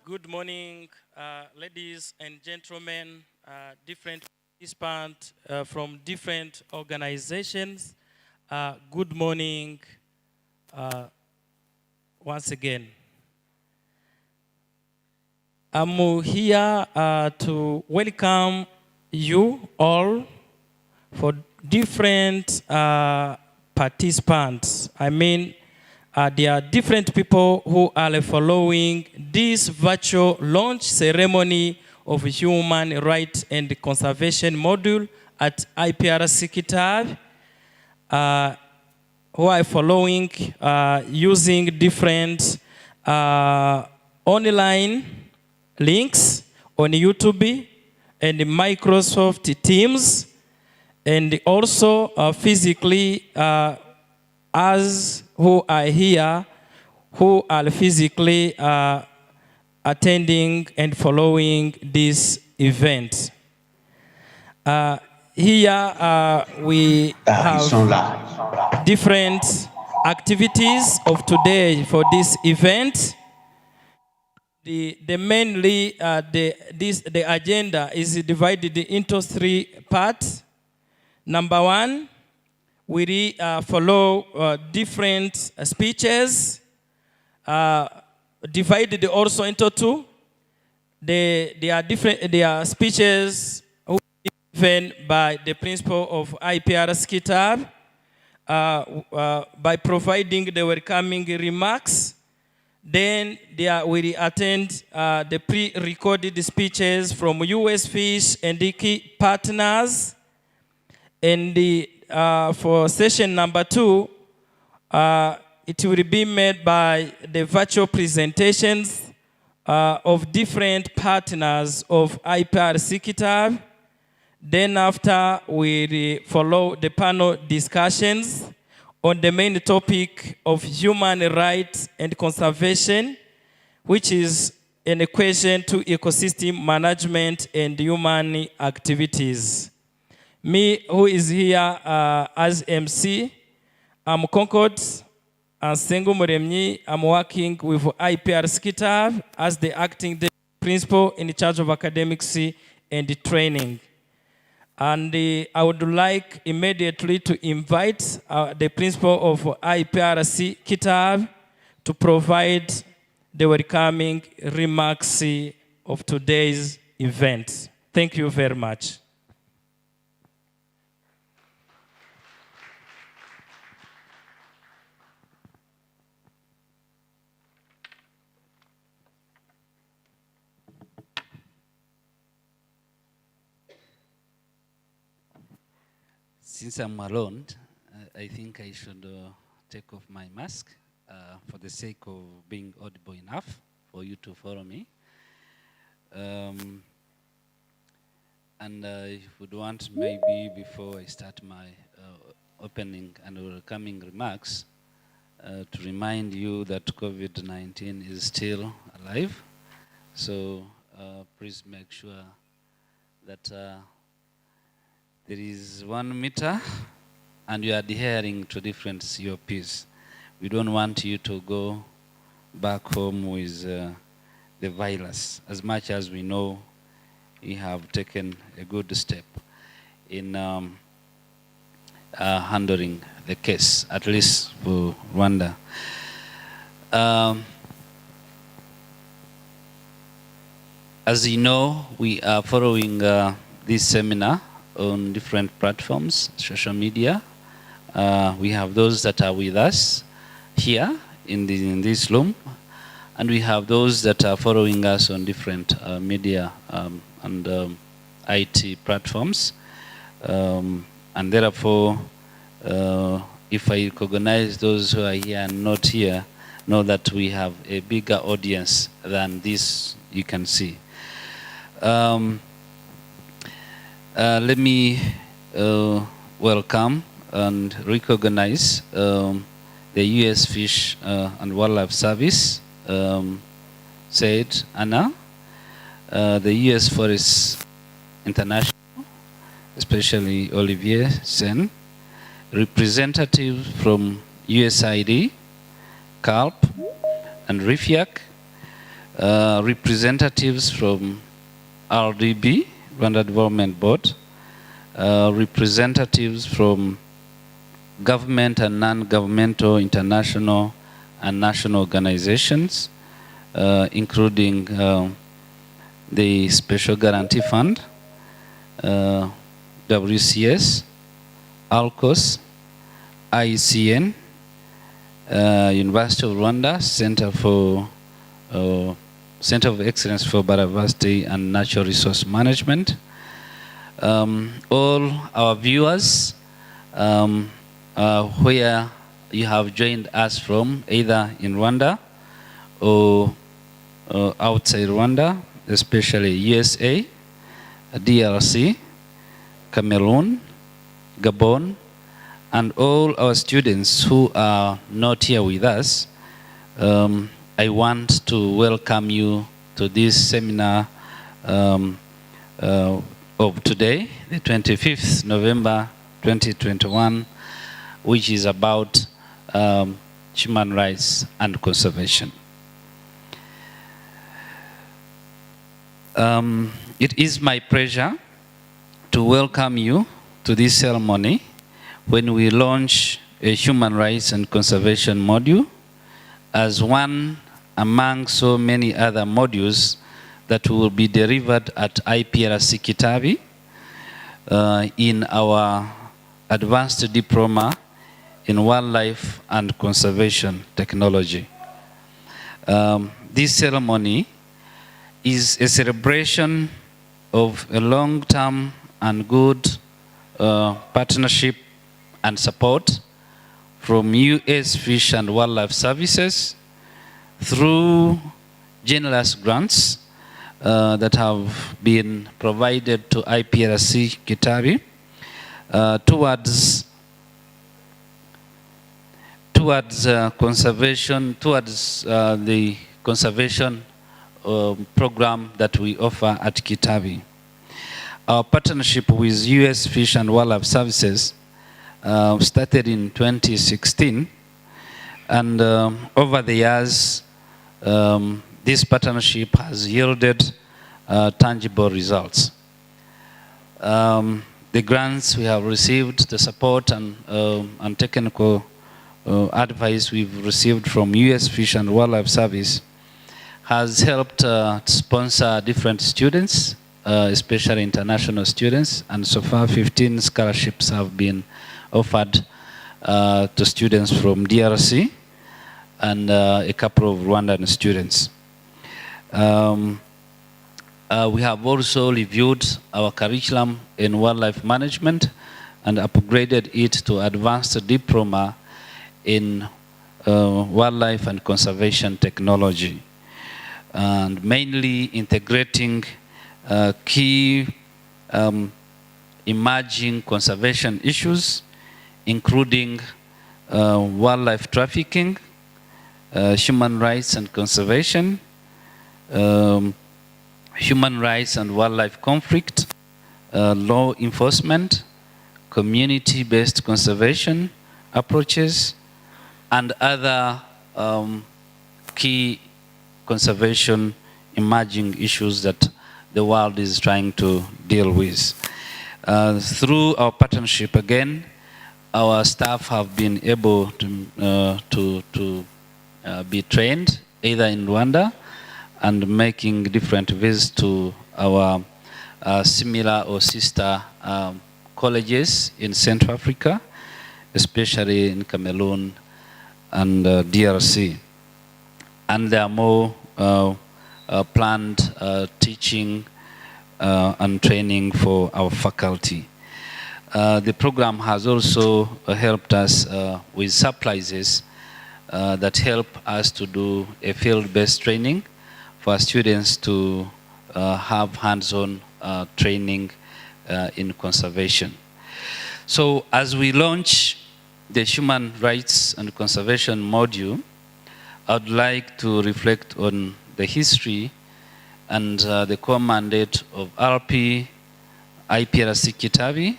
Good morning, ladies and gentlemen, different participants from different organizations. Good morning once again. I'm here to welcome you all for different participants. I mean, there are different people who are following this virtual launch ceremony of human rights and conservation module at IPRC KITABI, who are following using different online links on YouTube and Microsoft Teams, and also physically as who are here, who are physically attending and following this event. Here we have different activities of today for this event. The agenda is divided into 3 parts. Number 1, we follow different speeches, divided also into 2. They are speeches given by the principal of IPRC KITABI by providing the welcoming remarks. Then we attend the pre-recorded speeches from US Fish and the key partners. And for session number 2, it will be made by the virtual presentations of different partners of IPRC KITABI. Then after, we follow the panel discussions on the main topic of human rights and conservation, which is an equation to ecosystem management and human activities. Me, who is here as MC, I'm Concord and Sengu Muremyi. I'm working with IPRC KITABI as the acting principal in charge of academics and training. And I would like immediately to invite the principal of IPRC KITABI to provide the welcoming remarks of today's event. Thank you very much. Since I'm alone, I think I should take off my mask for the sake of being audible enough for you to follow me. And I would want maybe before I start my opening and welcoming remarks to remind you that COVID-19 is still alive. So please make sure that there is 1 meter and you are adhering to different COPs. We don't want you to go back home with the virus. As much as we know, we have taken a good step in handling the case, at least for Rwanda. As you know, we are following this seminar on different platforms, social media. We have those that are with us here in this room, and we have those that are following us on different media and IT platforms. And therefore, if I recognize those who are here and not here, know that we have a bigger audience than this you can see. Let me welcome and recognize the U.S. Fish and Wildlife Service, said Anna, the U.S. Forest International, especially Olivier Sen, representatives from USAID, CALP, and RIFIAC, representatives from RDB, Rwanda Development Board, representatives from government and non-governmental international and national organizations, including the Special Guarantee Fund, WCS, ALCOS, ICN, University of Rwanda, Center of Excellence for Biodiversity and Natural Resource Management. All our viewers, where you have joined us from, either in Rwanda or outside Rwanda, especially USA, DRC, Cameroon, Gabon, and all our students who are not here with us. I want to welcome you to this seminar of today, the 25th November 2021, which is about human rights and conservation. It is my pleasure to welcome you to this ceremony when we launch a human rights and conservation module as one among so many other modules that will be delivered at IPRC KITABI in our advanced diploma in wildlife and conservation technology. This ceremony is a celebration of a long-term and good partnership and support from U.S. Fish and Wildlife Services through generous grants that have been provided to IPRC KITABI towards conservation, towards the conservation program that we offer at KITABI. Our partnership with U.S. Fish and Wildlife Services started in 2016, and over the years, this partnership has yielded tangible results. The grants we have received, the support and technical advice we've received from U.S. Fish and Wildlife Service has helped sponsor different students, especially international students, and so far 15 scholarships have been offered to students from DRC and a couple of Rwandan students. We have also reviewed our curriculum in wildlife management and upgraded it to advanced diploma in wildlife and conservation technology, and mainly integrating key emerging conservation issues, including wildlife trafficking, human rights and conservation, human rights and wildlife conflict, law enforcement, community-based conservation approaches, and other key conservation emerging issues that the world is trying to deal with. Through our partnership, again, our staff have been able to be trained either in Rwanda and making different visits to our similar or sister colleges in Central Africa, especially in Cameroon and DRC. And there are more planned teaching and training for our faculty. The program has also helped us with supplies that help us to do a field-based training for students to have hands-on training in conservation. So as we launch the Human Rights and Conservation module, I'd like to reflect on the history and the core mandate of RP, IPRC KITABI,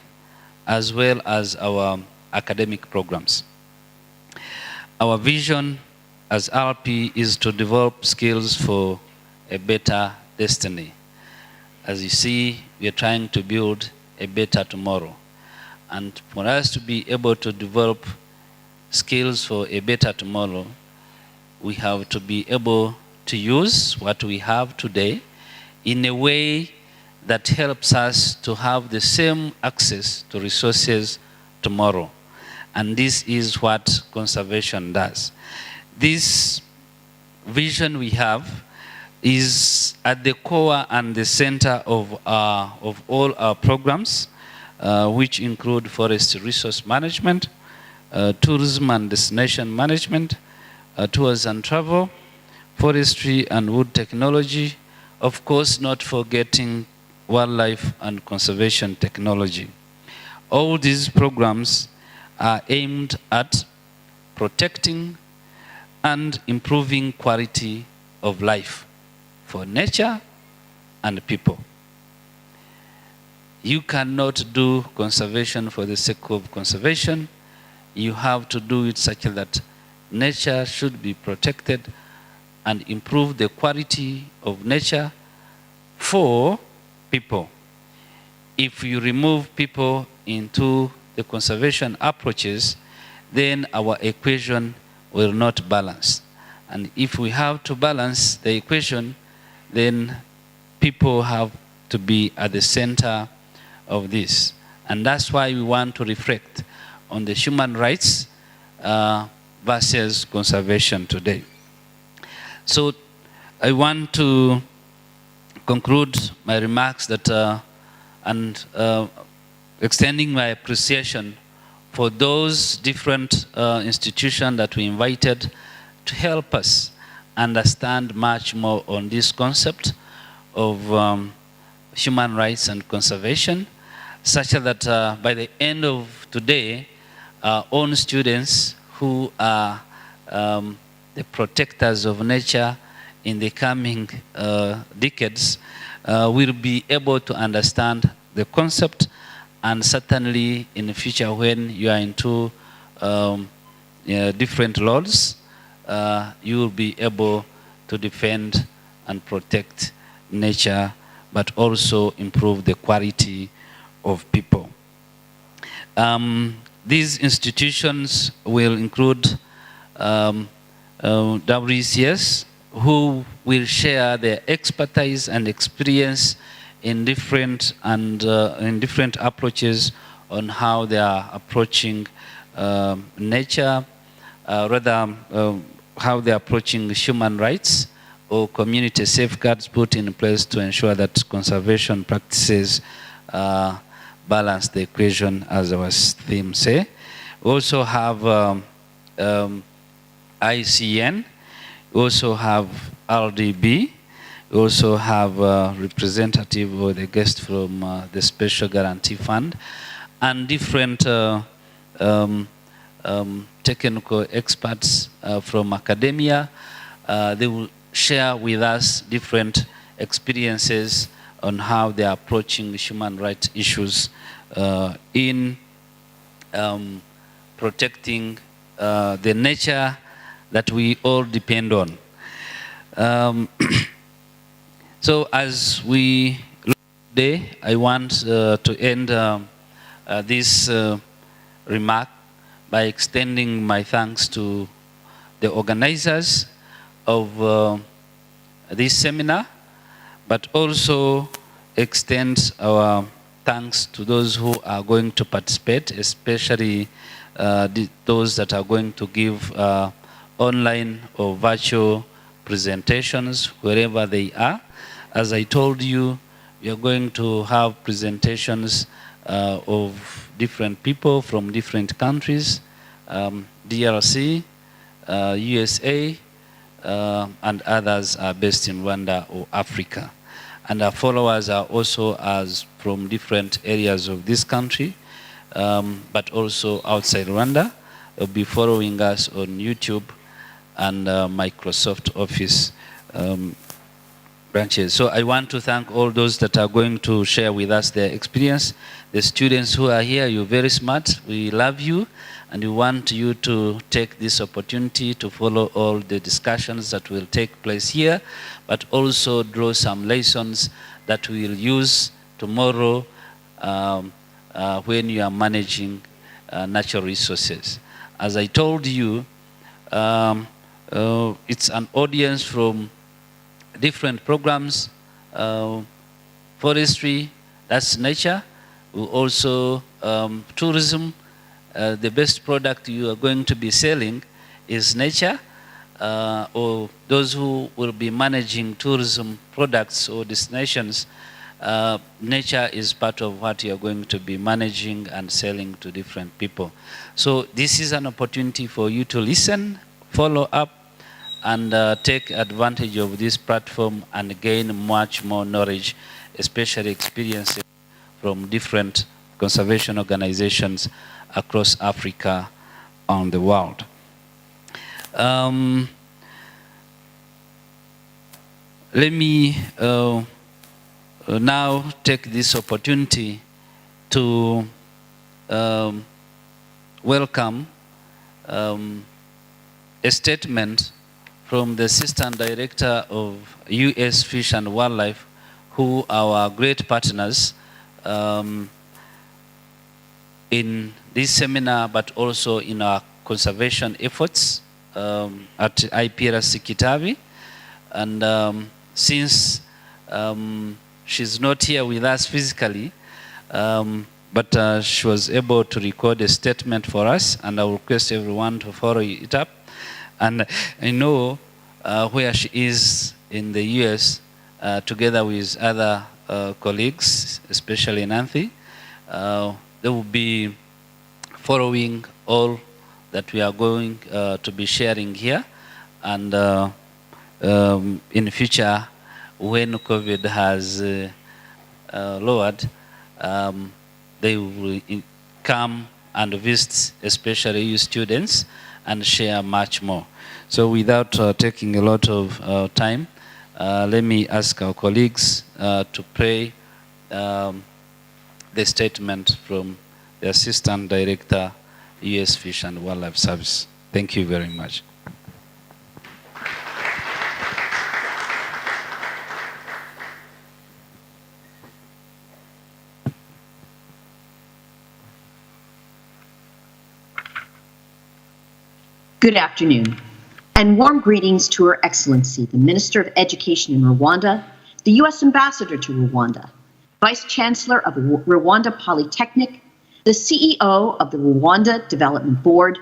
as well as our academic programs. Our vision as RP is to develop skills for a better destiny. As you see, we are trying to build a better tomorrow. And for us to be able to develop skills for a better tomorrow, we have to be able to use what we have today in a way that helps us to have the same access to resources tomorrow. And this is what conservation does. This vision we have is at the core and the center of all our programs, which include forest resource management, tourism and destination management, tours and travel, forestry and wood technology, of course not forgetting wildlife and conservation technology. All these programs are aimed at protecting and improving quality of life for nature and people. You cannot do conservation for the sake of conservation. You have to do it such that nature should be protected and improve the quality of nature for people. If you remove people into the conservation approaches, then our equation will not balance. And if we have to balance the equation, then people have to be at the center of this. And that's why we want to reflect on the human rights versus conservation today. So I want to conclude my remarks that extending my appreciation for those different institutions that we invited to help us understand much more on this concept of human rights and conservation, such that by the end of today, our own students who are the protectors of nature in the coming decades will be able to understand the concept, and certainly in the future when you are into different roles, you will be able to defend and protect nature, but also improve the quality of people. These institutions will include WCS, who will share their expertise and experience in different approaches on how they are approaching nature, how they are approaching human rights or community safeguards put in place to ensure that conservation practices balance the equation, as our theme say. We also have ICN, we also have RDB, we also have a representative or the guest from the Special Guarantee Fund, and different technical experts from academia. They will share with us different experiences on how they are approaching human rights issues in protecting the nature that we all depend on. So as we look today, I want to end this remark by extending my thanks to the organizers of this seminar, but also extend our thanks to those who are going to participate, especially those that are going to give online or virtual presentations wherever they are. As I told you, we are going to have presentations of different people from different countries, DRC, USA, and others are based in Rwanda or Africa. And our followers are also from different areas of this country, but also outside Rwanda. They'll be following us on YouTube and Microsoft Office branches. So I want to thank all those that are going to share with us their experience. The students who are here, you're very smart. We love you, and we want you to take this opportunity to follow all the discussions that will take place here, but also draw some lessons that we will use tomorrow when you are managing natural resources. As I told you, it's an audience from different programs, forestry, that's nature, also tourism. The best product you are going to be selling is nature, or those who will be managing tourism products or destinations, nature is part of what you are going to be managing and selling to different people. So this is an opportunity for you to listen, follow up, and take advantage of this platform and gain much more knowledge, especially experiences from different conservation organizations across Africa and the world. Let me now take this opportunity to welcome a statement from the Assistant Director of U.S. Fish and Wildlife, who are our great partners in this seminar, but also in our conservation efforts at IPRC KITABI. And since she's not here with us physically, but she was able to record a statement for us, and I will request everyone to follow it up. And I know where she is in the US, together with other colleagues, especially Nancy, they will be following all that we are going to be sharing here. And in future, when COVID has lowered, they will come and visit, especially you students, and share much more. So without taking a lot of time, let me ask our colleagues to play the statement from the Assistant Director, U.S. Fish and Wildlife Service. Thank you very much. Good afternoon, and warm greetings to Her Excellency, the Minister of Education in Rwanda, the U.S. Ambassador to Rwanda, Vice Chancellor of Rwanda Polytechnic, the CEO of the Rwanda Development Board,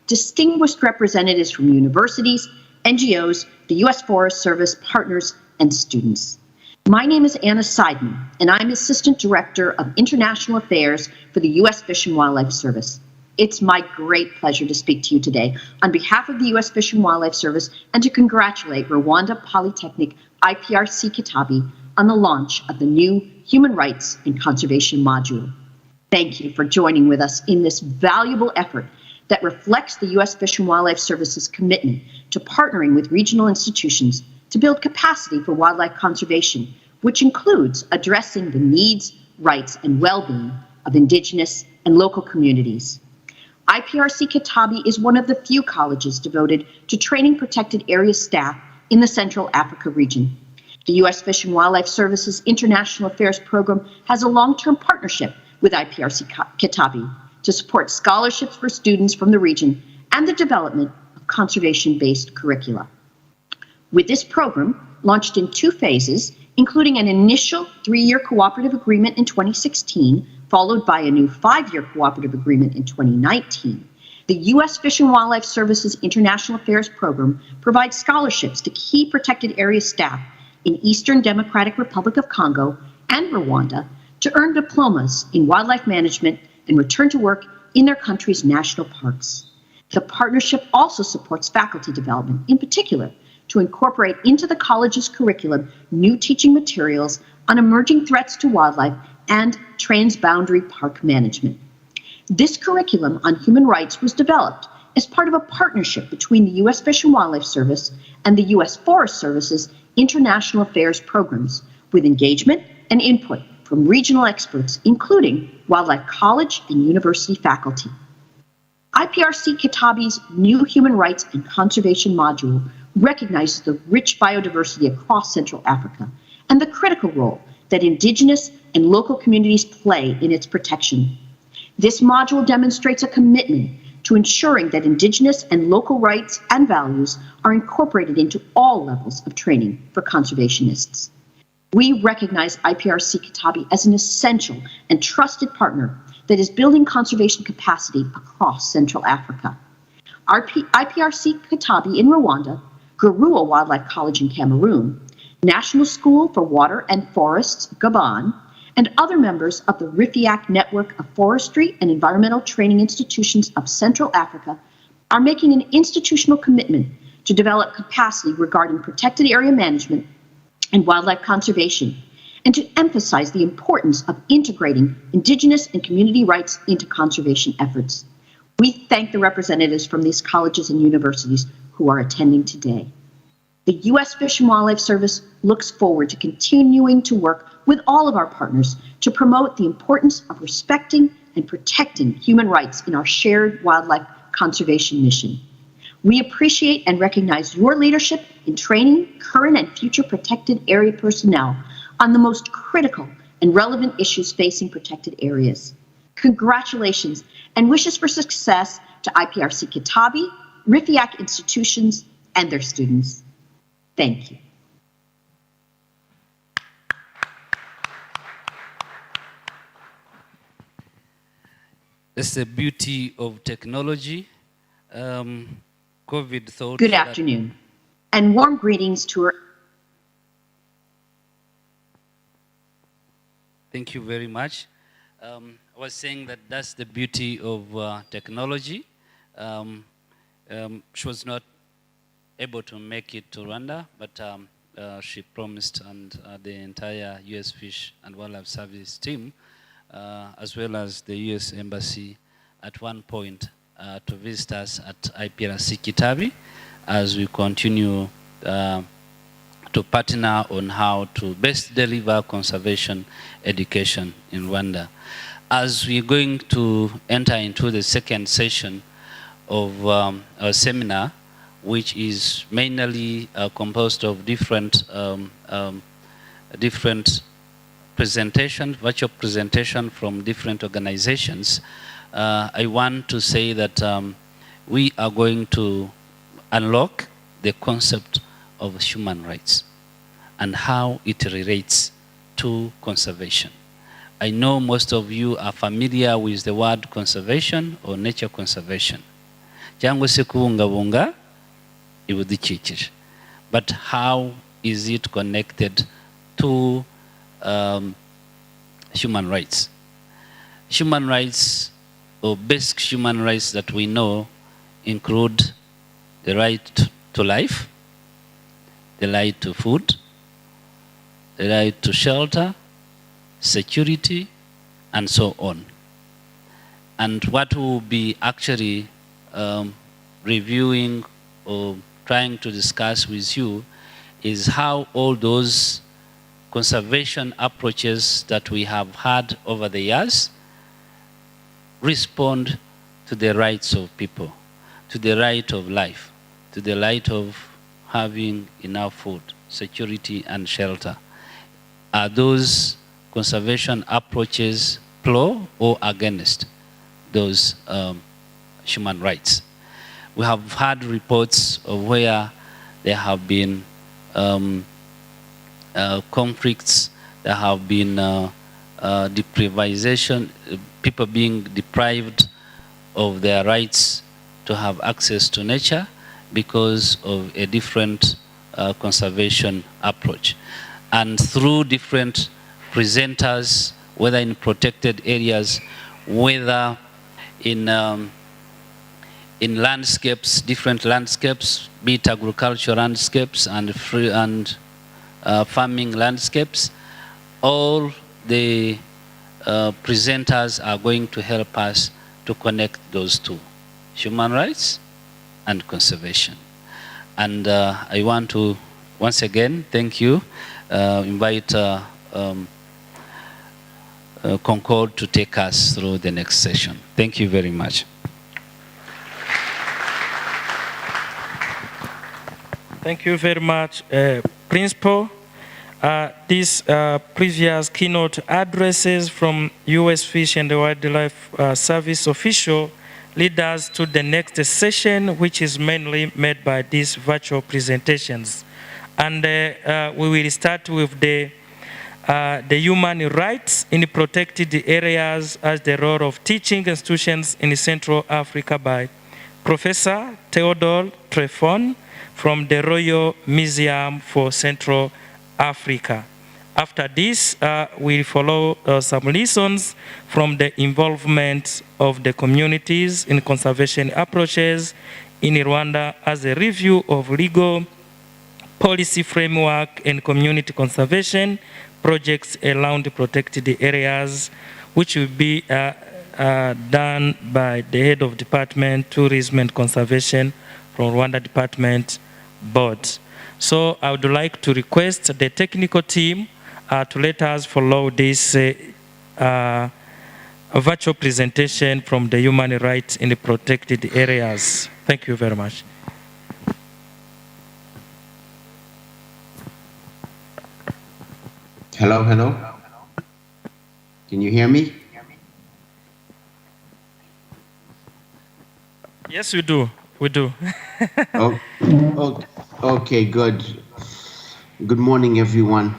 distinguished representatives from universities, NGOs, the U.S. Forest Service, partners, and students. My name is Anna Seidman, and I'm Assistant Director of International Affairs for the U.S. Fish and Wildlife Service. It's my great pleasure to speak to you today on behalf of the U.S. Fish and Wildlife Service and to congratulate Rwanda Polytechnic IPRC KITABI on the launch of the new Human Rights and Conservation module. Thank you for joining with us in this valuable effort that reflects the U.S. Fish and Wildlife Service's commitment to partnering with regional institutions to build capacity for wildlife conservation, which includes addressing the needs, rights, and well-being of indigenous and local communities. IPRC KITABI is one of the few colleges devoted to training protected area staff in the Central Africa region. The U.S. Fish and Wildlife Service's International Affairs Program has a long-term partnership with IPRC KITABI to support scholarships for students from the region and the development of conservation-based curricula. With this program, launched in 2 phases, including an initial 3-year cooperative agreement in 2016, followed by a new 5-year cooperative agreement in 2019, the U.S. Fish and Wildlife Service's International Affairs Program provides scholarships to key protected area staff in Eastern Democratic Republic of Congo and Rwanda to earn diplomas in wildlife management and return to work in their country's national parks. The partnership also supports faculty development, in particular, to incorporate into the college's curriculum new teaching materials on emerging threats to wildlife and transboundary park management. This curriculum on human rights was developed as part of a partnership between the U.S. Fish and Wildlife Service and the U.S. Forest Service's international affairs programs with engagement and input from regional experts, including wildlife college and university faculty. IPRC KITABI's new Human Rights and Conservation module recognizes the rich biodiversity across Central Africa and the critical role that Indigenous and local communities play in its protection. This module demonstrates a commitment to ensuring that Indigenous and local rights and values are incorporated into all levels of training for conservationists. We recognize IPRC KITABI as an essential and trusted partner that is building conservation capacity across Central Africa. IPRC KITABI in Rwanda, Garua Wildlife College in Cameroon, National School for Water and Forests, Gabon, and other members of the RIFIAC network of forestry and environmental training institutions of Central Africa are making an institutional commitment to develop capacity regarding protected area management and wildlife conservation, and to emphasize the importance of integrating Indigenous and community rights into conservation efforts. We thank the representatives from these colleges and universities who are attending today. The U.S. Fish and Wildlife Service looks forward to continuing to work with all of our partners to promote the importance of respecting and protecting human rights in our shared wildlife conservation mission. We appreciate and recognize your leadership in training current and future protected area personnel on the most critical and relevant issues facing protected areas. Congratulations and wishes for success to IPRC KITABI, RIFIAC institutions, and their students. Thank you. That's the beauty of technology. COVID thought. Good afternoon, and warm greetings to our. Thank you very much. I was saying that that's the beauty of technology. She was not able to make it to Rwanda, but she promised, and the entire U.S. Fish and Wildlife Service team, as well as the U.S. Embassy at one point to visit us at IPRC KITABI as we continue to partner on how to best deliver conservation education in Rwanda. As we're going to enter into the second session of our seminar, which is mainly composed of different presentation, virtual presentation from different organizations, I want to say that we are going to unlock the concept of human rights and how it relates to conservation. I know most of you are familiar with the word conservation or nature conservation. Cyangwa se kubungabunga ibidukikije. But how is it connected to human rights? Human rights, or basic human rights that we know, include the right to life, the right to food, the right to shelter, security, and so on. And what we'll be actually reviewing or trying to discuss with you is how all those conservation approaches that we have had over the years respond to the rights of people, to the right of life, to the right of having enough food, security, and shelter. Are those conservation approaches pro or against those human rights? We have had reports of where there have been conflicts, there have been deprivation, people being deprived of their rights to have access to nature because of a different conservation approach. And through different presenters, whether in protected areas, whether in landscapes, different landscapes, be it agricultural landscapes and farming landscapes, all the presenters are going to help us to connect those two, human rights and conservation. And I want to once again, thank you. Invite Concord to take us through the next session. Thank you very much. Thank you very much, Principal. These previous keynote addresses from U.S. Fish and Wildlife Service official lead us to the next session, which is mainly made by these virtual presentations. And we will start with the human rights in protected areas as the role of teaching institutions in Central Africa by Professor Theodore Trefon from the Royal Museum for Central Africa. After this, we'll follow some lessons from the involvement of the communities in conservation approaches in Rwanda as a review of legal policy framework and community conservation projects around protected areas, which will be done by the head of Department, Tourism and Conservation from Rwanda Department Board. So I would like to request the technical team to let us follow this virtual presentation from the human rights in the protected areas. Thank you very much. Hello, hello. Can you hear me? Yes, we do. We do. Okay, good. Good morning, everyone.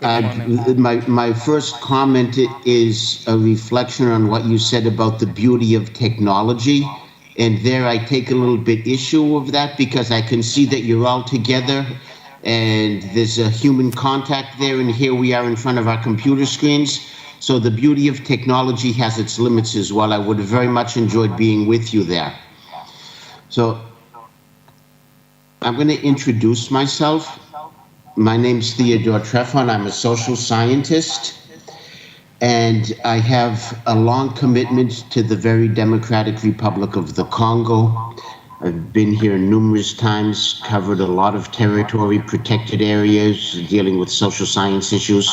My first comment is a reflection on what you said about the beauty of technology. And there I take a little bit issue of that because I can see that you're all together and there's a human contact there, and here we are in front of our computer screens. So the beauty of technology has its limits as well. I would have very much enjoyed being with you there. So I'm going to introduce myself. My name's Theodore Trefon. I'm a social scientist, and I have a long commitment to the very Democratic Republic of the Congo. I've been here numerous times, covered a lot of territory, protected areas, dealing with social science issues.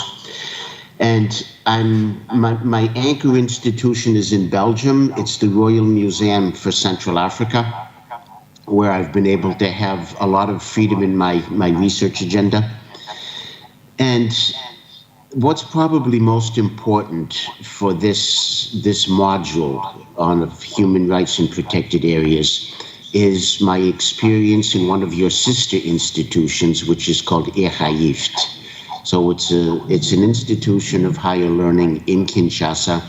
And my anchor institution is in Belgium. It's the Royal Museum for Central Africa, where I've been able to have a lot of freedom in my research agenda. And what's probably most important for this module on human rights in protected areas is my experience in one of your sister institutions, which is called IPRC. So it's an institution of higher learning in Kinshasa,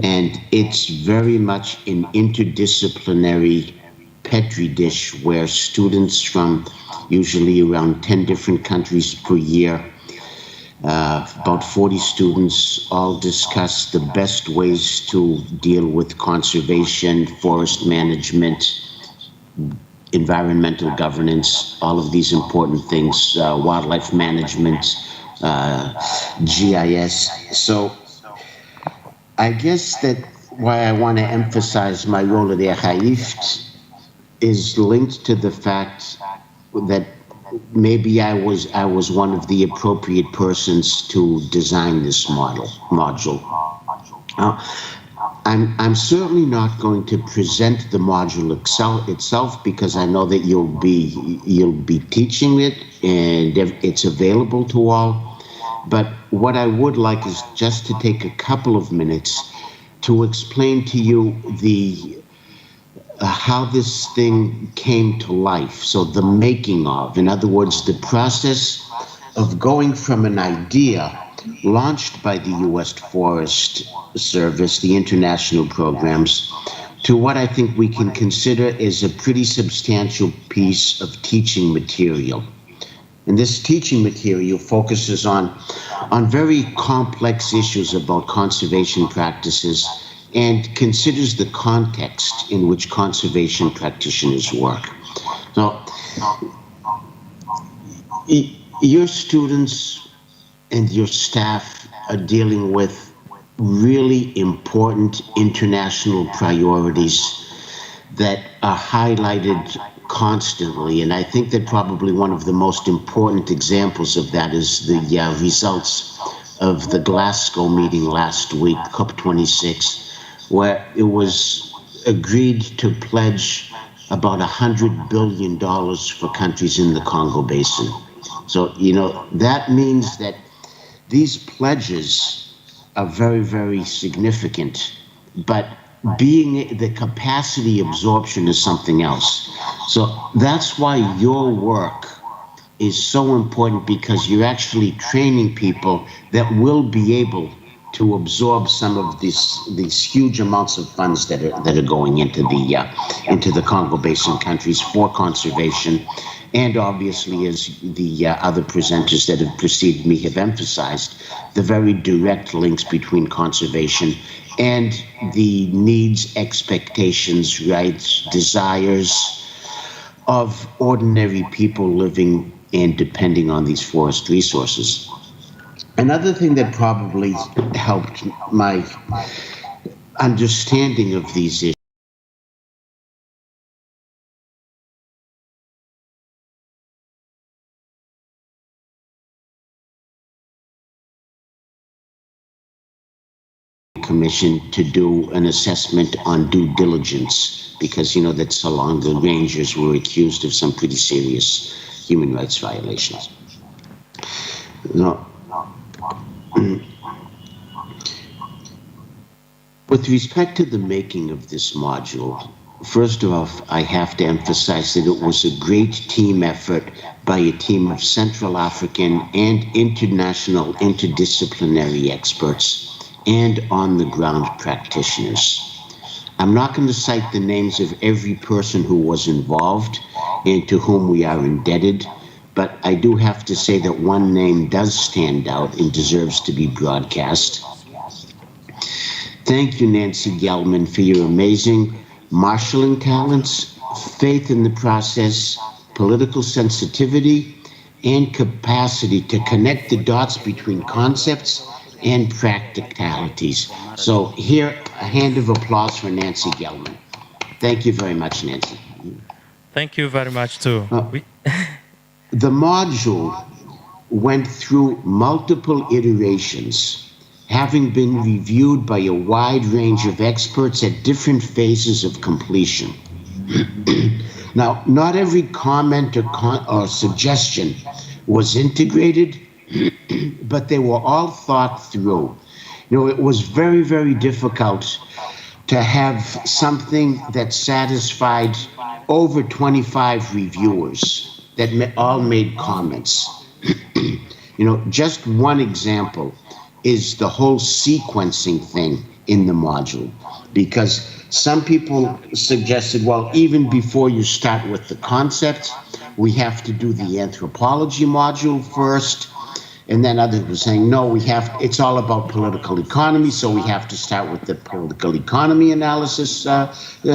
and it's very much an interdisciplinary petri dish where students from usually around 10 different countries per year, about 40 students, all discuss the best ways to deal with conservation, forest management, environmental governance, all of these important things, wildlife management, GIS. So I guess that why I want to emphasize my role at IPRC is linked to the fact that maybe I was one of the appropriate persons to design this module. I'm certainly not going to present the module itself because I know that you'll be teaching it and it's available to all. But what I would like is just to take a couple of minutes to explain to you how this thing came to life. So the making of, in other words, the process of going from an idea launched by the U.S. Forest Service, the international programs, to what I think we can consider is a pretty substantial piece of teaching material. And this teaching material focuses on very complex issues about conservation practices and considers the context in which conservation practitioners work. So, your students and your staff are dealing with really important international priorities that are highlighted constantly, and I think that probably one of the most important examples of that is the results of the Glasgow meeting last week, COP26, where it was agreed to pledge about $100 billion for countries in the Congo Basin. So, you know, that means that these pledges are very, very significant, but being the capacity absorption is something else. So that's why your work is so important, because you're actually training people that will be able to absorb some of these huge amounts of funds that are going into the Congo Basin countries for conservation. And obviously, as the other presenters that have preceded me have emphasized, the very direct links between conservation and the needs, expectations, rights, desires of ordinary people living and depending on these forest resources. Another thing that probably helped my understanding of these issues commission to do an assessment on due diligence, because you know that so long the rangers were accused of some pretty serious human rights violations. Now, with respect to the making of this module, first of all, I have to emphasize that it was a great team effort by a team of Central African and international interdisciplinary experts and on-the-ground practitioners. I'm not going to cite the names of every person who was involved and to whom we are indebted, but I do have to say that one name does stand out and deserves to be broadcast. Thank you, Nancy Gelman, for your amazing marshalling talents, faith in the process, political sensitivity, and capacity to connect the dots between concepts and practicalities. So here, a hand of applause for Nancy Gelman. Thank you very much, Nancy. Thank you very much, too. The module went through multiple iterations, having been reviewed by a wide range of experts at different phases of completion. Now, not every comment or suggestion was integrated, but they were all thought through. You know, it was very, very difficult to have something that satisfied over 25 reviewers that all made comments. You know, just one example is the whole sequencing thing in the module, because some people suggested, well, even before you start with the concept, we have to do the anthropology module first. And then others were saying, no, it's all about political economy, so we have to start with the political economy analysis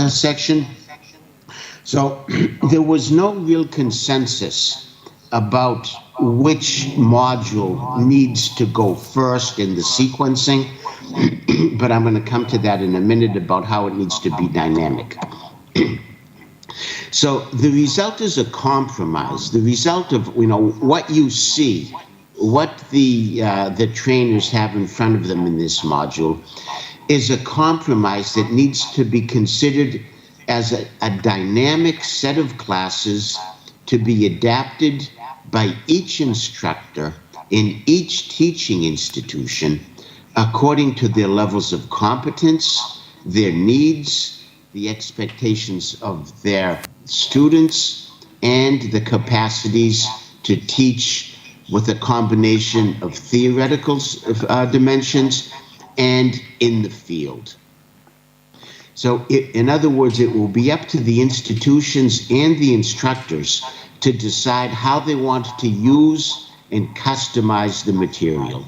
section. So there was no real consensus about which module needs to go first in the sequencing, but I'm going to come to that in a minute about how it needs to be dynamic. So the result is a compromise. The result of, you know, what you see, what the trainers have in front of them in this module is a compromise that needs to be considered as a dynamic set of classes to be adapted by each instructor in each teaching institution according to their levels of competence, their needs, the expectations of their students, and the capacities to teach with a combination of theoretical dimensions and in the field. So in other words, it will be up to the institutions and the instructors to decide how they want to use and customize the material.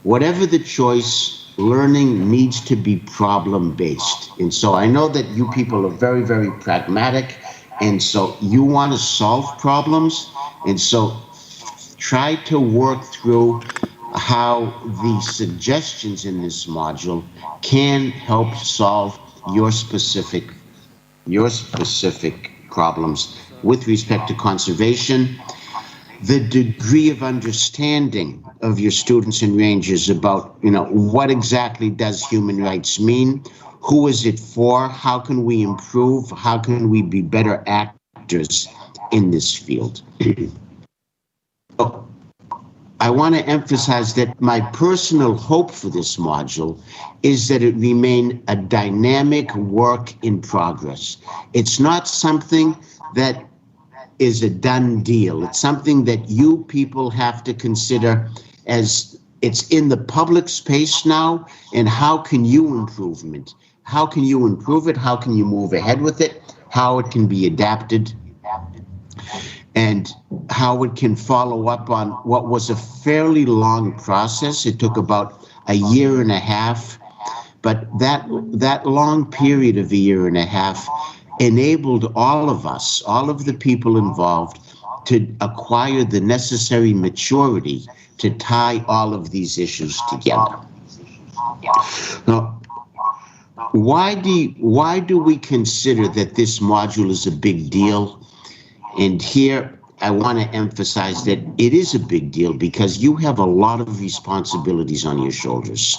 Whatever the choice, learning needs to be problem-based. And so I know that you people are very, very pragmatic, and so you want to solve problems, and so try to work through how the suggestions in this module can help solve your specific problems with respect to conservation, the degree of understanding of your students and rangers about, what exactly does human rights mean? Who is it for? How can we improve? How can we be better actors in this field? I want to emphasize that my personal hope for this module is that it remain a dynamic work in progress. It's not something that is a done deal. It's something that you people have to consider as it's in the public space now, and how can you improve it? How can you improve it? How can you move ahead with it? How it can be adapted, and how it can follow up on what was a fairly long process. It took about a year and a half, but that long period of a year and a half enabled all of us, all of the people involved, to acquire the necessary maturity to tie all of these issues together. Now, why do we consider that this module is a big deal? And here I want to emphasize that it is a big deal because you have a lot of responsibilities on your shoulders.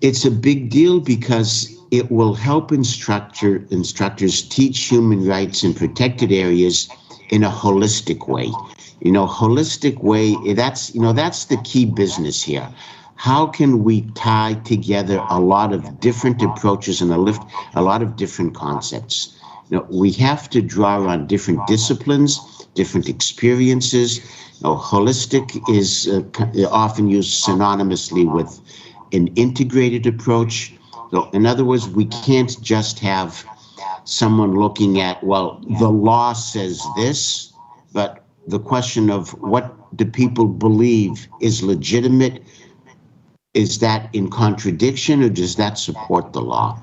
It's a big deal because it will help instructors teach human rights in protected areas in a holistic way. Holistic way, that's the key business here. How can we tie together a lot of different approaches and a lot of different concepts? We have to draw on different disciplines, different experiences. Holistic is often used synonymously with an integrated approach. So in other words, we can't just have someone looking at, well, the law says this, but the question of what do people believe is legitimate, is that in contradiction or does that support the law?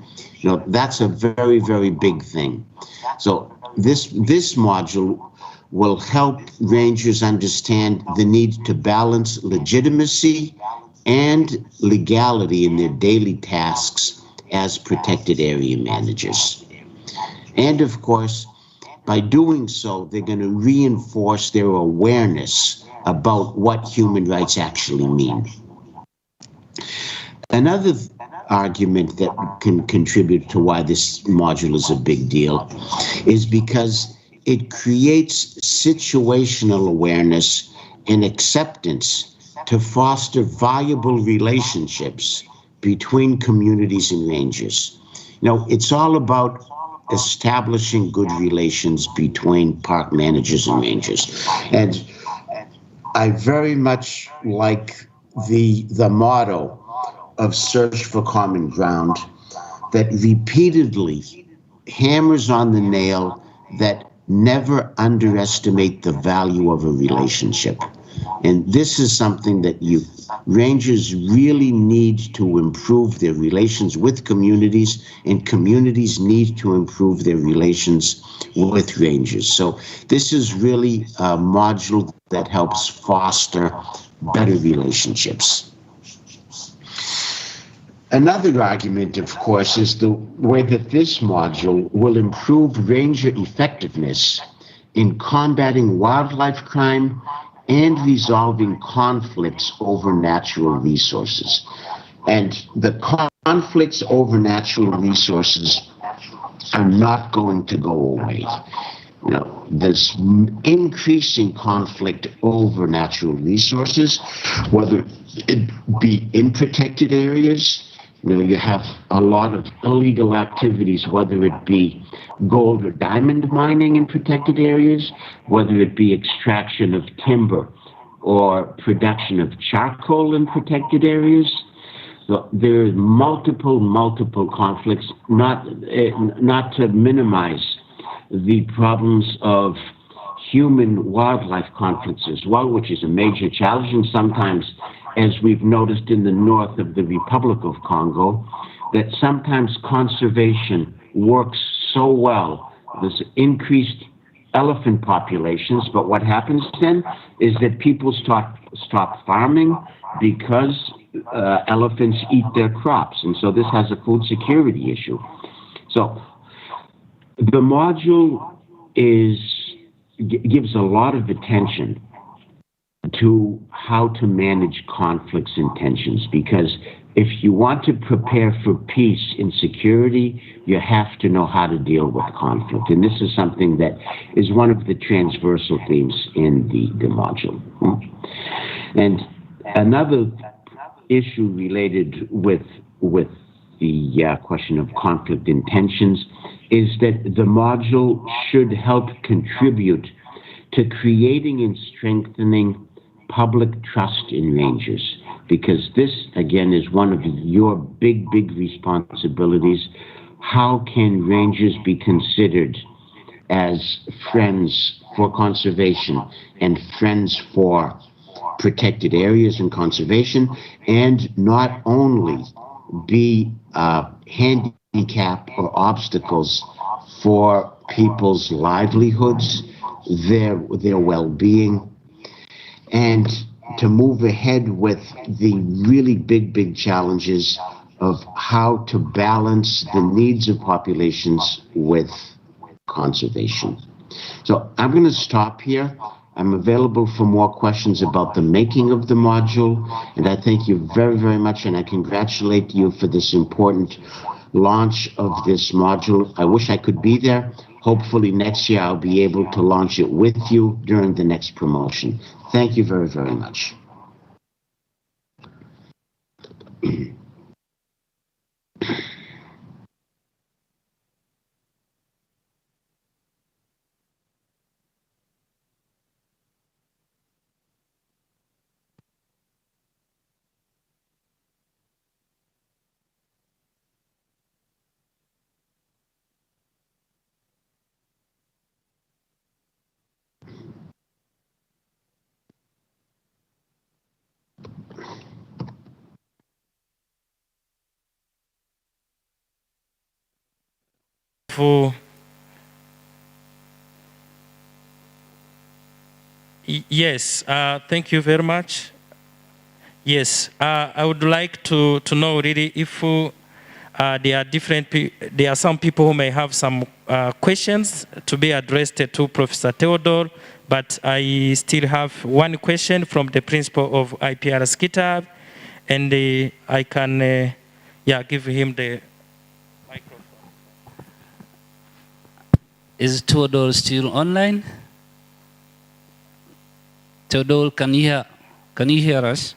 That's a very, very big thing. So this module will help rangers understand the need to balance legitimacy and legality in their daily tasks as protected area managers. And of course, by doing so, they're going to reinforce their awareness about what human rights actually mean. Another argument that can contribute to why this module is a big deal is because it creates situational awareness and acceptance to foster viable relationships between communities and rangers. It's all about establishing good relations between park managers and rangers. And I very much like the motto of Search for Common Ground that repeatedly hammers on the nail that never underestimate the value of a relationship. And this is something that rangers really need to improve their relations with communities, and communities need to improve their relations with rangers. So this is really a module that helps foster better relationships. Another argument, of course, is the way that this module will improve ranger effectiveness in combating wildlife crime and resolving conflicts over natural resources. And the conflicts over natural resources are not going to go away. There's increasing conflict over natural resources, whether it be in protected areas. You have a lot of illegal activities, whether it be gold or diamond mining in protected areas, whether it be extraction of timber or production of charcoal in protected areas. So there are multiple conflicts, not to minimize the problems of human-wildlife conflicts as well, which is a major challenge, and sometimes, as we've noticed in the north of the Republic of Congo, that sometimes conservation works so well. There's increased elephant populations, but what happens then is that people stop farming because elephants eat their crops, and so this has a food security issue. So The module gives a lot of attention to how to manage conflicts and tensions, because if you want to prepare for peace and security, you have to know how to deal with conflict. And this is something that is one of the transversal themes in the module. And another issue related with the question of conflict and tensions is that the module should help contribute to creating and strengthening public trust in rangers, because this, again, is one of your big responsibilities. How can rangers be considered as friends for conservation and friends for protected areas and conservation, and not only be handicap or obstacles for people's livelihoods, their well-being, and to move ahead with the really big challenges of how to balance the needs of populations with conservation. So I'm going to stop here. I'm available for more questions about the making of the module, and I thank you very much, and I congratulate you for this important launch of this module. I wish I could be there. Hopefully next year I'll be able to launch it with you during the next promotion. Thank you very much. Yes, thank you very much. Yes, I would like to know really if there are some people who may have some questions to be addressed to Professor Theodore, but I still have one question from the principal of IPRC KITABI, and I can give him the microphone. Is Theodore still online? Theodore, can you hear us?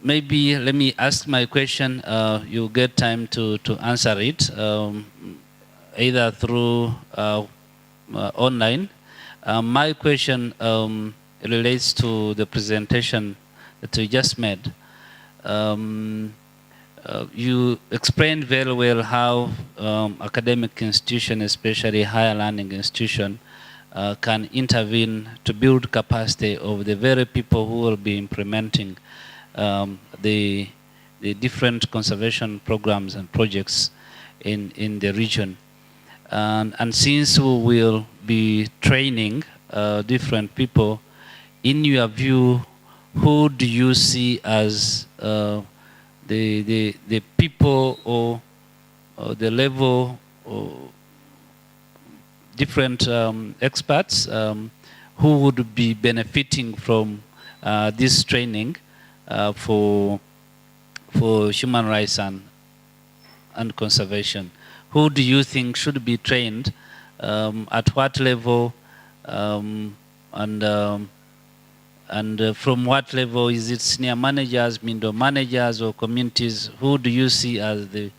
Maybe let me ask my question. You get time to answer it, either through online. My question relates to the presentation that you just made. You explained very well how academic institution, especially higher learning institution, can intervene to build capacity of the very people who will be implementing the different conservation programs and projects in the region. And since we will be training different people, in your view, who do you see as the people or the level or different experts who would be benefiting from this training for human rights and conservation? Who do you think should be trained, at what level, and from what level? Is it senior managers, middle managers, or communities? Who do you see as the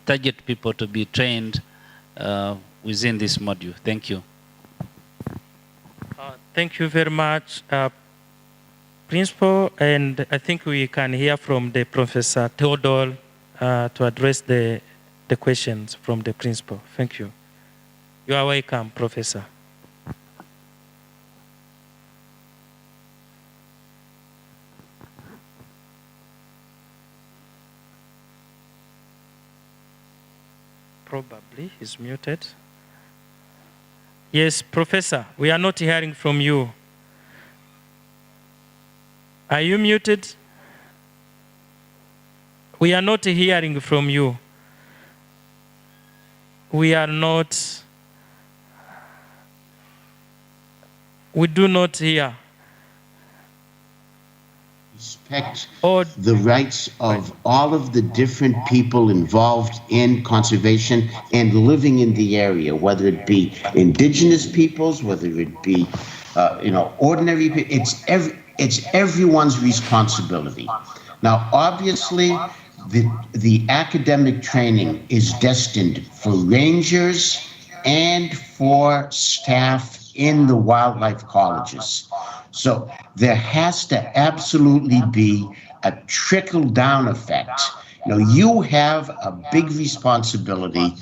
target people to be trained within this module? Thank you. Thank you very much, Principal, and I think we can hear from the Professor Theodore to address the questions from the Principal. Thank you. You are welcome, Professor. Probably he's muted. Yes, Professor, we are not hearing from you. Are you muted? We are not hearing from you. We are not. We do not hear. Respect the rights of all of the different people involved in conservation and living in the area, whether it be indigenous peoples, whether it be, ordinary people. It's everyone's responsibility. Now, obviously, the academic training is destined for rangers and for staff in the wildlife colleges. So there has to absolutely be a trickle-down effect. You have a big responsibility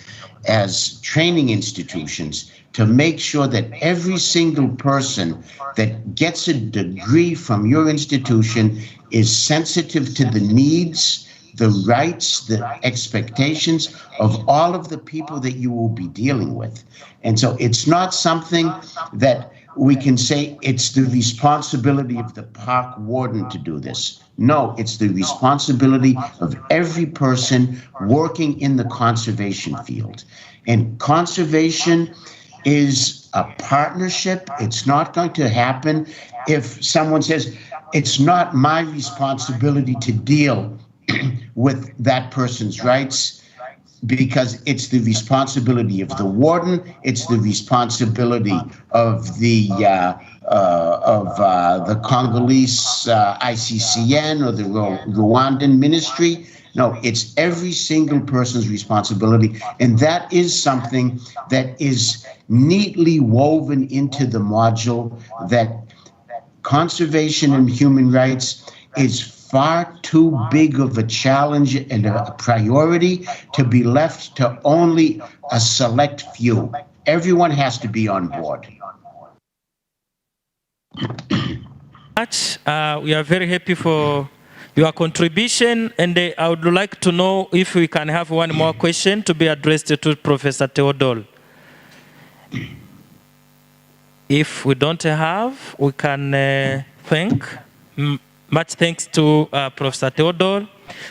as training institutions to make sure that every single person that gets a degree from your institution is sensitive to the needs, the rights, the expectations of all of the people that you will be dealing with. And so it's not something that we can say it's the responsibility of the park warden to do this. No, it's the responsibility of every person working in the conservation field. And conservation is a partnership. It's not going to happen if someone says, it's not my responsibility to deal with that person's rights, because it's the responsibility of the warden, it's the responsibility of the Congolese ICCN or the Rwandan ministry. No, it's every single person's responsibility, and that is something that is neatly woven into the module, that conservation and human rights is far too big of a challenge and a priority to be left to only a select few. Everyone has to be on board. We are very happy for your contribution, and I would like to know if we can have one more question to be addressed to Professor Theodore. If we don't have, we can thank. Much thanks to Professor Theodore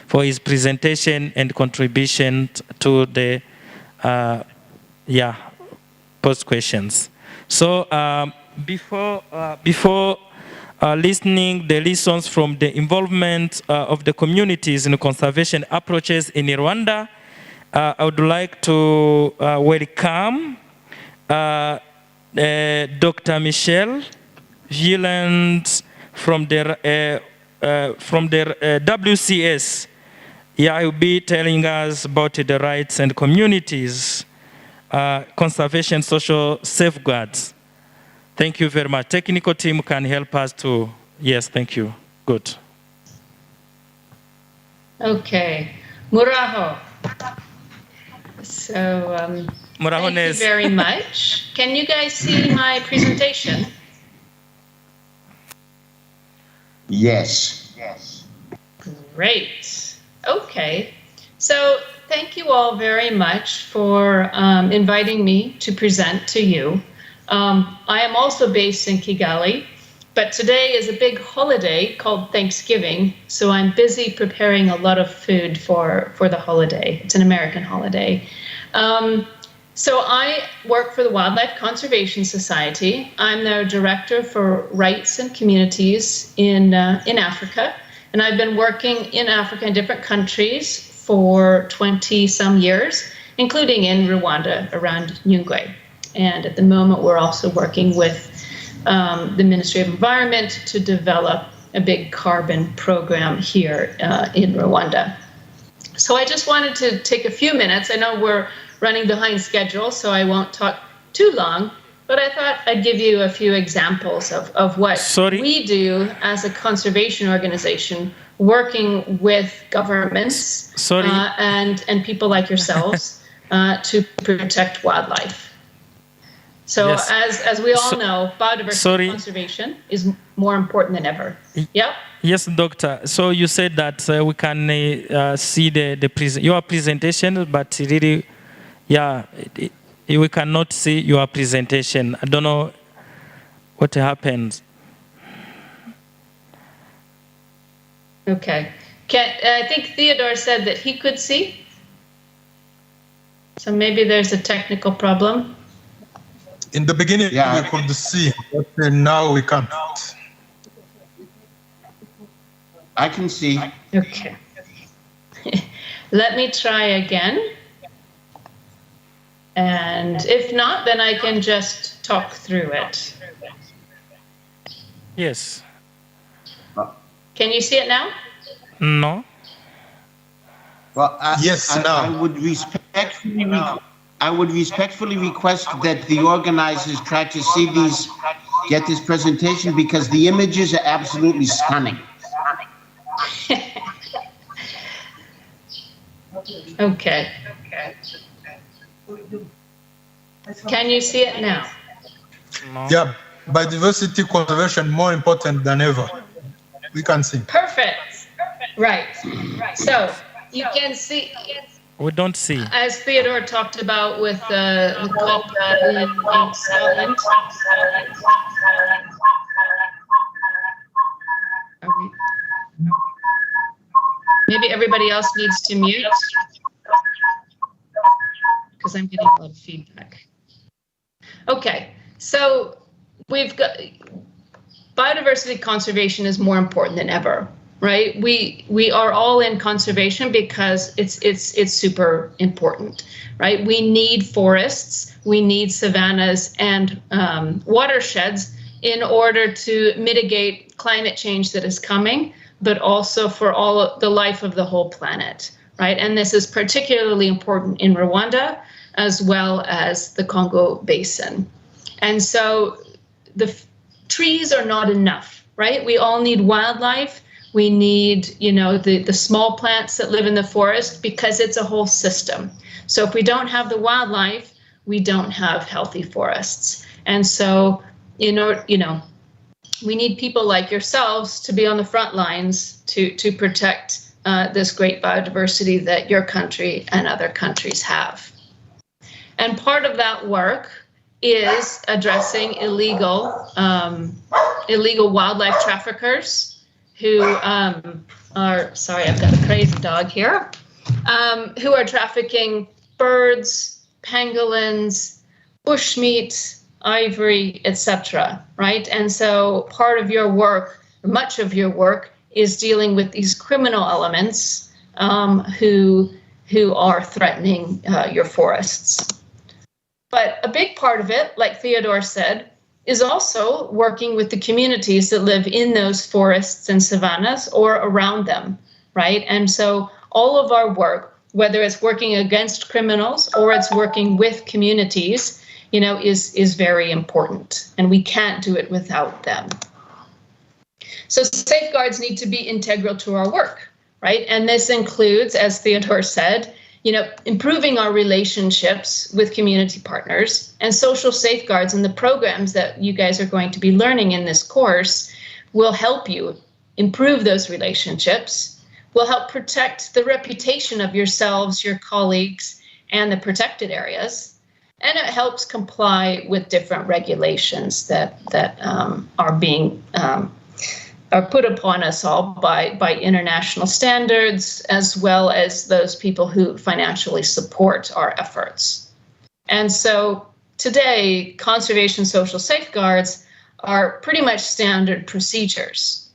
for his presentation and contribution to the post questions. So before listening the lessons from the involvement of the communities in conservation approaches in Rwanda, I would like to welcome Dr. Michelle Gilland from the WCS. Yeah, he'll be telling us about the rights and communities, conservation, social safeguards. Thank you very much. Technical team can help us to, yes, thank you. Good. Okay, Muraho. So, thank you very much. Can you guys see my presentation? Yes. Great. Okay. So thank you all very much for inviting me to present to you. I am also based in Kigali, but today is a big holiday called Thanksgiving, so I'm busy preparing a lot of food for the holiday. It's an American holiday. So I work for the Wildlife Conservation Society. I'm their director for rights and communities in Africa. And I've been working in Africa in different countries for 20-some years, including in Rwanda around Nyungwe. And at the moment, we're also working with the Ministry of Environment to develop a big carbon program here in Rwanda. So I just wanted to take a few minutes. I know we're running behind schedule, so I won't talk too long, but I thought I'd give you a few examples of what we do as a conservation organization, working with governments and people like yourselves to protect wildlife. So yes. as we all know, biodiversity conservation is more important than ever. Yep. Yes, Doctor. So you said that we can see your presentation, but really, we cannot see your presentation. I don't know what happened. Okay. I think Theodore said that he could see. So maybe there's a technical problem. In the beginning, Yeah. we could see, but now we can't. I can see. Okay. Let me try again. And if not, then I can just talk through it. Yes. Can you see it now? No. Well, Yes, now. I would respectfully request that the organizers try to get this presentation, because the images are absolutely stunning. Okay. Can you see it now? No. Yeah, biodiversity conservation more important than ever. We can see. Perfect. Right. So you can see, We don't see. as Theodore talked about with the COP in Scotland. Maybe everybody else needs to mute, because I'm getting a lot of feedback. Okay, so we've got biodiversity conservation is more important than ever, right? We are all in conservation because it's super important, right? We need forests, we need savannas and watersheds in order to mitigate climate change that is coming, but also for all of the life of the whole planet, right? And this is particularly important in Rwanda as well as the Congo Basin. And so the trees are not enough, right? We all need wildlife. We need, you know, the small plants that live in the forest, because it's a whole system. So if we don't have the wildlife, we don't have healthy forests. And so, you know, we need people like yourselves to be on the front lines to protect this great biodiversity that your country and other countries have. And part of that work is addressing illegal wildlife traffickers who are, sorry, I've got a crazy dog here, who are trafficking birds, pangolins, bushmeat, ivory, etc., right? And so part of your work, much of your work, is dealing with these criminal elements who are threatening your forests. But a big part of it, like Theodore said, is also working with the communities that live in those forests and savannas or around them, right? And so all of our work, whether it's working against criminals or it's working with communities, you know, is very important, and we can't do it without them. So safeguards need to be integral to our work, right? And this includes, as Theodore said, you know, improving our relationships with community partners, and social safeguards and the programs that you guys are going to be learning in this course will help you improve those relationships, will help protect the reputation of yourselves, your colleagues, and the protected areas. And it helps comply with different regulations that are being are put upon us all by international standards, as well as those people who financially support our efforts. And so today, conservation social safeguards are pretty much standard procedures,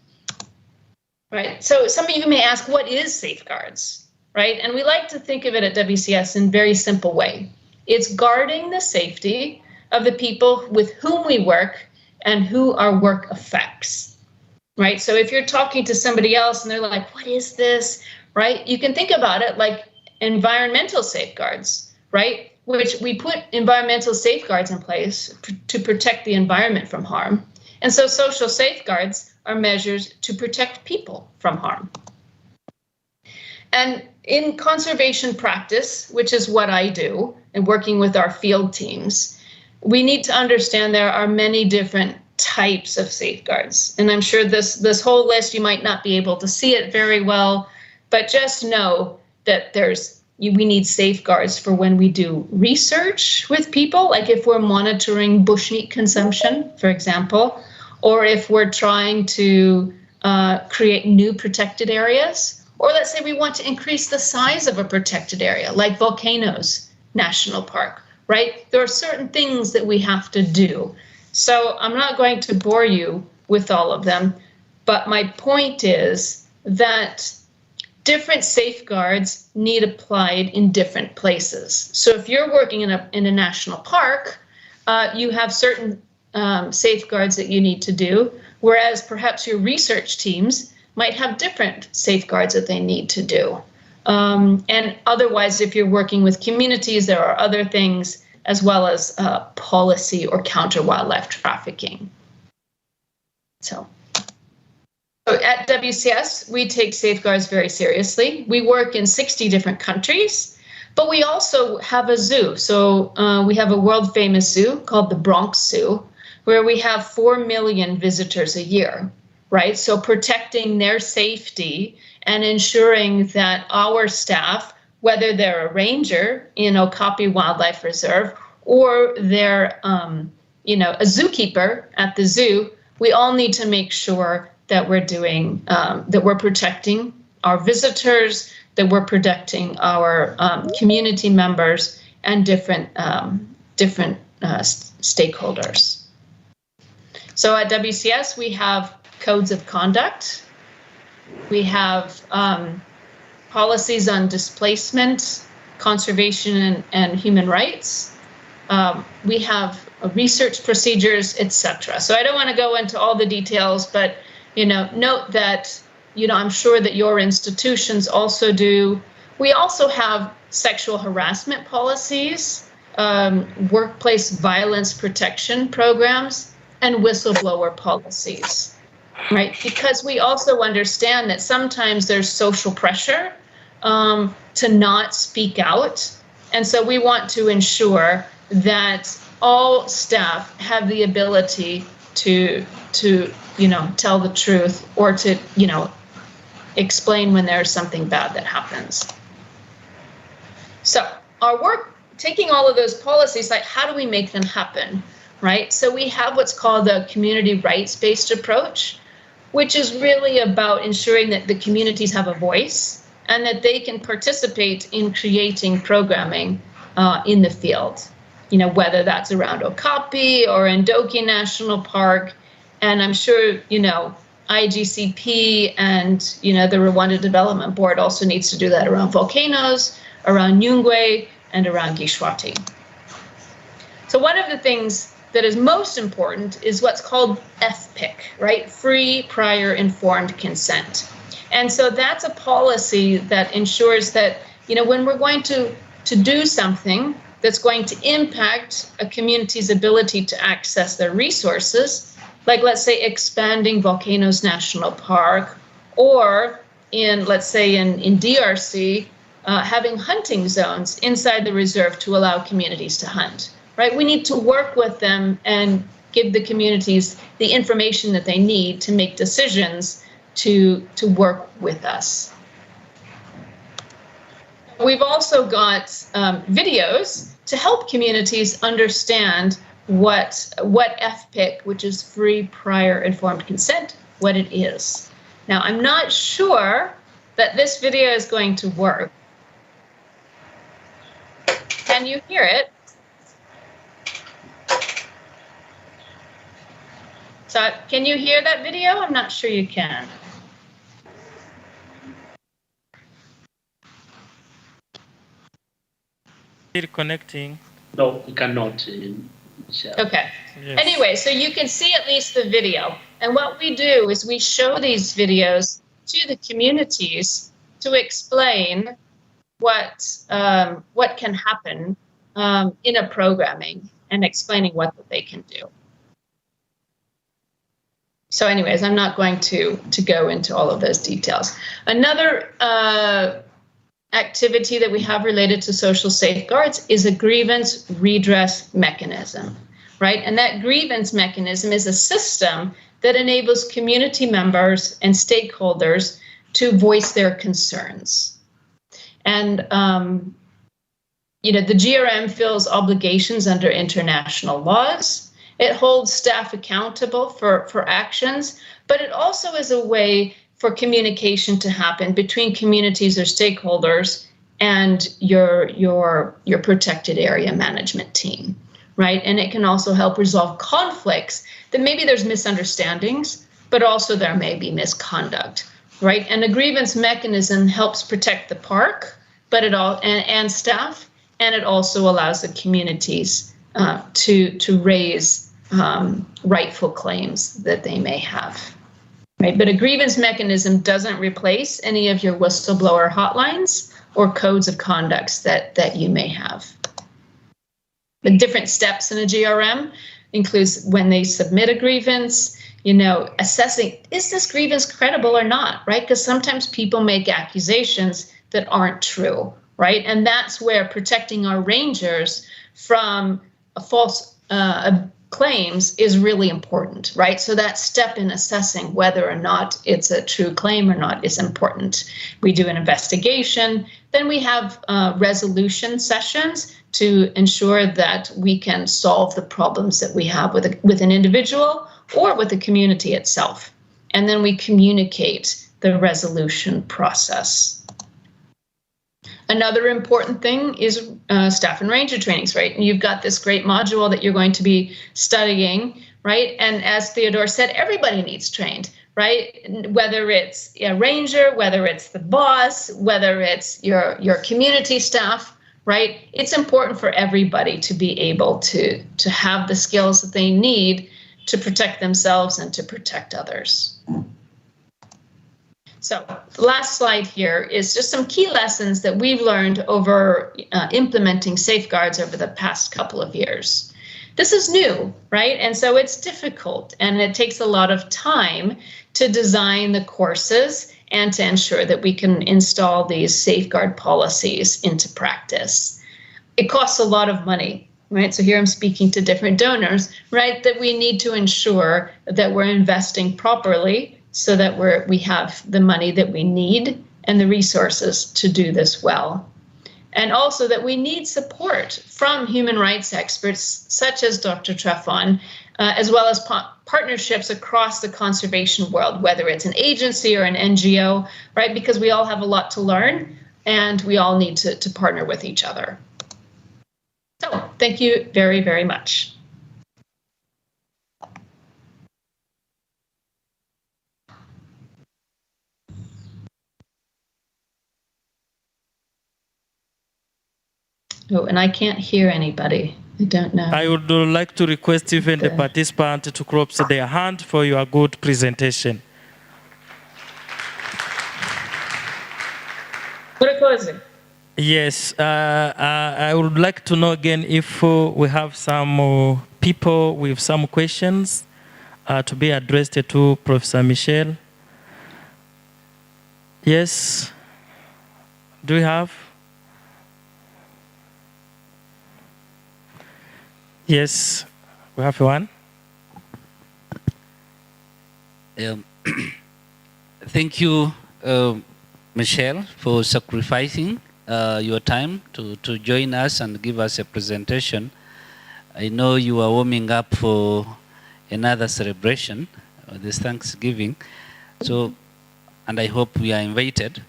right? So some of you may ask, what is safeguards, right? And we like to think of it at WCS in a very simple way. It's guarding the safety of the people with whom we work and who our work affects, right? So if you're talking to somebody else and they're like, what is this, right? You can think about it like environmental safeguards, right? Which we put environmental safeguards in place to protect the environment from harm. And so social safeguards are measures to protect people from harm. And in conservation practice, which is what I do, and working with our field teams, we need to understand there are many different types of safeguards. And I'm sure this whole list, you might not be able to see it very well, but just know that we need safeguards for when we do research with people, like if we're monitoring bushmeat consumption, for example, or if we're trying to create new protected areas, or let's say we want to increase the size of a protected area, like Volcanoes National Park, right? There are certain things that we have to do. So I'm not going to bore you with all of them, but my point is that different safeguards need applied in different places. So if you're working in a national park, you have certain safeguards that you need to do, whereas perhaps your research teams might have different safeguards that they need to do. And otherwise, if you're working with communities, there are other things as well as policy or counter wildlife trafficking. So at WCS, we take safeguards very seriously. We work in 60 different countries, but we also have a zoo. So we have a world famous zoo called the Bronx Zoo, where we have 4 million visitors a year, right? So protecting their safety and ensuring that our staff, whether they're a ranger in Okapi Wildlife Reserve or they're a zookeeper at the zoo, we all need to make sure that we're doing, that we're protecting our visitors, that we're protecting our community members and different stakeholders. So at WCS, we have codes of conduct. We have policies on displacement, conservation, and human rights. We have research procedures, etc. So I don't want to go into all the details, but note that I'm sure that your institutions also do. We also have sexual harassment policies, workplace violence protection programs, and whistleblower policies, right? Because we also understand that sometimes there's social pressure to not speak out. And so we want to ensure that all staff have the ability to tell the truth or to, explain when there's something bad that happens. So our work, taking all of those policies, like how do we make them happen, right? So we have what's called the community rights-based approach, which is really about ensuring that the communities have a voice and that they can participate in creating programming in the field, whether that's around Okapi or in Ndoki National Park. And I'm sure, IGCP and, the Rwanda Development Board also needs to do that around volcanoes, around Nyungwe, and around Gishwati. So one of the things that is most important is what's called FPIC, right? Free, prior, informed consent. And so that's a policy that ensures that, when we're going to do something that's going to impact a community's ability to access their resources, like let's say expanding Volcanoes National Park, or let's say in DRC, having hunting zones inside the reserve to allow communities to hunt, right? We need to work with them and give the communities the information that they need to make decisions to work with us. We've also got videos to help communities understand what FPIC, which is free, prior, informed consent, what it is. Now, I'm not sure that this video is going to work. Can you hear it? So, can you hear that video? I'm not sure you can. Still connecting. No, we cannot. Okay. Yes. Anyway, so you can see at least the video. And what we do is we show these videos to the communities to explain what can happen in a programming and explaining what they can do. So anyways, I'm not going to go into all of those details. Another activity that we have related to social safeguards is a grievance redress mechanism, right? And that grievance mechanism is a system that enables community members and stakeholders to voice their concerns. And, the GRM fills obligations under international laws. It holds staff accountable for actions, but it also is a way for communication to happen between communities or stakeholders and your protected area management team, right? And it can also help resolve conflicts that maybe there's misunderstandings, but also there may be misconduct, right? And a grievance mechanism helps protect the park, but and staff, and it also allows the communities to raise rightful claims that they may have. Right, but a grievance mechanism doesn't replace any of your whistleblower hotlines or codes of conducts that you may have. The different steps in a GRM includes when they submit a grievance, assessing, is this grievance credible or not, right? Because sometimes people make accusations that aren't true, right? And that's where protecting our rangers from a false claims is really important, right? So that step in assessing whether or not it's a true claim or not is important. We do an investigation, then we have resolution sessions to ensure that we can solve the problems that we have with an individual or with the community itself. And then we communicate the resolution process. Another important thing is staff and ranger trainings, right? And you've got this great module that you're going to be studying, right? And as Theodore said, everybody needs trained, right? Whether it's a ranger, whether it's the boss, whether it's your community staff, right? It's important for everybody to be able to have the skills that they need to protect themselves and to protect others. So the last slide here is just some key lessons that we've learned over implementing safeguards over the past couple of years. This is new, right? And so it's difficult and it takes a lot of time to design the courses and to ensure that we can install these safeguard policies into practice. It costs a lot of money, right? So here I'm speaking to different donors, right? That we need to ensure that we're investing properly so that we have the money that we need and the resources to do this well. And also that we need support from human rights experts such as Dr. Trafon, as well as partnerships across the conservation world, whether it's an agency or an NGO, right? Because we all have a lot to learn and we all need to partner with each other. So thank you very, very much. Oh, and I can't hear anybody. I don't know. I would like to request even the participant to clap their hand for your good presentation. Yes, I would like to know again if we have some people with some questions to be addressed to Professor Michel. Yes, do we have? Yes, we have one. Thank you, Michelle, for sacrificing your time to join us and give us a presentation. I know you are warming up for another celebration, this Thanksgiving. So, and I hope we are invited.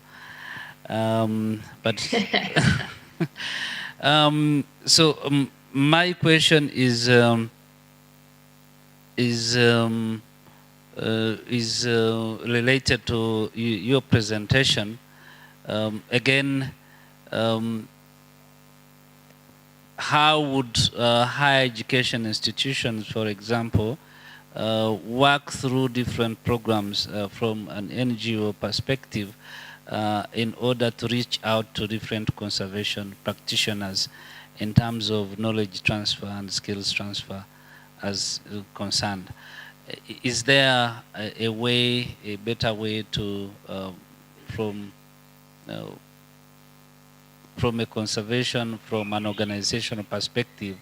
My question is related to your presentation. Again, how would higher education institutions, for example, work through different programs from an NGO perspective in order to reach out to different conservation practitioners in terms of knowledge transfer and skills transfer as concerned? Is there a way, a better way to, from a conservation, from an organizational perspective,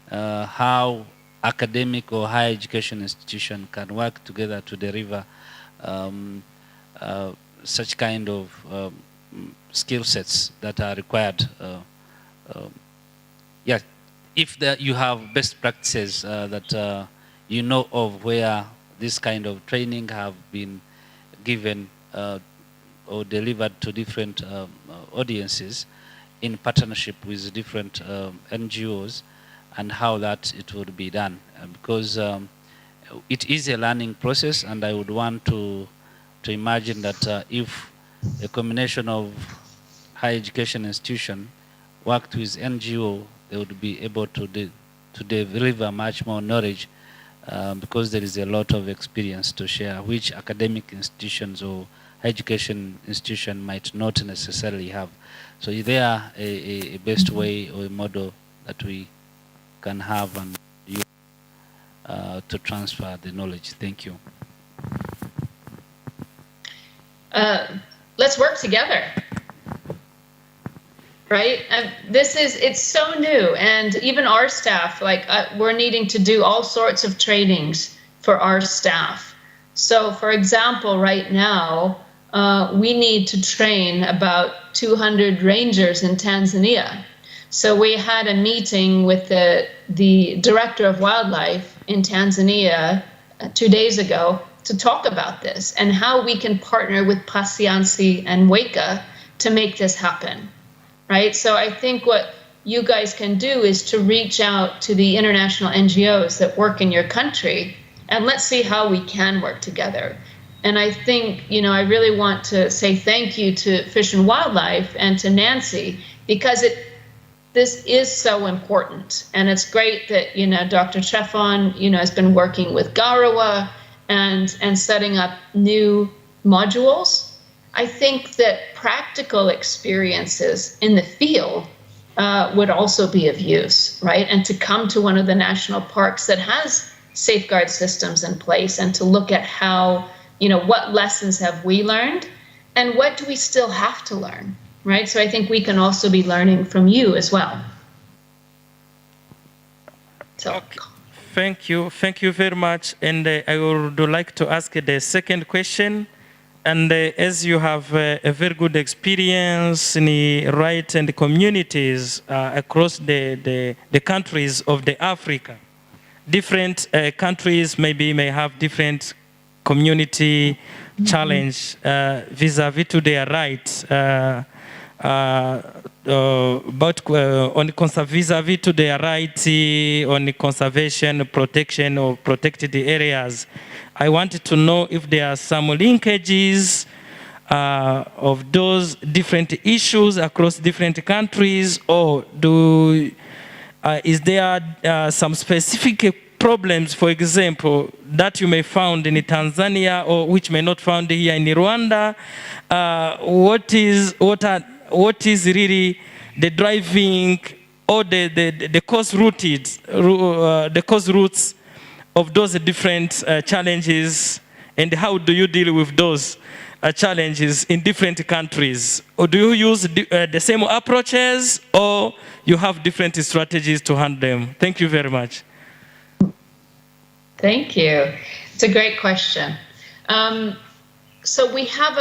how academic or higher education institution can work together to deliver such kind of skill sets that are required? Yeah, if you have best practices that you know of where this kind of training have been given or delivered to different audiences in partnership with different NGOs, and how that it would be done. Because it is a learning process, and I would want to imagine that if a combination of higher education institution worked with NGO, they would be able to deliver much more knowledge, because there is a lot of experience to share, which academic institutions or higher education institution might not necessarily have. So is there a best way or a model that we can have and use to transfer the knowledge? Thank you. Let's work together. Right? It's so new, and even our staff, like we're needing to do all sorts of trainings for our staff. So for example, right now, we need to train about 200 rangers in Tanzania. So we had a meeting with the director of wildlife in Tanzania 2 days ago to talk about this and how we can partner with Pasiansi and Weka to make this happen. Right? So I think what you guys can do is to reach out to the international NGOs that work in your country, and let's see how we can work together. And I think, I really want to say thank you to Fish and Wildlife and to Nancy, because this is so important. And it's great that, Dr. Trefon, has been working with Garawa and setting up new modules. I think that practical experiences in the field would also be of use, right? And to come to one of the national parks that has safeguard systems in place and to look at how, what lessons have we learned and what do we still have to learn, right? So I think we can also be learning from you as well. So. Okay. Thank you very much. And I would like to ask the second question. And as you have a very good experience in the rights and the communities across the countries of the Africa, different countries may have different community challenge vis-a-vis to their rights, vis-a-vis to their rights on the conservation, protection of protected areas. I wanted to know if there are some linkages of those different issues across different countries, or is there some specific problems, for example, that you may found in Tanzania or which may not found here in Rwanda? What is really the driving or the cause roots of those different challenges, and how do you deal with those challenges in different countries? Or do you use the same approaches, or you have different strategies to handle them? Thank you very much. Thank you. It's a great question. So we have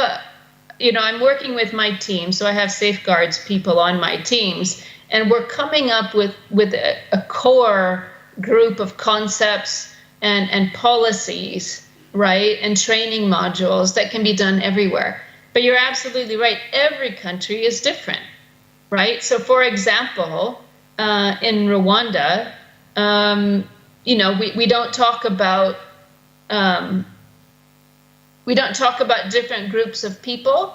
I'm working with my team, so I have safeguards people on my teams, and we're coming up with a core group of concepts and policies, right, and training modules that can be done everywhere. But you're absolutely right. Every country is different, right? So, for example, in Rwanda, we don't talk about different groups of people,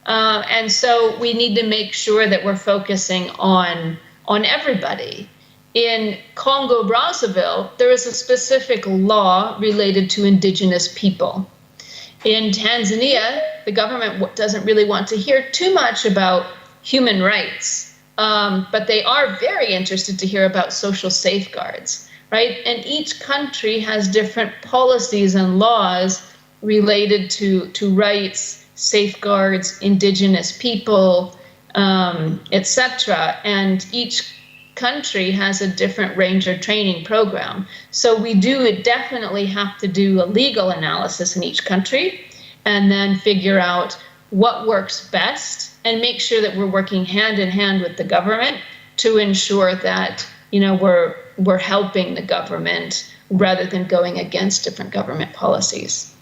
and so we need to make sure that we're focusing on everybody. In Congo-Brazzaville, there is a specific law related to indigenous people. In Tanzania, the government doesn't really want to hear too much about human rights, but they are very interested to hear about social safeguards, right? And each country has different policies and laws related to rights, safeguards, indigenous people, etc. And each country has a different ranger training program. So we definitely have to do a legal analysis in each country and then figure out what works best and make sure that we're working hand in hand with the government to ensure that we're helping the government rather than going against different government policies.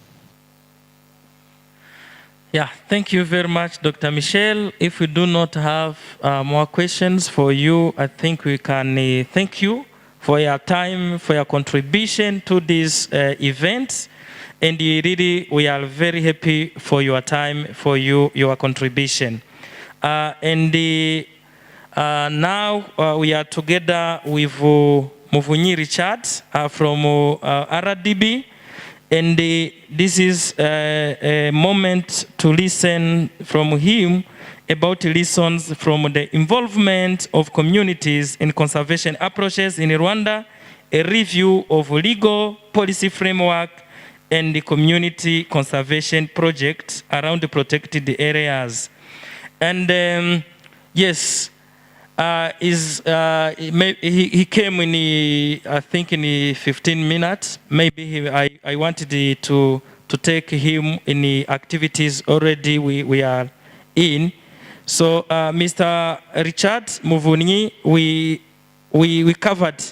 Yeah, thank you very much, Dr. Michelle. If we do not have more questions for you, I think we can thank you for your time, for your contribution to this event. And really, we are very happy for your time, for your contribution. Now we are together with Muvunyi Richard from RDB. And this is a moment to listen from him about lessons from the involvement of communities in conservation approaches in Rwanda, a review of legal policy framework, and the community conservation projects around the protected areas. And yes, he came in, I think, in 15 minutes. Maybe I wanted to take him in the activities already we are in. So, Mr. Richard Muvunyi, we covered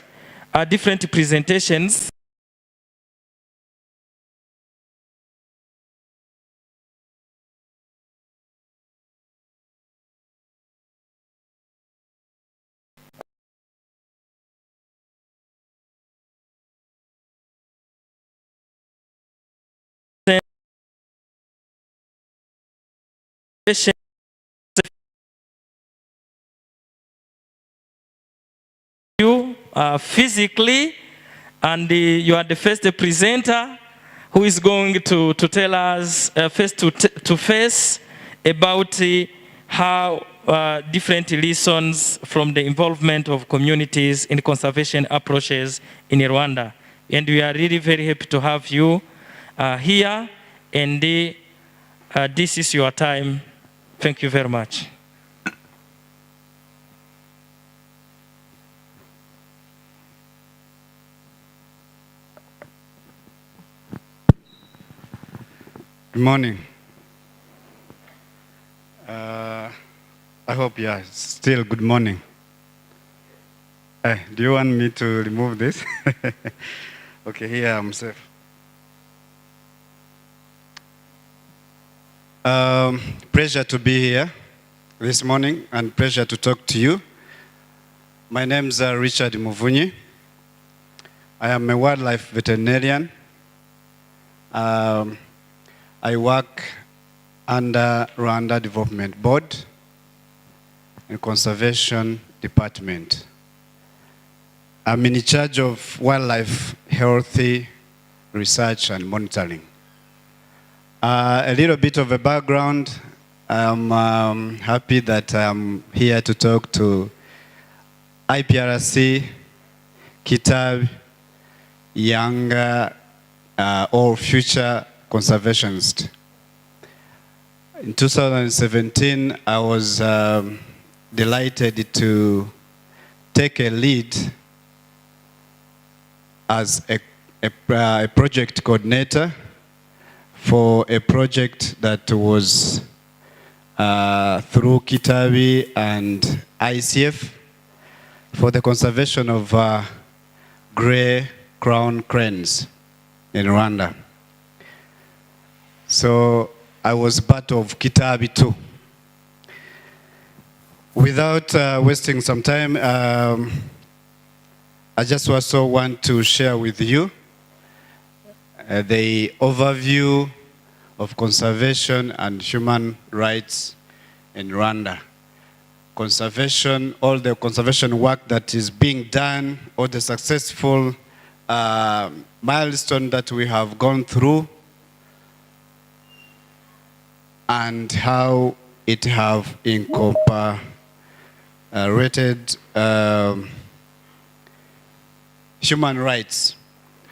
different presentations. You physically, and you are the first presenter who is going to tell us face to face about how different lessons from the involvement of communities in conservation approaches in Rwanda. And we are really very happy to have you here, and this is your time. Thank you very much. Good morning. I hope you are still good morning. Do you want me to remove this? Okay, here I'm safe. Pleasure to be here this morning and pleasure to talk to you. My name is Richard Muvunyi. I am a wildlife veterinarian. I work under Rwanda Development Board in Conservation Department. I'm in charge of wildlife healthy research and monitoring. A little bit of a background. I'm happy that I'm here to talk to IPRC, KITABI, younger or future conservationists. In 2017, I was delighted to take a lead as a project coordinator for a project that was through KITABI and ICF for the conservation of gray crown cranes in Rwanda. So I was part of KITABI too. Without wasting some time, I just also want to share with you the overview of conservation and human rights in Rwanda. Conservation, all the conservation work that is being done, all the successful milestone that we have gone through, and how it have incorporated human rights.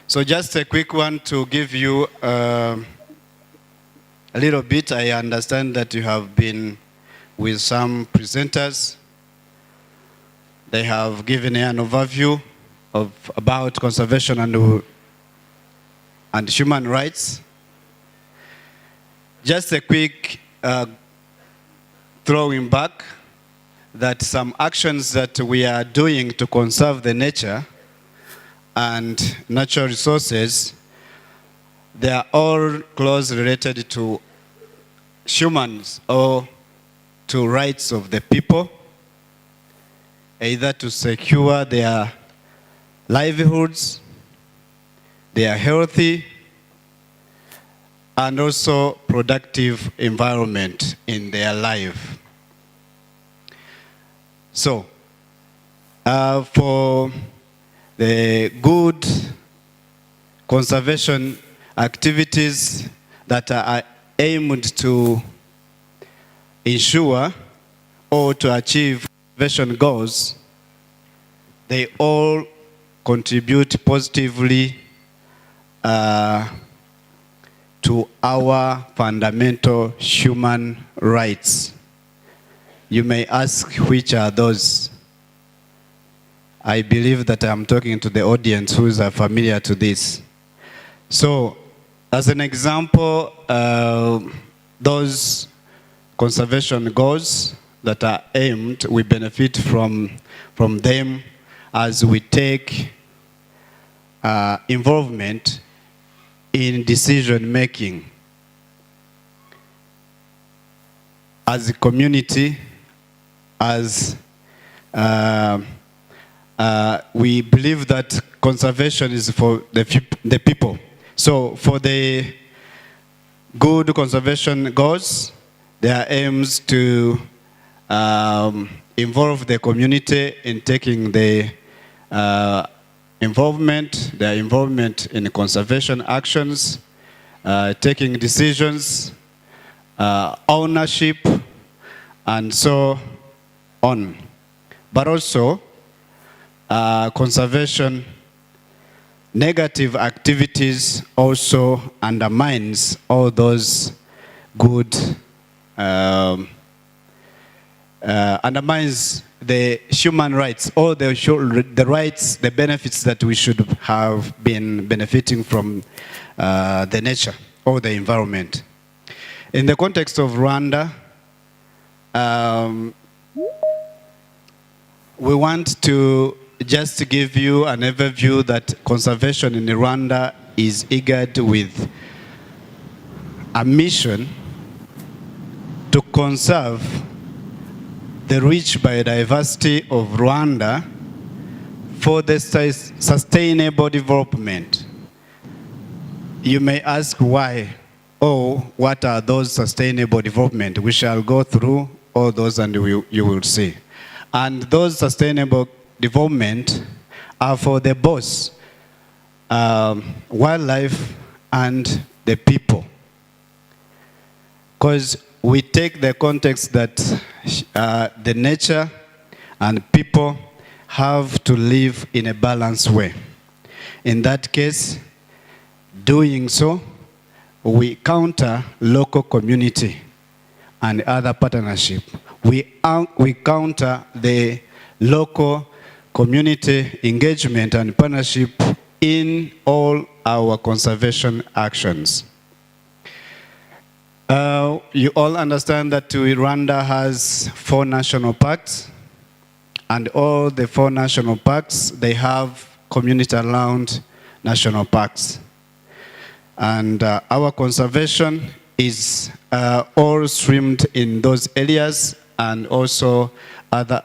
So just a quick one to give you a little bit. I understand that you have been with some presenters. They have given an overview about conservation and human rights. Just a quick throwing back that some actions that we are doing to conserve the nature and natural resources, they are all closely related to humans or to rights of the people, either to secure their livelihoods, their healthy, and also productive environment in their life. So, for the good conservation activities that are aimed to ensure or to achieve conservation goals, they all contribute positively to our fundamental human rights. You may ask, which are those? I believe that I'm talking to the audience who is familiar to this. So, as an example, those conservation goals that are aimed, we benefit from them as we take involvement in decision making. As a community, as we believe that conservation is for the people. So for the good conservation goals, there are aims to involve the community in taking the their involvement in conservation actions, taking decisions, ownership, and so on. But also, conservation negative activities also undermines all those good, undermines the human rights, all the rights, the benefits that we should have been benefiting from the nature or the environment. In the context of Rwanda, we want to just give you an overview that conservation in Rwanda is eagered with a mission to conserve the rich biodiversity of Rwanda for the sustainable development. You may ask why, or what are those sustainable development? We shall go through all those and you will see. And those sustainable development are for the both wildlife and the people. Because we take the context that the nature and people have to live in a balanced way. In that case, doing so, we counter local community and other partnership. We counter the local community engagement and partnership in all our conservation actions. You all understand that Rwanda has 4 national parks, and all the 4 national parks, they have community-around national parks. And our conservation is all streamed in those areas and also other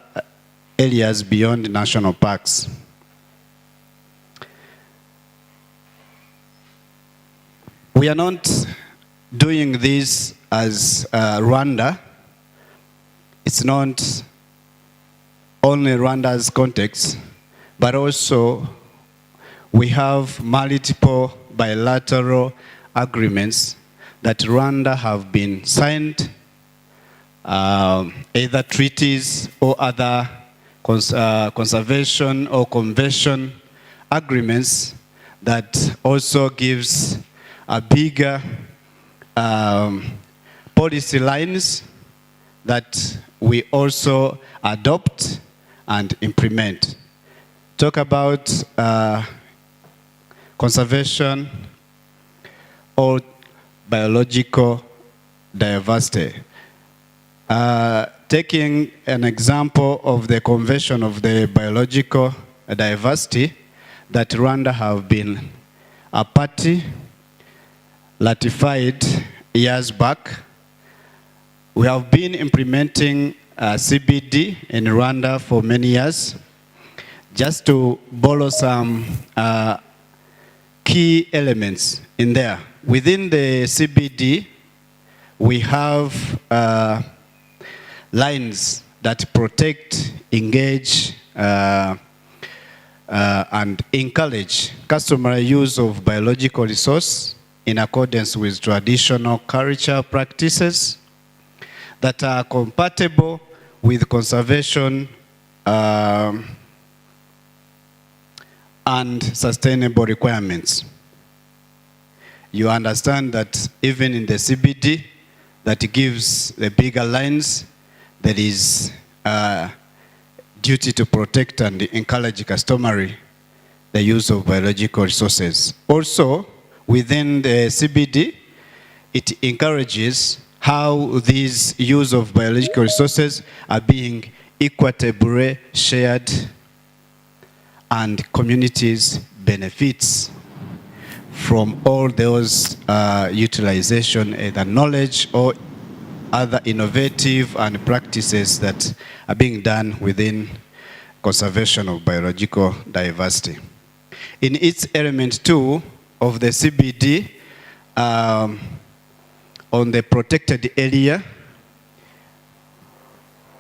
areas beyond national parks. We are not doing this as Rwanda. It's not only Rwanda's context, but also we have multiple bilateral agreements that Rwanda have been signed, either treaties or other conservation or convention agreements that also gives a bigger policy lines that we also adopt and implement. Talk about conservation or biological diversity. Taking an example of the Convention of the Biological Diversity, that Rwanda have been a party ratified years back. We have been implementing CBD in Rwanda for many years. Just to borrow some key elements in there. Within the CBD, we have lines that protect, engage, and encourage customary use of biological resource in accordance with traditional culture practices that are compatible with conservation and sustainable requirements. You understand that even in the CBD, that gives the bigger lines, there is a duty to protect and encourage customary the use of biological resources. Also, within the CBD, it encourages how these use of biological resources are being equitably shared and communities benefits from all those utilization, either knowledge or other innovative and practices that are being done within conservation of biological diversity. In its element 2 of the CBD, on the protected area,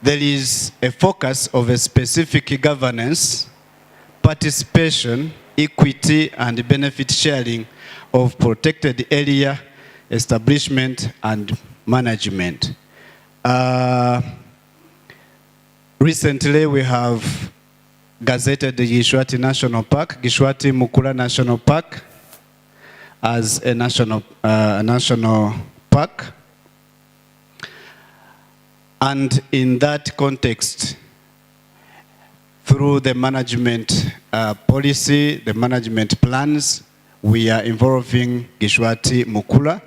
there is a focus of a specific governance, participation, equity, and benefit sharing of protected area establishment and management. Recently, we have gazetted the Gishwati National Park, Gishwati Mukula National Park, as a national park. And in that context, through the management policy, the management plans, we are involving Gishwati Mukula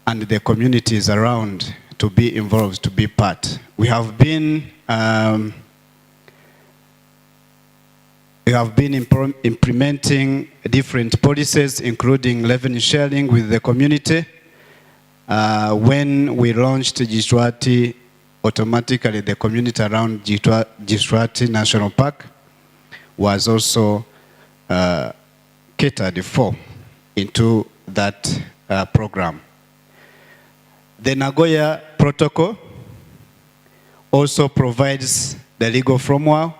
and the communities around to be involved, to be part. We have been implementing different policies, including revenue sharing with the community. When we launched Gishwati, automatically the community around Gishwati National Park was also catered for into that program. The Nagoya Protocol also provides the legal framework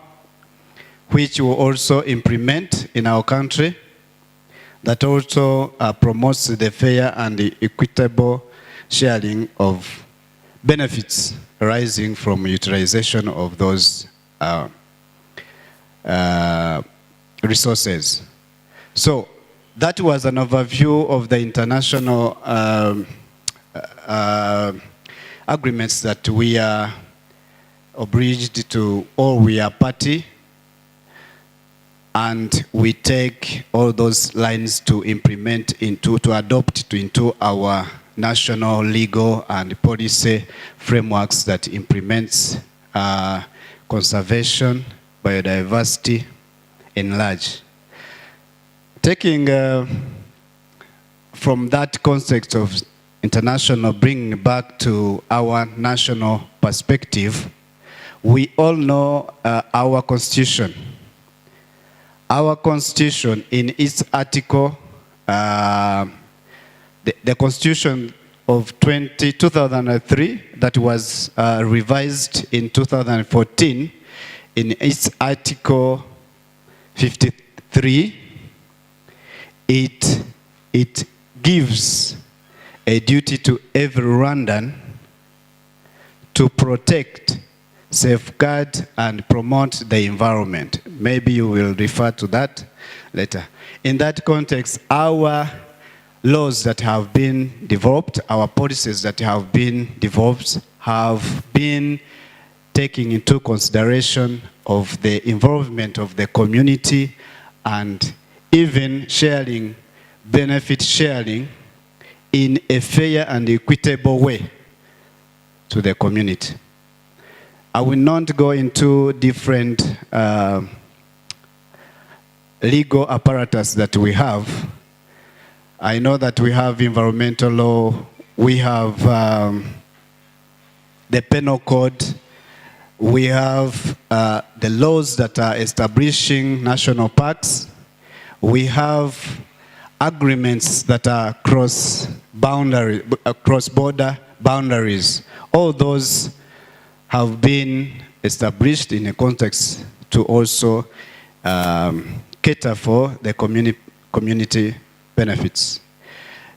which will also implement in our country, that also promotes the fair and the equitable sharing of benefits arising from utilization of those resources. So that was an overview of the international agreements that we are obliged to, or we are party, and we take all those lines to implement to adopt into our national legal and policy frameworks that implements conservation, biodiversity in large. Taking from that context of international, bringing back to our national perspective, we all know our constitution. Our constitution in its article, the constitution of 2003 that was revised in 2014, in its article 53, it gives a duty to every Rwandan to protect, safeguard, and promote the environment. Maybe you will refer to that later. In that context, our laws that have been developed, our policies that have been developed, have been taking into consideration of the involvement of the community and even sharing, benefit sharing in a fair and equitable way to the community. I will not go into different legal apparatus that we have, I know that we have environmental law, we have the penal code, we have the laws that are establishing national parks, we have agreements that are cross-border boundaries. All those have been established in a context to also cater for the community benefits.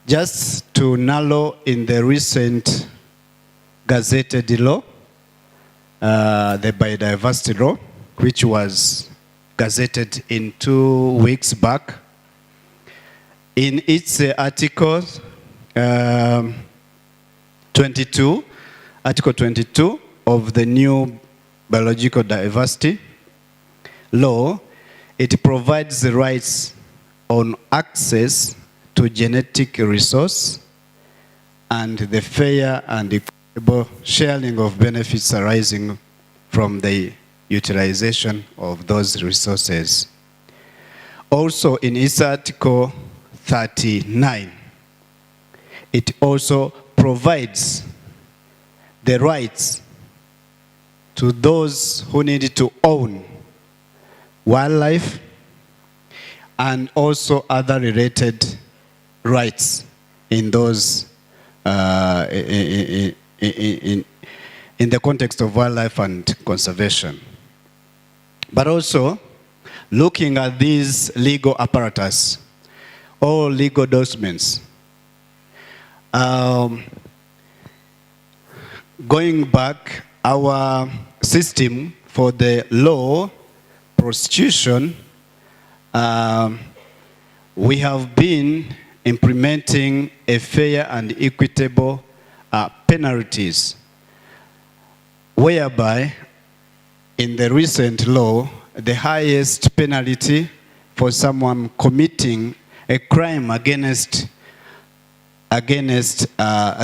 Just to narrow in the recent gazetted law, the biodiversity law, which was gazetted in 2 weeks back, in its article 22, Article 22 of the new biological diversity law, it provides the rights on access to genetic resource and the fair and equitable sharing of benefits arising from the utilization of those resources. Also in its Article 39, it also provides the rights to those who need to own wildlife and also other related rights in those in the context of wildlife and conservation. But also looking at these legal apparatus, all legal documents, going back, our system for the law prosecution, we have been implementing a fair and equitable penalties, whereby in the recent law, the highest penalty for someone committing a crime against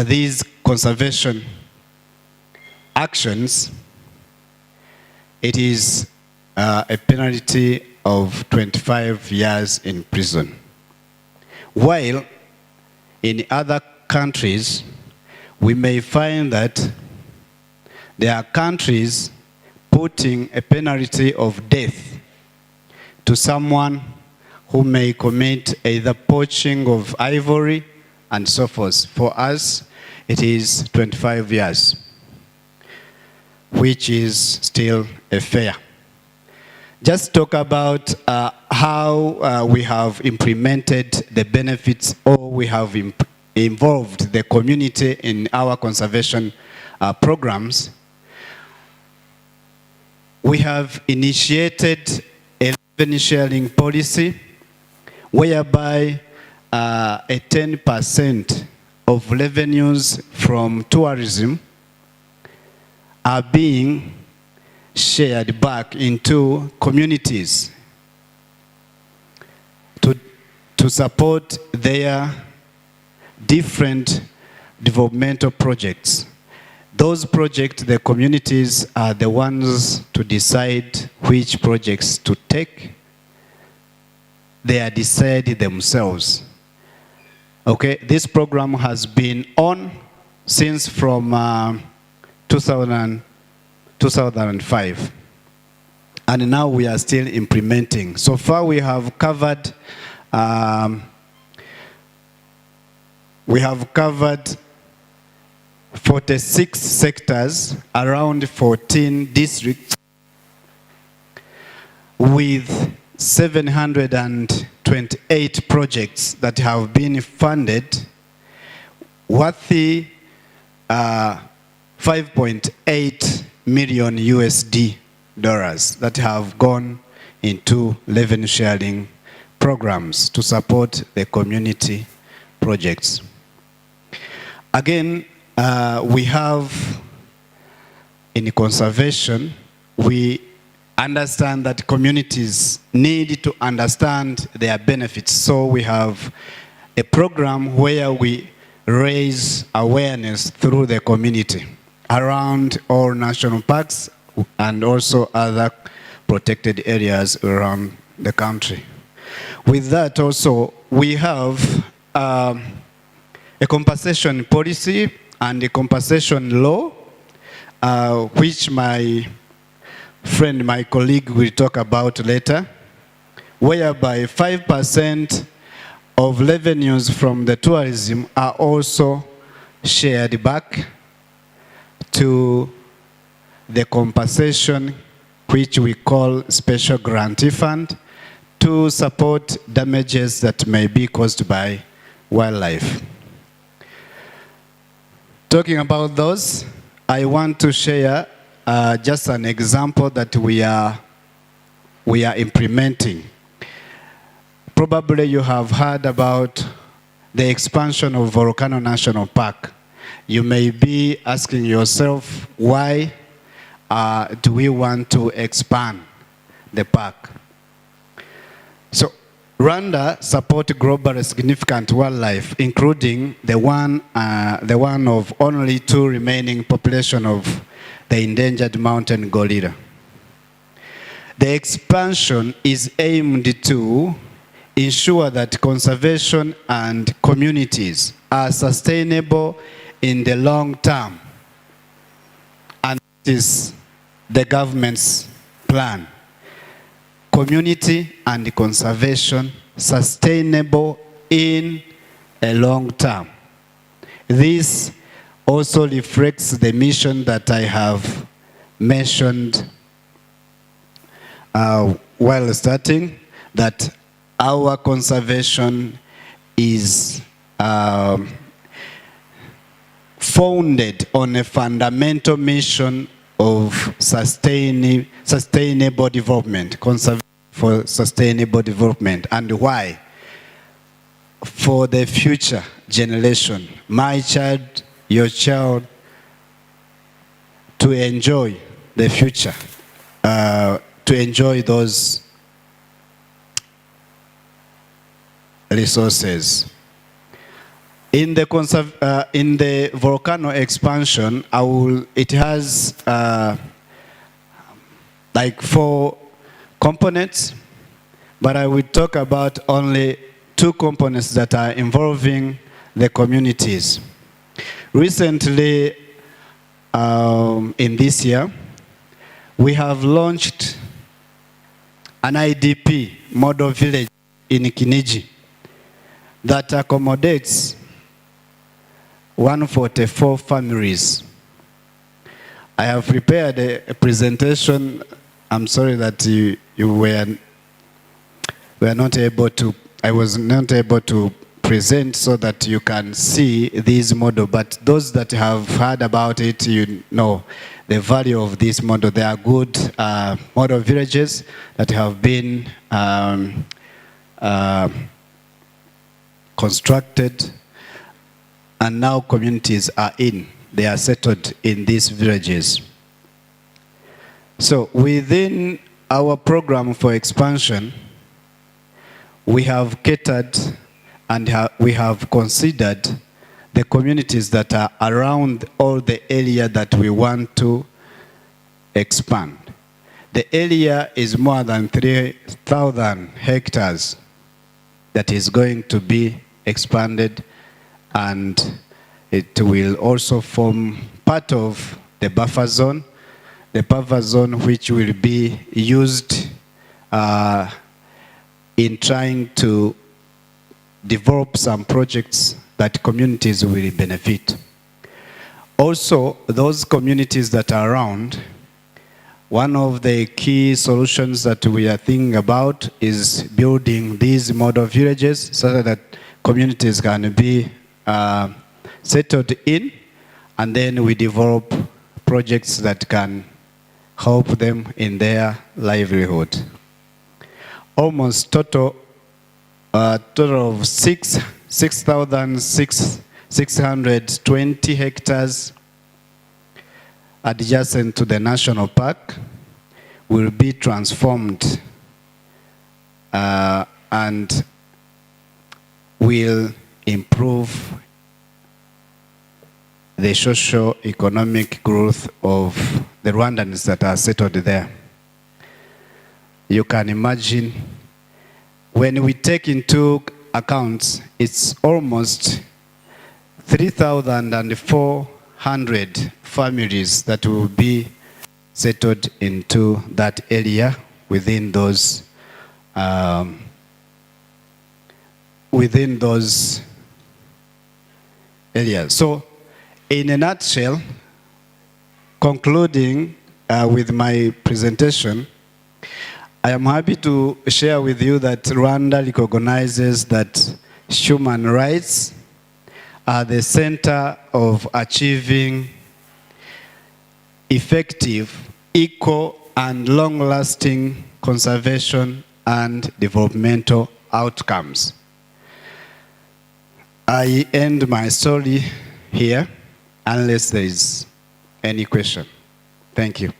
these conservation actions, it is a penalty of 25 years in prison. While in other countries, we may find that there are countries putting a penalty of death to someone who may commit either poaching of ivory and so forth. For us, it is 25 years, which is still a fair. Just talk about how we have implemented the benefits, or we have involved the community in our conservation programs. We have initiated a revenue sharing policy whereby a 10% of revenues from tourism are being shared back into communities to support their different developmental projects. Those projects, the communities are the ones to decide which projects to take. They are decided themselves. Okay, this program has been on since from 2005. And now we are still implementing. So far we have covered 46 sectors around 14 districts with 728 projects that have been funded worth 5.8 million USD that have gone into revenue sharing programs to support the community projects. Again, we have in conservation, we understand that communities need to understand their benefits. So we have a program where we raise awareness through the community around all national parks and also other protected areas around the country. With that also, we have a compensation policy and a compensation law, which my friend, my colleague will talk about later, whereby 5% of revenues from the tourism are also shared back to the compensation, which we call special guarantee fund, to support damages that may be caused by wildlife. Talking about those, I want to share just an example that we are implementing. Probably you have heard about the expansion of Volcano National Park. You may be asking yourself, why do we want to expand the park? So Rwanda supports globally significant wildlife, including the one of only 2 remaining population of the endangered mountain gorilla. The expansion is aimed to ensure that conservation and communities are sustainable in the long term. And this is the government's plan. Community and conservation sustainable in a long term. This also reflects the mission that I have mentioned while starting, that our conservation is founded on a fundamental mission of sustainable development, conservation for sustainable development. And why? For the future generation, my child, your child, to enjoy the future, to enjoy those resources. In the volcano expansion, it has like 4 components, but I will talk about only 2 components that are involving the communities. Recently, in this year, we have launched an IDP model village in Kinigi that accommodates 144 families. I have prepared a presentation. I'm sorry that you were not able to, I was not able to present so that you can see this model, but those that have heard about it, you know the value of this model. They are good model villages that have been constructed, and now communities are they are settled in these villages. So within our program for expansion, we have catered and we have considered the communities that are around all the area that we want to expand. The area is more than 3,000 hectares that is going to be expanded, and it will also form part of the buffer zone which will be used in trying to develop some projects that communities will benefit. Also, those communities that are around, one of the key solutions that we are thinking about is building these model villages so that communities can be settled in, and then we develop projects that can help them in their livelihood. Almost total of 6,620 hectares adjacent to the national park will be transformed and will improve the socio-economic growth of the Rwandans that are settled there. You can imagine when we take into account, it's almost 3,400 families that will be settled into that area within those areas. So, in a nutshell, concluding with my presentation, I am happy to share with you that Rwanda recognizes that human rights are the center of achieving effective, equal, and long-lasting conservation and developmental outcomes. I end my story here, unless there is any question. Thank you.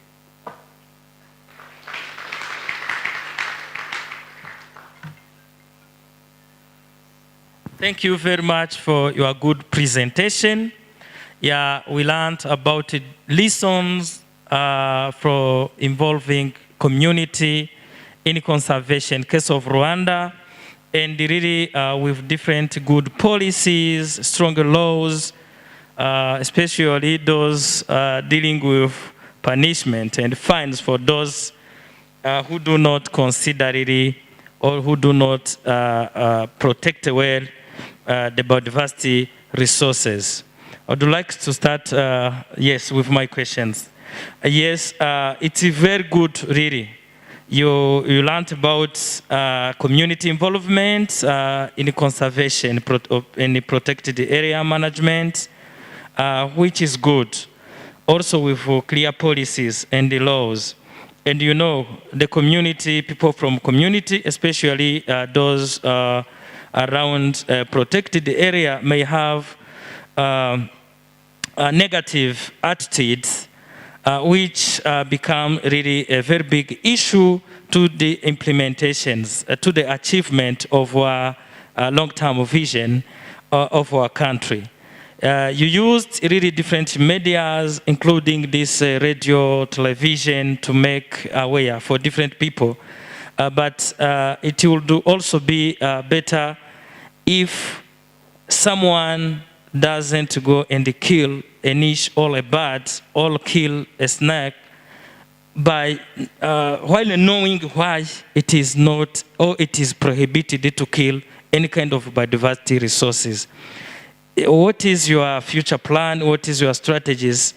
Thank you very much for your good presentation. Yeah, we learned about lessons for involving community in conservation, case of Rwanda, and really with different good policies, stronger laws, especially those dealing with punishment and fines for those who do not consider it or who do not protect well the biodiversity resources. I would like to start, yes, with my questions. Yes, it's very good, really. You learned about community involvement in conservation, in protected area management, which is good. Also with clear policies and the laws. And you know, the community, people from community, especially those around protected area may have negative attitudes which become really a very big issue to the implementations, to the achievement of our long-term vision of our country. You used really different medias, including this radio, television, to make aware for different people. But it would also be better if someone doesn't go and kill a niche or a bird or kill a snake by while knowing why it is not or it is prohibited to kill any kind of biodiversity resources. What is your future plan? What is your strategies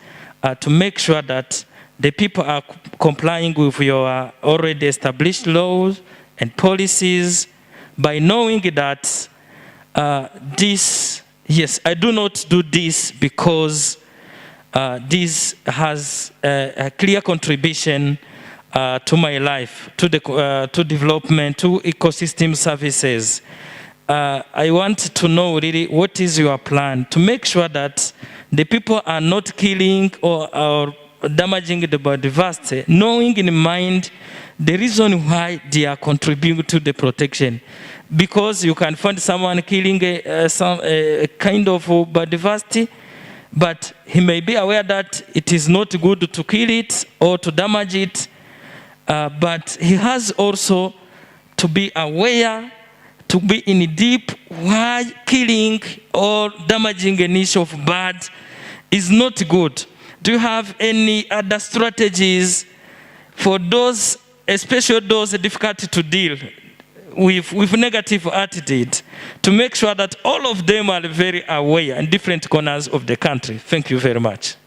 to make sure that the people are complying with your already established laws and policies by knowing that this, yes, I do not do this because this has a clear contribution to my life, to the to development, to ecosystem services. I want to know really what is your plan to make sure that the people are not killing or damaging the biodiversity, knowing in mind the reason why they are contributing to the protection. Because you can find someone killing a kind of biodiversity, but he may be aware that it is not good to kill it or to damage it, but he has also to be aware, to be in deep why killing or damaging a niche of bird is not good. Do you have any other strategies for those, especially those difficult to deal with negative attitude, to make sure that all of them are very aware in different corners of the country? Thank you very much.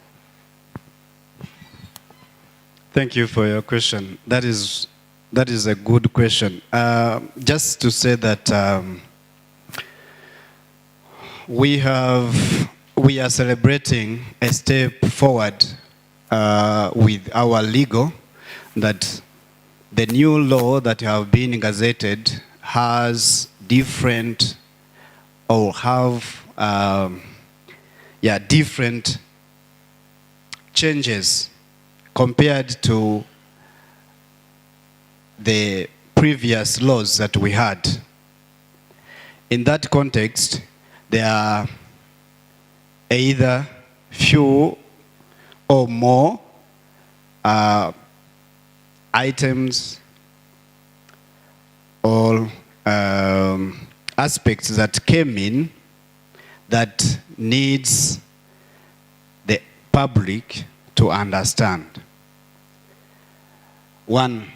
Thank you for your question. That is a good question. Just to say that we are celebrating a step forward with our legal, that the new law that have been gazetted has different or have different changes compared to the previous laws that we had. In that context, there are either few or more items or aspects that came in that needs the public to understand. One,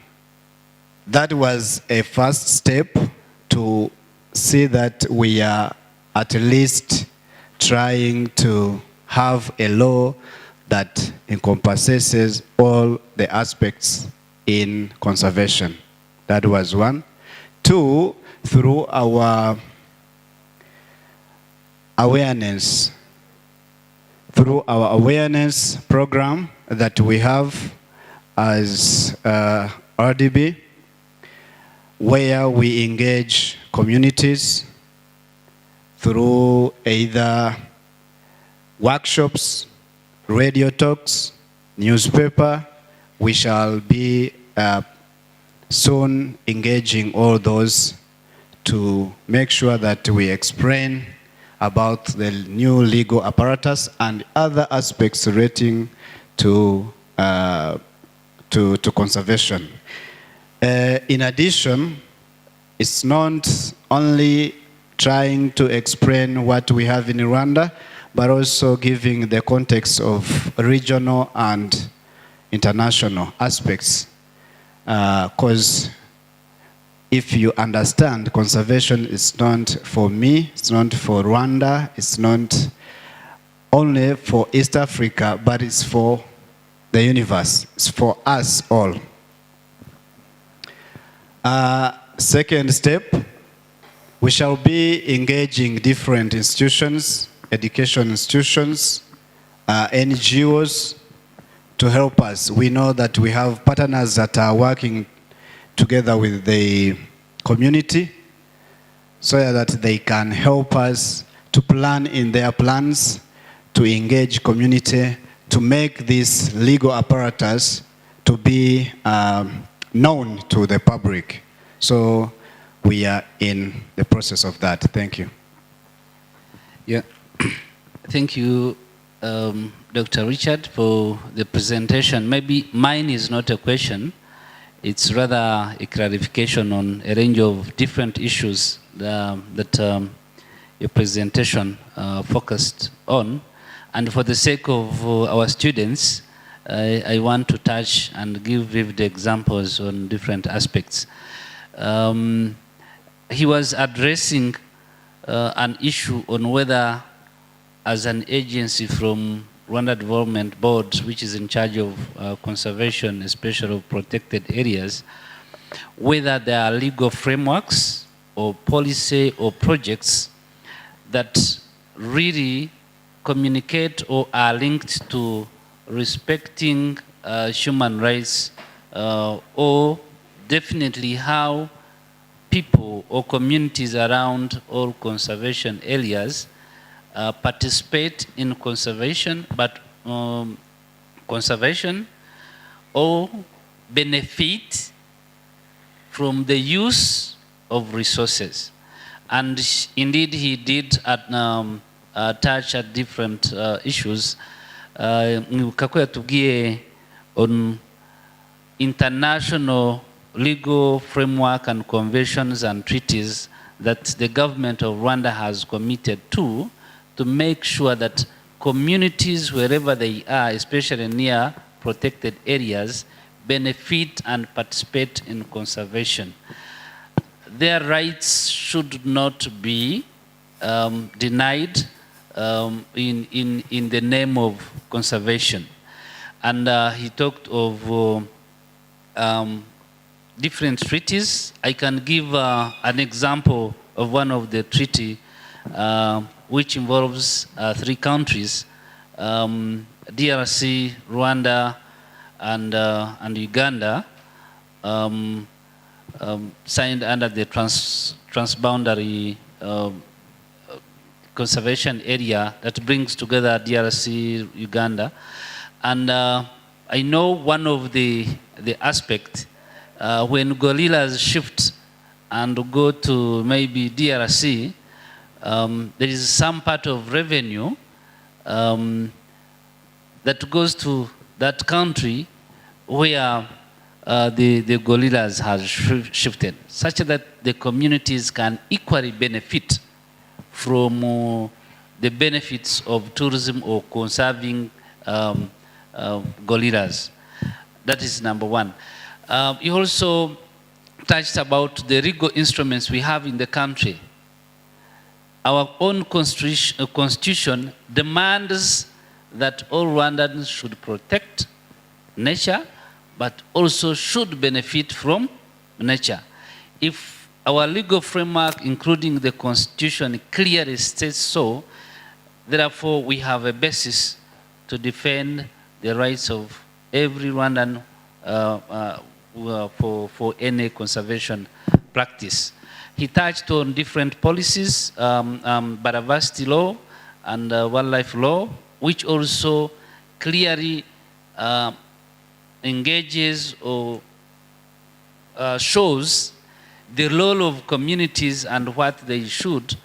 that was a first step to see that we are at least trying to have a law that encompasses all the aspects in conservation. That was one. Two, through our awareness program that we have as RDB, where we engage communities through either workshops, radio talks, newspaper. We shall be soon engaging all those to make sure that we explain about the new legal apparatus and other aspects relating to conservation. In addition, it's not only trying to explain what we have in Rwanda, but also giving the context of regional and international aspects. Because if you understand, conservation is not for me, it's not for Rwanda, it's not only for East Africa, but it's for the universe. It's for us all. Second step, we shall be engaging different institutions, education institutions, NGOs, to help us. We know that we have partners that are working together with the community so that they can help us to plan in their plans, to engage community, to make this legal apparatus to be known to the public. So we are in the process of that. Thank you. Yeah, thank you, Dr. Richard, for the presentation. Maybe mine is not a question. It's rather a clarification on a range of different issues that your presentation focused on. And for the sake of our students, I want to touch and give vivid examples on different aspects. He was addressing an issue on whether, as an agency from Rwanda Development Board, which is in charge of conservation, especially of protected areas, whether there are legal frameworks or policy or projects that really communicate or are linked to respecting human rights, or definitely how people or communities around all conservation areas participate in conservation, but conservation or benefit from the use of resources. And indeed, he did touch at different issues. Kakuya tugie on international legal framework and conventions and treaties that the government of Rwanda has committed to make sure that communities, wherever they are, especially near protected areas, benefit and participate in conservation. Their rights should not be denied in the name of conservation. And he talked of different treaties. I can give an example of one of the treaty which involves 3 countries, DRC, Rwanda, and Uganda, signed under the transboundary conservation area that brings together DRC, Uganda. And I know one of the aspects, when gorillas shift and go to maybe DRC, there is some part of revenue that goes to that country where the gorillas has shifted, such that the communities can equally benefit from the benefits of tourism or conserving gorillas. That is number one. You also touched about the legal instruments we have in the country. Our own constitution demands that all Rwandans should protect nature, but also should benefit from nature. If our legal framework, including the constitution, clearly states so, therefore we have a basis to defend the rights of every Rwandan for any conservation practice. He touched on different policies, biodiversity law and wildlife law, which also clearly engages or shows the role of communities and what they should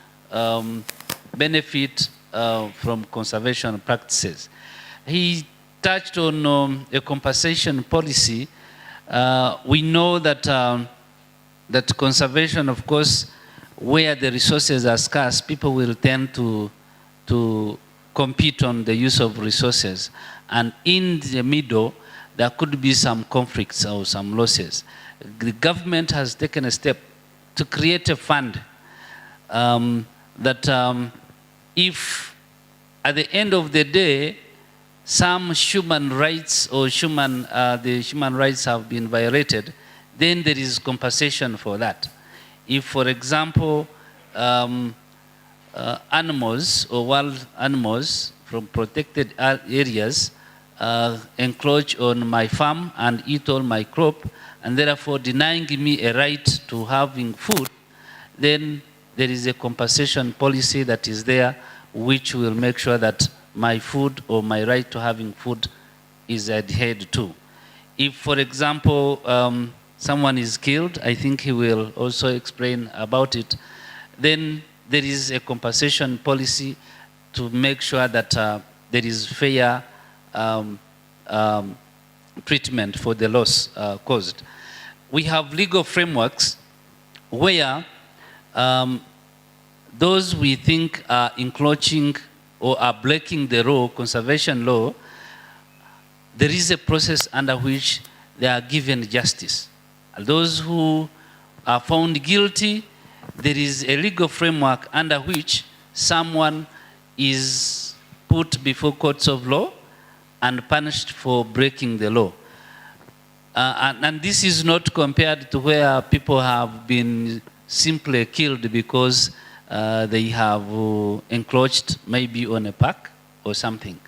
benefit from conservation practices. He touched on a compensation policy. We know that that conservation, of course, where the resources are scarce, people will tend to compete on the use of resources. And in the middle, there could be some conflicts or some losses. The government has taken a step to create a fund that if at the end of the day, some human rights or the human rights have been violated, then there is compensation for that. If, for example, animals or wild animals from protected areas encroach on my farm and eat all my crop, and therefore denying me a right to having food, then there is a compensation policy that is there which will make sure that my food or my right to having food is adhered to. If, for example, someone is killed, I think he will also explain about it, then there is a compensation policy to make sure that there is fair treatment for the loss caused. We have legal frameworks where those we think are encroaching or are breaking the law, conservation law, there is a process under which they are given justice. Those who are found guilty, there is a legal framework under which someone is put before courts of law and punished for breaking the law. And this is not compared to where people have been simply killed because they have encroached maybe on a park or something.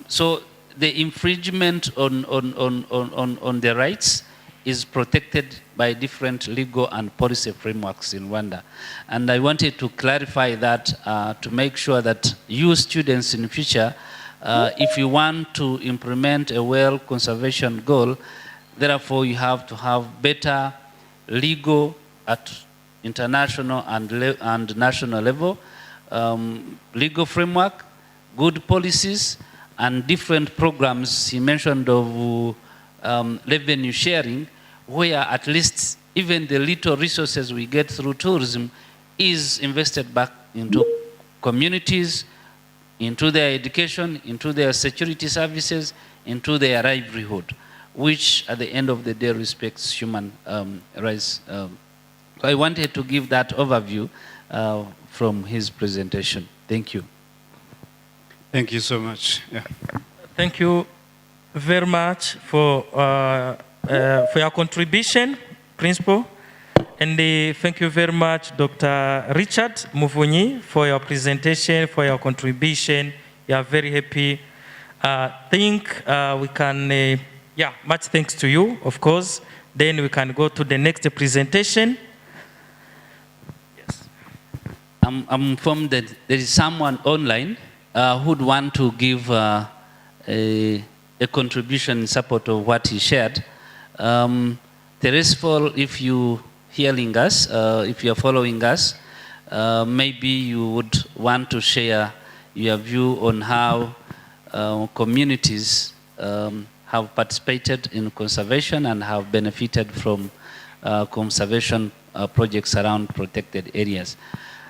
So the infringement on their rights is protected by different legal and policy frameworks in Rwanda. And I wanted to clarify that to make sure that you students in the future, if you want to implement a well conservation goal, therefore you have to have better legal at international and national level, legal framework, good policies, and different programs he mentioned of revenue sharing, where at least even the little resources we get through tourism is invested back into communities, into their education, into their security services, into their livelihood, which at the end of the day respects human rights. So I wanted to give that overview from his presentation. Thank you. Thank you so much. Yeah. Thank you very much for your contribution, Principal. And thank you very much, Dr. Richard Muvunyi, for your presentation, for your contribution. We are very happy. Think we can, yeah, much thanks to you, of course. Then we can go to the next presentation. Yes. I'm informed that there is someone online who would want to give a contribution in support of what he shared. Teresful, if you hearing us, if you are following us, maybe you would want to share your view on how communities have participated in conservation and have benefited from conservation projects around protected areas.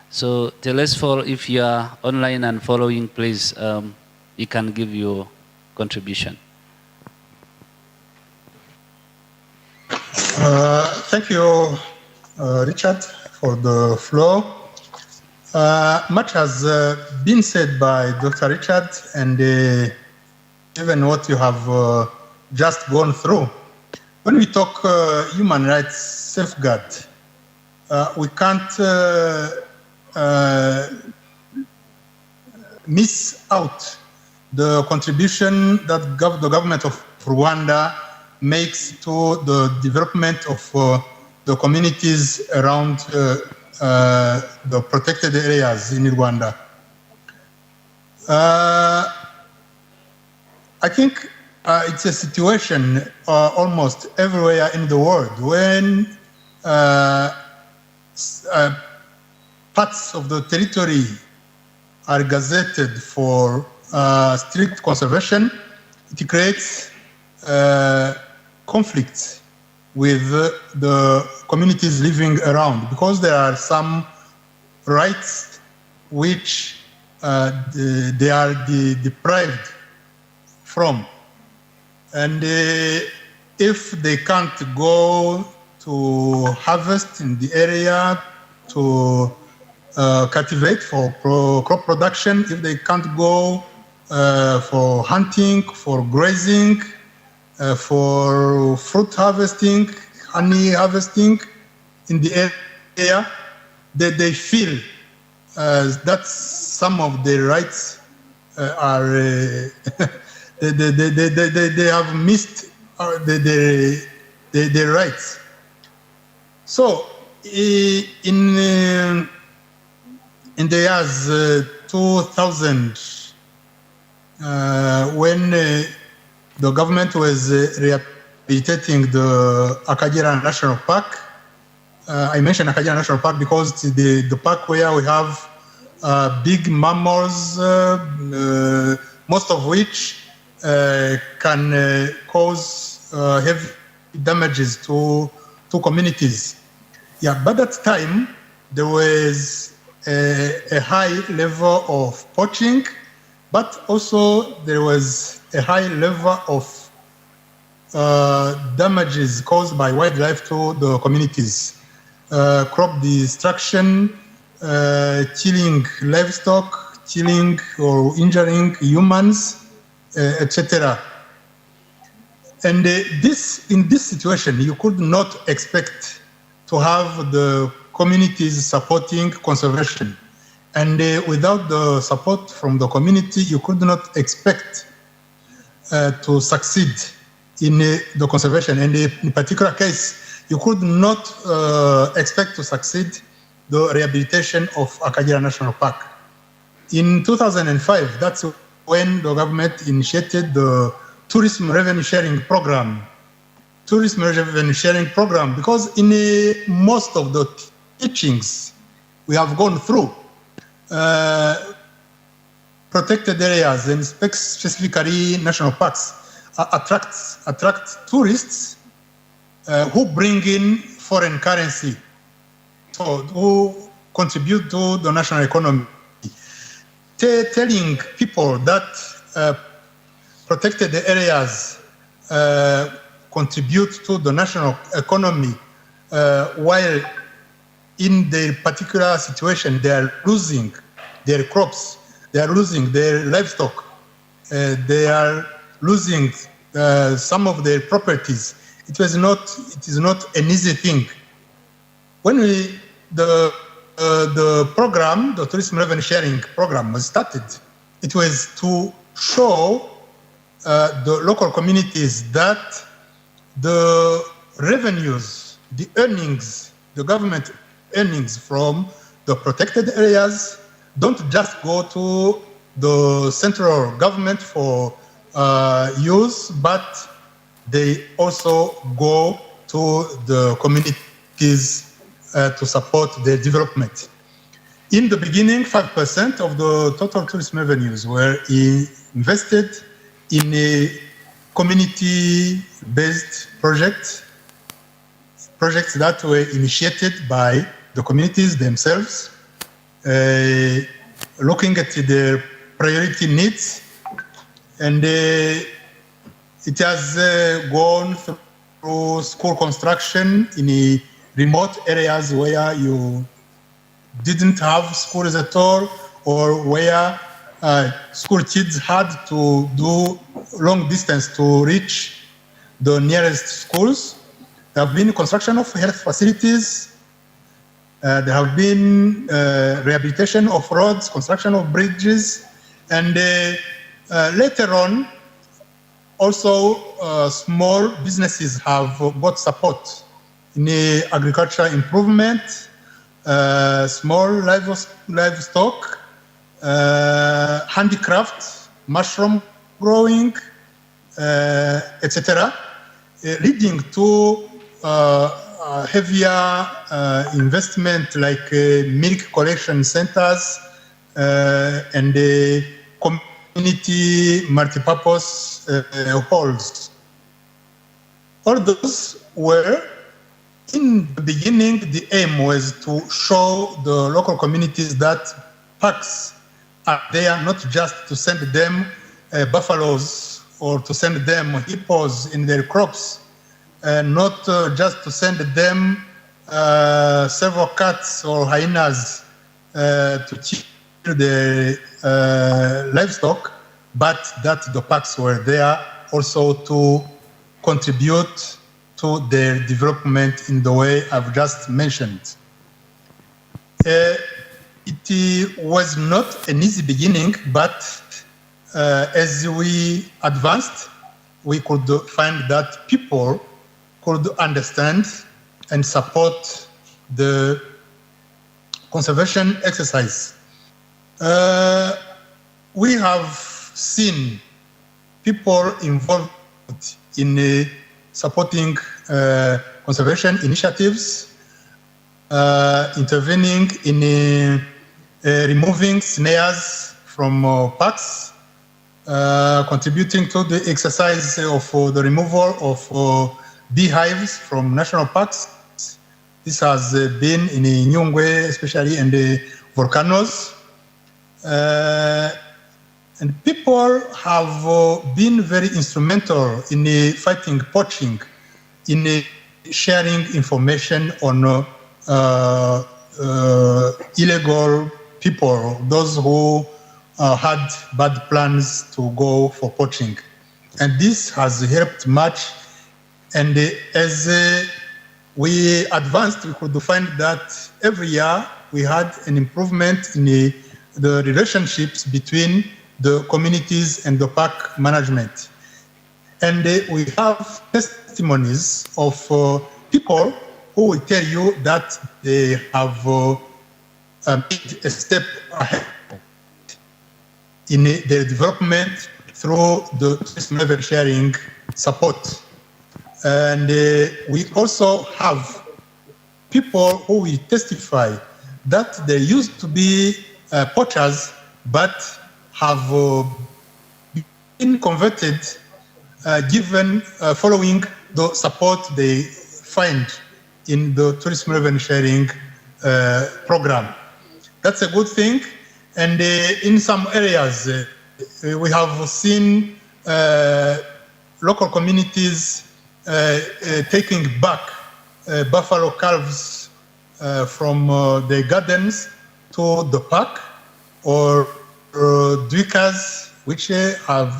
So Telesfor, if you are online and following, please, you can give your contribution. Thank you, Richard, for the floor. Much has been said by Dr. Richard, and even what you have just gone through. When we talk human rights safeguard, we can't miss out the contribution that the government of Rwanda makes to the development of the communities around the protected areas in Rwanda. I think it's a situation almost everywhere in the world when parts of the territory are gazetted for strict conservation. It creates conflicts with the communities living around, because there are some rights which they are deprived from. And if they can't go to harvest in the area, to cultivate for crop production, if they can't go for hunting, for grazing, for fruit harvesting, honey harvesting in the area, they feel that some of their rights are they have missed their rights. So in the years 2000, when the government was rehabilitating the Akagera National Park. I mentioned Akagera National Park because it's the park where we have big mammals, most of which can cause heavy damages to communities. Yeah, but at that time, there was a high level of poaching, but also there was a high level of damages caused by wildlife to the communities. Crop destruction, killing livestock, killing or injuring humans, etc. And in this situation, you could not expect to have the communities supporting conservation. And without the support from the community, you could not expect to succeed in the conservation. And in particular case, you could not expect to succeed the rehabilitation of Akagera National Park. In 2005, that's when the government initiated the tourism revenue sharing program. Tourism revenue sharing program, because in most of the teachings we have gone through, protected areas and specifically national parks attract tourists who bring in foreign currency, so who contribute to the national economy. Telling people that protected areas contribute to the national economy while in their particular situation they are losing their crops, they are losing their livestock, they are losing some of their properties. It is not an easy thing. When the program, the tourism revenue sharing program was started, it was to show the local communities that the revenues, the earnings, the government earnings from the protected areas don't just go to the central government for use, but they also go to the communities to support their development. In the beginning, 5% of the total tourism revenues were invested in community-based projects that were initiated by the communities themselves, looking at their priority needs, and it has gone through school construction in remote areas where you didn't have schools at all, or where school kids had to do long distance to reach the nearest schools. There have been construction of health facilities. There have been rehabilitation of roads, construction of bridges, and later on, also small businesses have got support in agricultural improvement, small livestock, handicraft, mushroom growing, etc., leading to heavier investment like milk collection centers and community multipurpose halls. All those were, in the beginning, the aim was to show the local communities that parks are there not just to send them buffaloes or to send them hippos in their crops, not just to send them several cats or hyenas to kill the livestock, but that the parks were there also to contribute to their development in the way I've just mentioned. It was not an easy beginning, but as we advanced, we could find that people could understand and support the conservation exercise. We have seen people involved in supporting conservation initiatives, intervening in removing snares from parks, contributing to the exercise of the removal of beehives from national parks. This has been in Nyungwe, especially, and the volcanoes. And people have been very instrumental in fighting poaching, in sharing information on illegal people, those who had bad plans to go for poaching. And this has helped much. And as we advanced, we could find that every year we had an improvement in the relationships between the communities and the park management. And we have testimonies of people who will tell you that they have made a step ahead in their development through the tourism level sharing support. And we also have people who will testify that there used to be poachers, but have been converted, given following the support they find in the tourism revenue sharing program. That's a good thing. And in some areas, we have seen local communities taking back buffalo calves from their gardens to the park, or duikers which have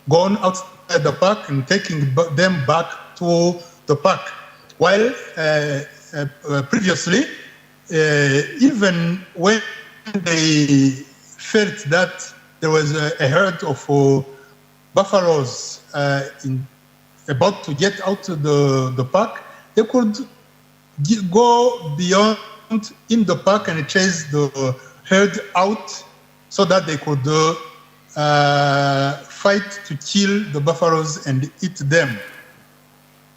gone outside the park and taking them back to the park. While previously, even when they felt that there was a herd of buffaloes about to get out to the park, they could go beyond in the park and chase the herd out so that they could fight to kill the buffaloes and eat them.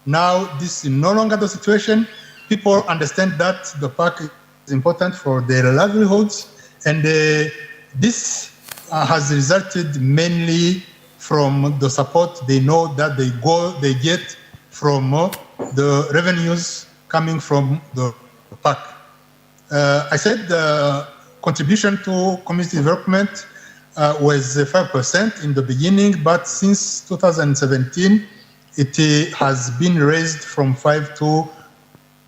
Now, this is no longer the situation. People understand that the park is important for their livelihoods, and this has resulted mainly from the support they know that they get from the revenues coming from the park. I said the contribution to community development was 5% in the beginning, but since 2017, it has been raised from 5 to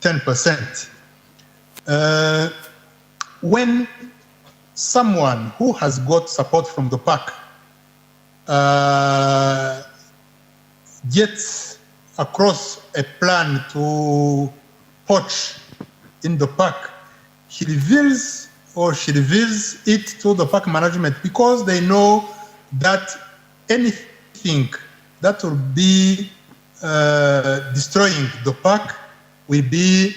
10%. When someone who has got support from the park gets across a plan to poach in the park, he reveals or she reveals it to the park management, because they know that anything that will be destroying the park will be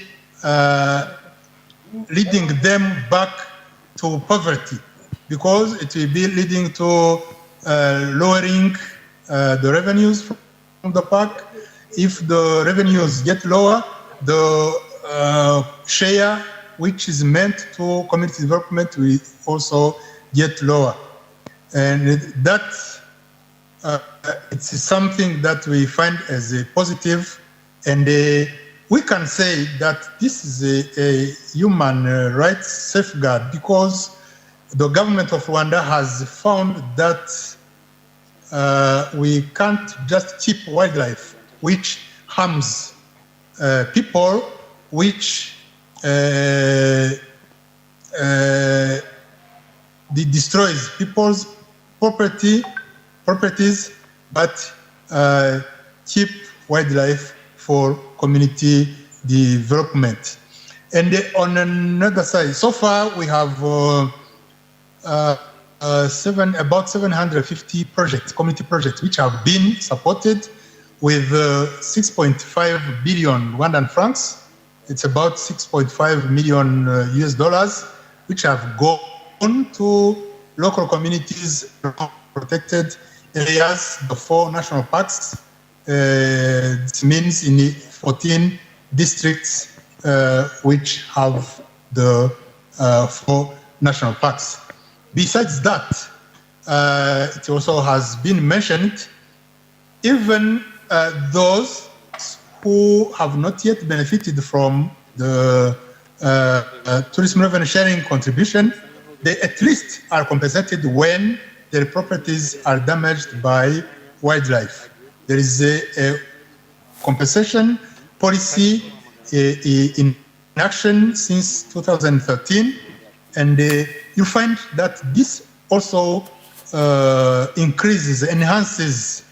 leading them back to poverty, because it will be leading to lowering the revenues from the park. If the revenues get lower, the share which is meant to community development will also get lower. And that it's something that we find as a positive, and we can say that this is a human rights safeguard, because the government of Rwanda has found that we can't just keep wildlife which harms people, which destroys people's properties, but keep wildlife for community development. And on another side, so far we have about 750 projects, community projects, which have been supported with 6.5 billion Rwandan francs. It's about 6.5 million US dollars, which have gone to local communities, protected areas, the 4 national parks. It means in 14 districts which have the 4 national parks. Besides that, it also has been mentioned, even those who have not yet benefited from the tourism revenue sharing contribution, they at least are compensated when their properties are damaged by wildlife. There is a compensation policy in action since 2013, and you find that this also enhances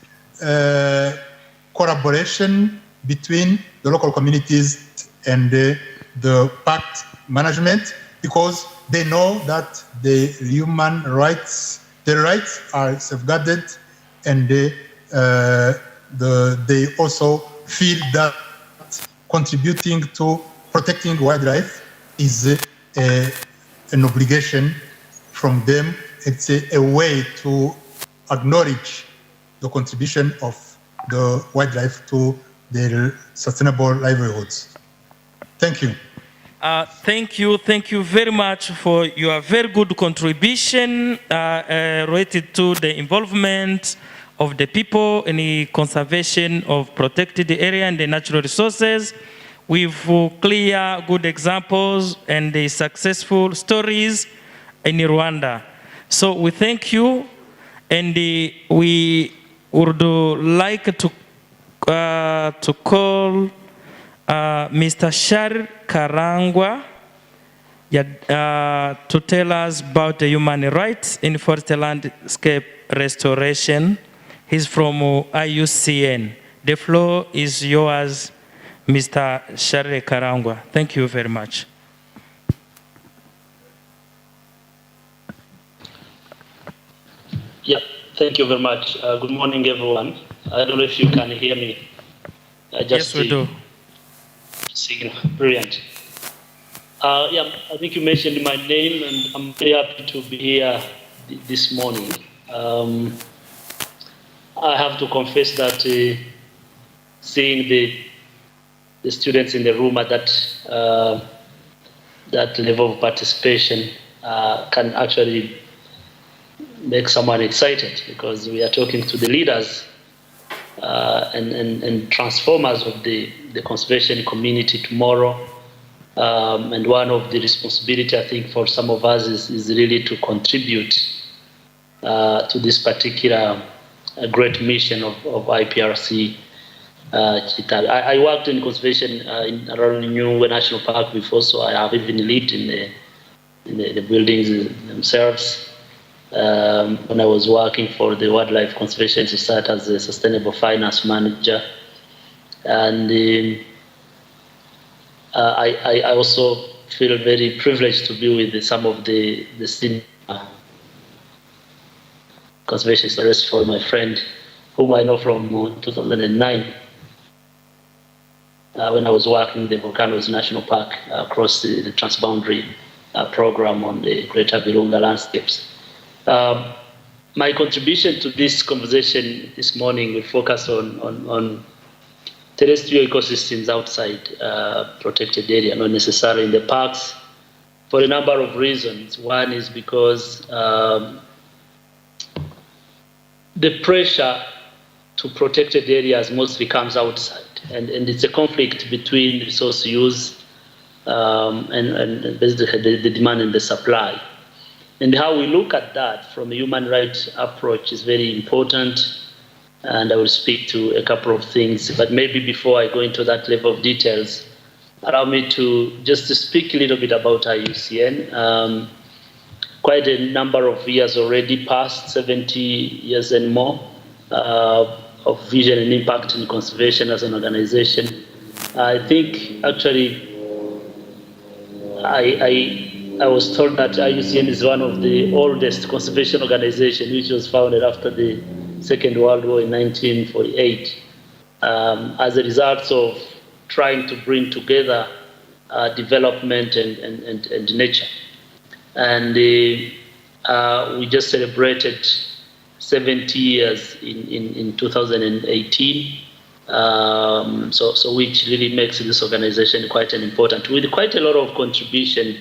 collaboration between the local communities and the park management, because they know that the human rights, their rights are safeguarded, and they also feel that contributing to protecting wildlife is an obligation from them. It's a way to acknowledge the contribution of the wildlife to their sustainable livelihoods. Thank you. Thank you very much for your very good contribution related to the involvement of the people in the conservation of protected area and the natural resources, with clear, good examples and the successful stories in Rwanda. So we thank you, and we would like to call Mr. Shari Karangwa to tell us about the human rights in forest landscape restoration. He's from IUCN. The floor is yours, Mr. Shari Karangwa. Thank you very much. Yeah, thank you very much. Good morning, everyone. I don't know if you can hear me. Yes, we do. Brilliant. Yeah, I think you mentioned my name, and I'm very happy to be here this morning. I have to confess that seeing the students in the room at that level of participation can actually make someone excited, because we are talking to the leaders and transformers of the conservation community tomorrow. And one of the responsibility, I think, for some of us is really to contribute to this particular great mission of IPRC KITABI. I worked in conservation around New National Park before, so I have even lived in the buildings themselves. When I was working for the Wildlife Conservation Society as a sustainable finance manager, and I also feel very privileged to be with some of the senior conservation specialists. For my friend, whom I know from 2009, when I was working in the Volcanoes National Park across the transboundary program on the Greater Virunga landscapes. My contribution to this conversation this morning will focus on terrestrial ecosystems outside protected area, not necessarily in the parks, for a number of reasons. One is because the pressure to protected areas mostly comes outside, and it's a conflict between resource use and basically the demand and the supply. And how we look at that from a human rights approach is very important. And I will speak to a couple of things, but maybe before I go into that level of details, allow me to just to speak a little bit about IUCN. Quite a number of years already passed, 70 years and more, of vision and impact in conservation as an organization. I think actually I was told that IUCN is one of the oldest conservation organizations, which was founded after the Second World War in 1948, as a result of trying to bring together development and nature. And we just celebrated 70 years in 2018, so which really makes this organization quite an important, with quite a lot of contribution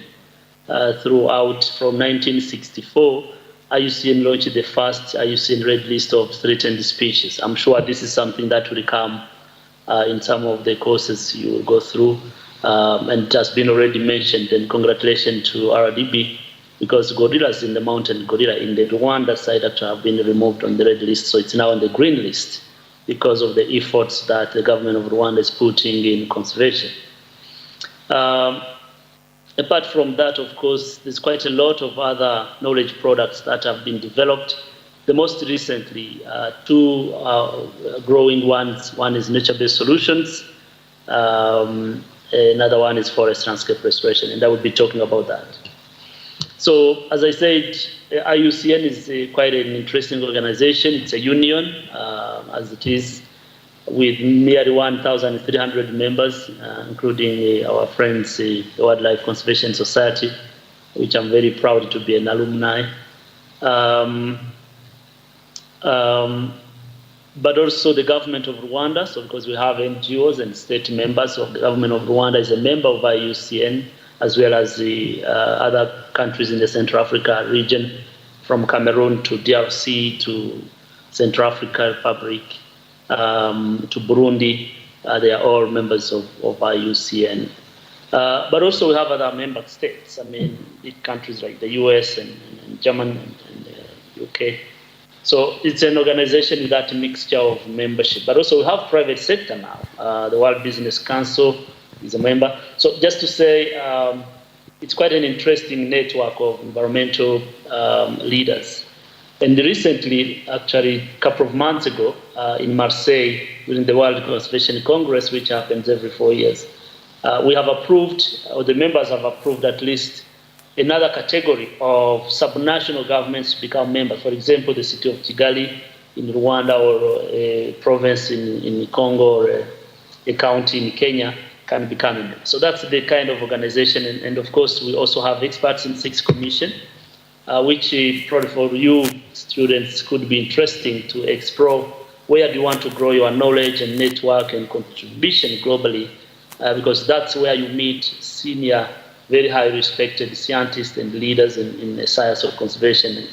throughout. From 1964, IUCN launched the first IUCN Red List of threatened species. I'm sure this is something that will come in some of the courses you will go through, and it has been already mentioned. And congratulations to RDB, because gorillas in the mountain gorilla in the Rwanda side actually have been removed on the red list, so it's now on the green list because of the efforts that the government of Rwanda is putting in conservation. Apart from that, of course, there's quite a lot of other knowledge products that have been developed. The most recently, two growing ones. One is nature-based solutions. Another one is forest landscape restoration, and I will be talking about that. So, as I said, IUCN is quite an interesting organization. It's a union, as it is, with nearly 1,300 members, including our friends, the Wildlife Conservation Society, which I'm very proud to be an alumni. But also the government of Rwanda, so because we have NGOs and state members of the government of Rwanda is a member of IUCN, as well as the other countries in the Central Africa region, from Cameroon to DRC to Central African Republic, to Burundi. They are all members of IUCN. But also we have other member states. I mean, big countries like the US and Germany and the UK. So it's an organization with that mixture of membership. But also we have private sector now. The World Business Council is a member. So just to say, it's quite an interesting network of environmental leaders. And recently, actually a couple of months ago, in Marseille, during the World Conservation Congress, which happens every 4 years, we have approved, or the members have approved at least another category of subnational governments to become members. For example, the city of Kigali in Rwanda, or a province in Congo, or a county in Kenya can become a member. So that's the kind of organization. And of course, we also have experts in 6 Commission, which probably for you students could be interesting to explore. Where do you want to grow your knowledge and network and contribution globally? Because that's where you meet senior very highly respected scientists and leaders in the science of conservation,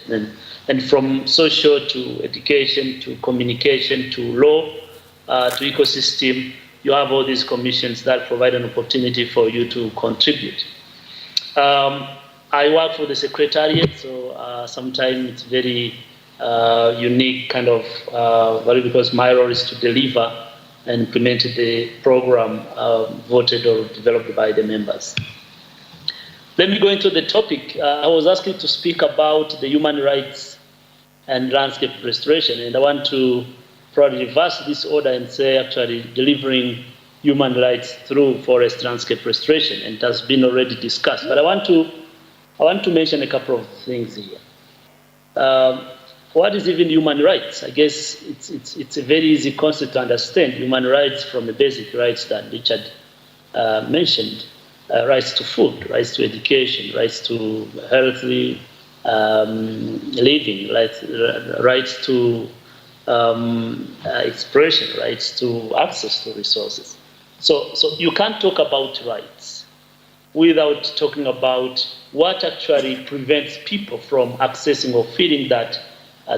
and from social to education to communication to law to ecosystem, you have all these commissions that provide an opportunity for you to contribute. I work for the Secretariat, so sometimes it's very unique kind of value because my role is to deliver and implement the program voted or developed by the members. Let me go into the topic. I was asked to speak about the human rights and landscape restoration, and I want to probably reverse this order and say actually delivering human rights through forest landscape restoration, and it has been already discussed. But I want to mention a couple of things here. What is even human rights? I guess it's a very easy concept to understand. Human rights from the basic rights that Richard mentioned. Rights to food, rights to education, rights to healthy living, rights to expression, rights to access to resources. So you can't talk about rights without talking about what actually prevents people from accessing or feeling that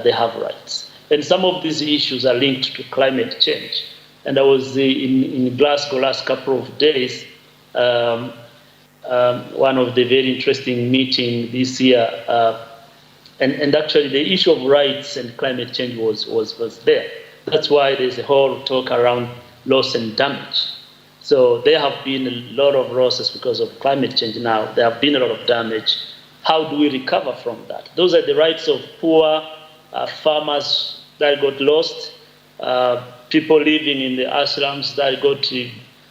they have rights. And some of these issues are linked to climate change. And I was in Glasgow last couple of days. One of the very interesting meetings this year, and actually the issue of rights and climate change was there. That's why there's a whole talk around loss and damage. So there have been a lot of losses because of climate change now. There have been a lot of damage. How do we recover from that? Those are the rights of poor farmers that got lost, people living in the ashrams that got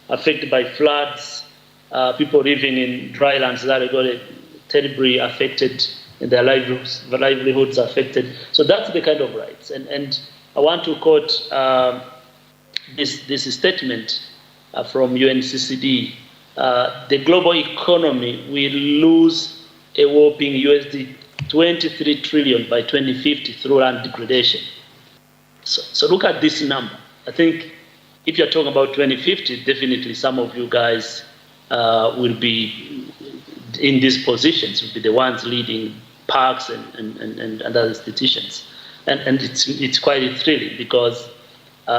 affected by floods, people living in dry lands that got terribly affected, and their livelihoods affected. So that's the kind of rights. And I want to quote this statement from UNCCD. The global economy will lose a whopping USD 23 trillion by 2050 through land degradation. So look at this number. I think if you're talking about 2050, definitely some of you guys will be in these positions, will be the ones leading parks and other institutions. And it's quite thrilling because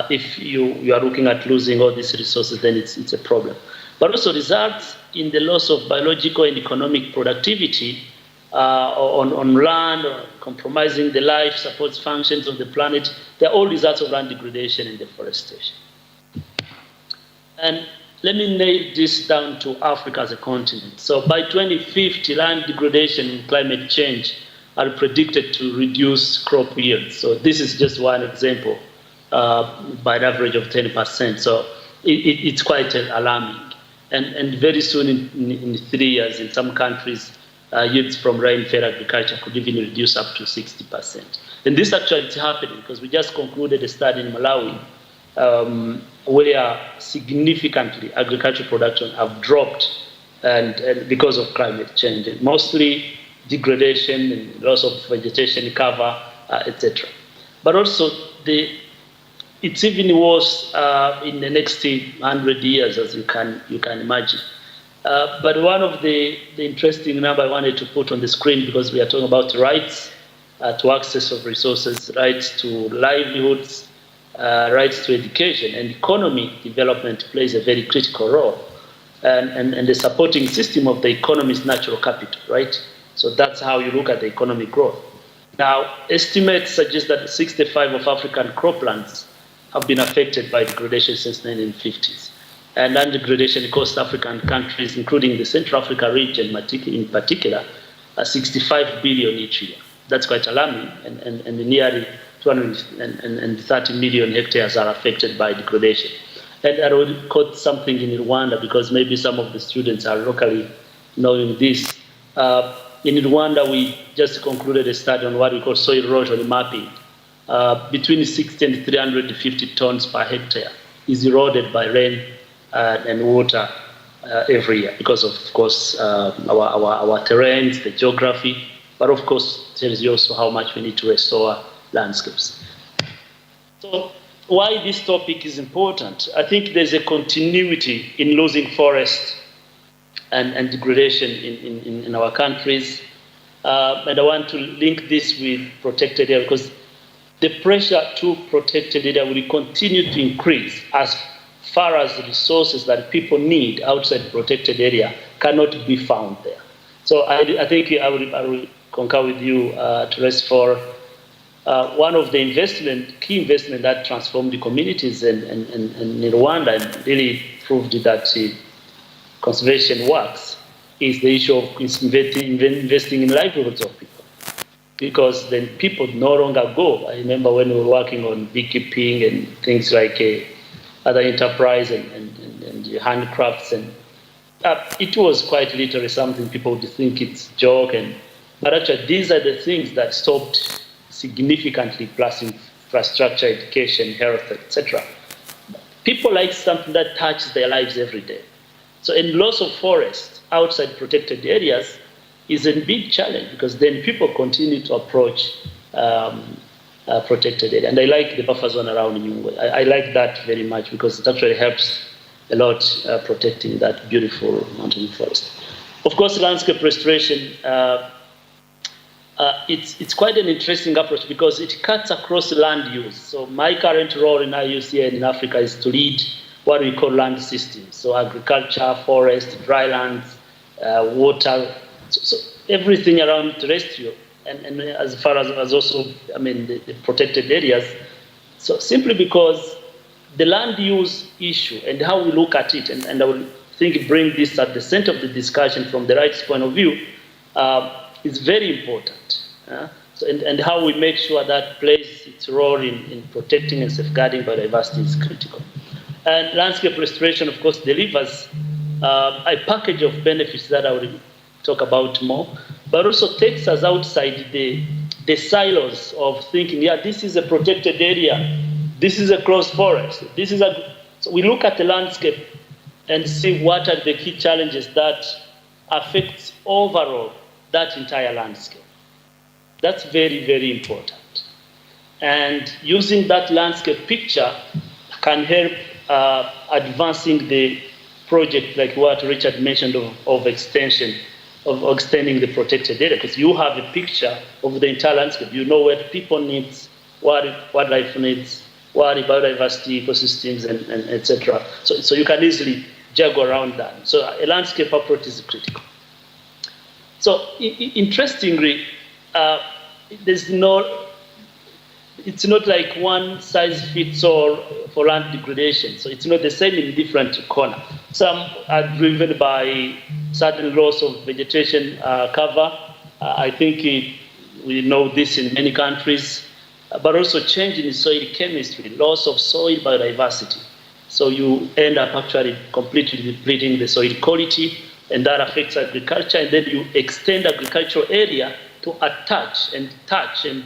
if you are looking at losing all these resources, then it's a problem. But also results in the loss of biological and economic productivity on land, or compromising the life support functions of the planet. They're all results of land degradation and deforestation. And let me nail this down to Africa as a continent. So by 2050, land degradation and climate change are predicted to reduce crop yields. So this is just one example by an average of 10%. So it's quite alarming. And very soon, in 3 years, in some countries, yields from rain-fed agriculture could even reduce up to 60%. And this actually is happening because we just concluded a study in Malawi where significantly agricultural production have dropped and because of climate change, and mostly degradation and loss of vegetation cover, etc. But also it's even worse in the next 100 years, as you can imagine. But one of the interesting number I wanted to put on the screen, because we are talking about rights to access of resources, rights to livelihoods, rights to education, and economic development plays a very critical role. And the supporting system of the economy is natural capital, right? So that's how you look at the economic growth. Now, estimates suggest that 65% of African croplands have been affected by degradation since the 1950s. And land degradation cost African countries, including the Central Africa region in particular, 65 billion each year. That's quite alarming, and nearly 230 million hectares are affected by degradation. And I will quote something in Rwanda, because maybe some of the students are locally knowing this. In Rwanda, we just concluded a study on what we call soil erosion mapping. Between 60 and 350 tons per hectare is eroded by rain and water every year because of course, our terrains, the geography, but of course, tells you also how much we need to restore landscapes. So why this topic is important? I think there's a continuity in losing forest and degradation in our countries. And I want to link this with protected area because the pressure to protected area will continue to increase as far as the resources that people need outside protected area cannot be found there. So I think I will concur with you, Therese, for one of the key investment that transformed the communities in Rwanda and really proved that conservation works is the issue of investing in livelihoods of people. Because then people no longer go. I remember when we were working on beekeeping and things like other enterprise and handcrafts, and it was quite literally something people would think it's a joke. But actually, these are the things that stopped significantly, plus infrastructure, education, health, etc. People like something that touches their lives every day. So, in loss of forest outside protected areas is a big challenge because then people continue to approach protected area. And I like the buffer zone around Nyungwe. I like that very much because it actually helps a lot protecting that beautiful mountain forest. Of course, landscape restoration, it's quite an interesting approach because it cuts across land use. So my current role in IUCN in Africa is to lead what we call land systems. So agriculture, forest, dry lands, water, so everything around terrestrial, and as far as also, the protected areas. So simply because the land use issue and how we look at it, and I will think bring this at the center of the discussion from the rights point of view, is very important. And how we make sure that plays its role in protecting and safeguarding biodiversity is critical. And landscape restoration, of course, delivers a package of benefits that I will talk about more, but also takes us outside the silos of thinking, yeah, this is a protected area, this is a closed forest, so we look at the landscape and see what are the key challenges that affect overall that entire landscape. That's very, very important. And using that landscape picture can help advancing the project like what Richard mentioned of extension, of extending the protected area, because you have a picture of the entire landscape. You know what people need, what wildlife needs, what biodiversity, ecosystems, and etc. So you can easily juggle around that. So a landscape approach is critical. So interestingly, it's not like one size fits all for land degradation. So it's not the same in different corners. Some are driven by certain loss of vegetation cover. I think we know this in many countries, but also change in soil chemistry, loss of soil biodiversity. So you end up actually completely depleting the soil quality, and that affects agriculture, and then you extend agricultural area to attach and touch and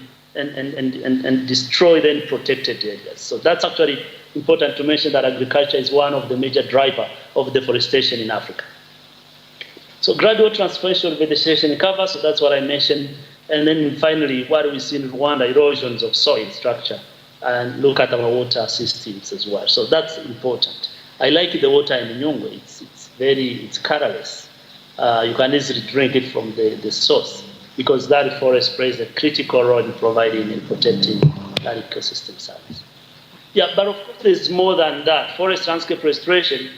destroy then protected areas. So that's actually important to mention that agriculture is one of the major drivers of deforestation in Africa. So gradual transformation of vegetation cover, so that's what I mentioned. And then finally, what we see in Rwanda, erosions of soil structure, and look at our water systems as well. So that's important. I like the water in Nyungwe. It's colorless. You can easily drink it from the source, because that forest plays a critical role in providing and protecting that ecosystem service. Yeah, but of course there's more than that. Forest landscape restoration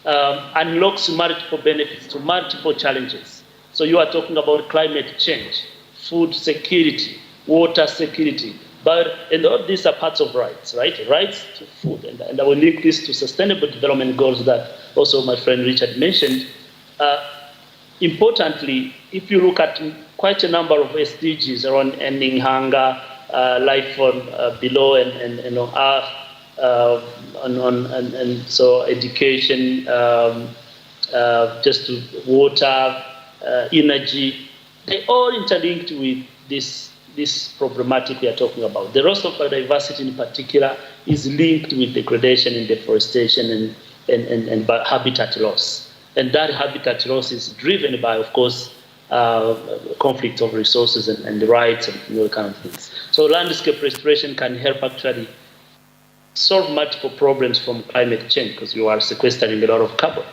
unlocks multiple benefits to multiple challenges. So you are talking about climate change, food security, water security, and all these are parts of rights, right? Rights to food, and I will link this to sustainable development goals that also my friend Richard mentioned. Importantly, if you look at quite a number of SDGs around ending hunger, life on below and on earth, and so education, just to water, energy, they all interlinked with this problematic we are talking about. The loss of biodiversity in particular is linked with degradation and deforestation and habitat loss. And that habitat loss is driven by, of course, conflict of resources and the rights and all kind of things. So landscape restoration can help actually solve multiple problems from climate change, because you are sequestering a lot of carbon.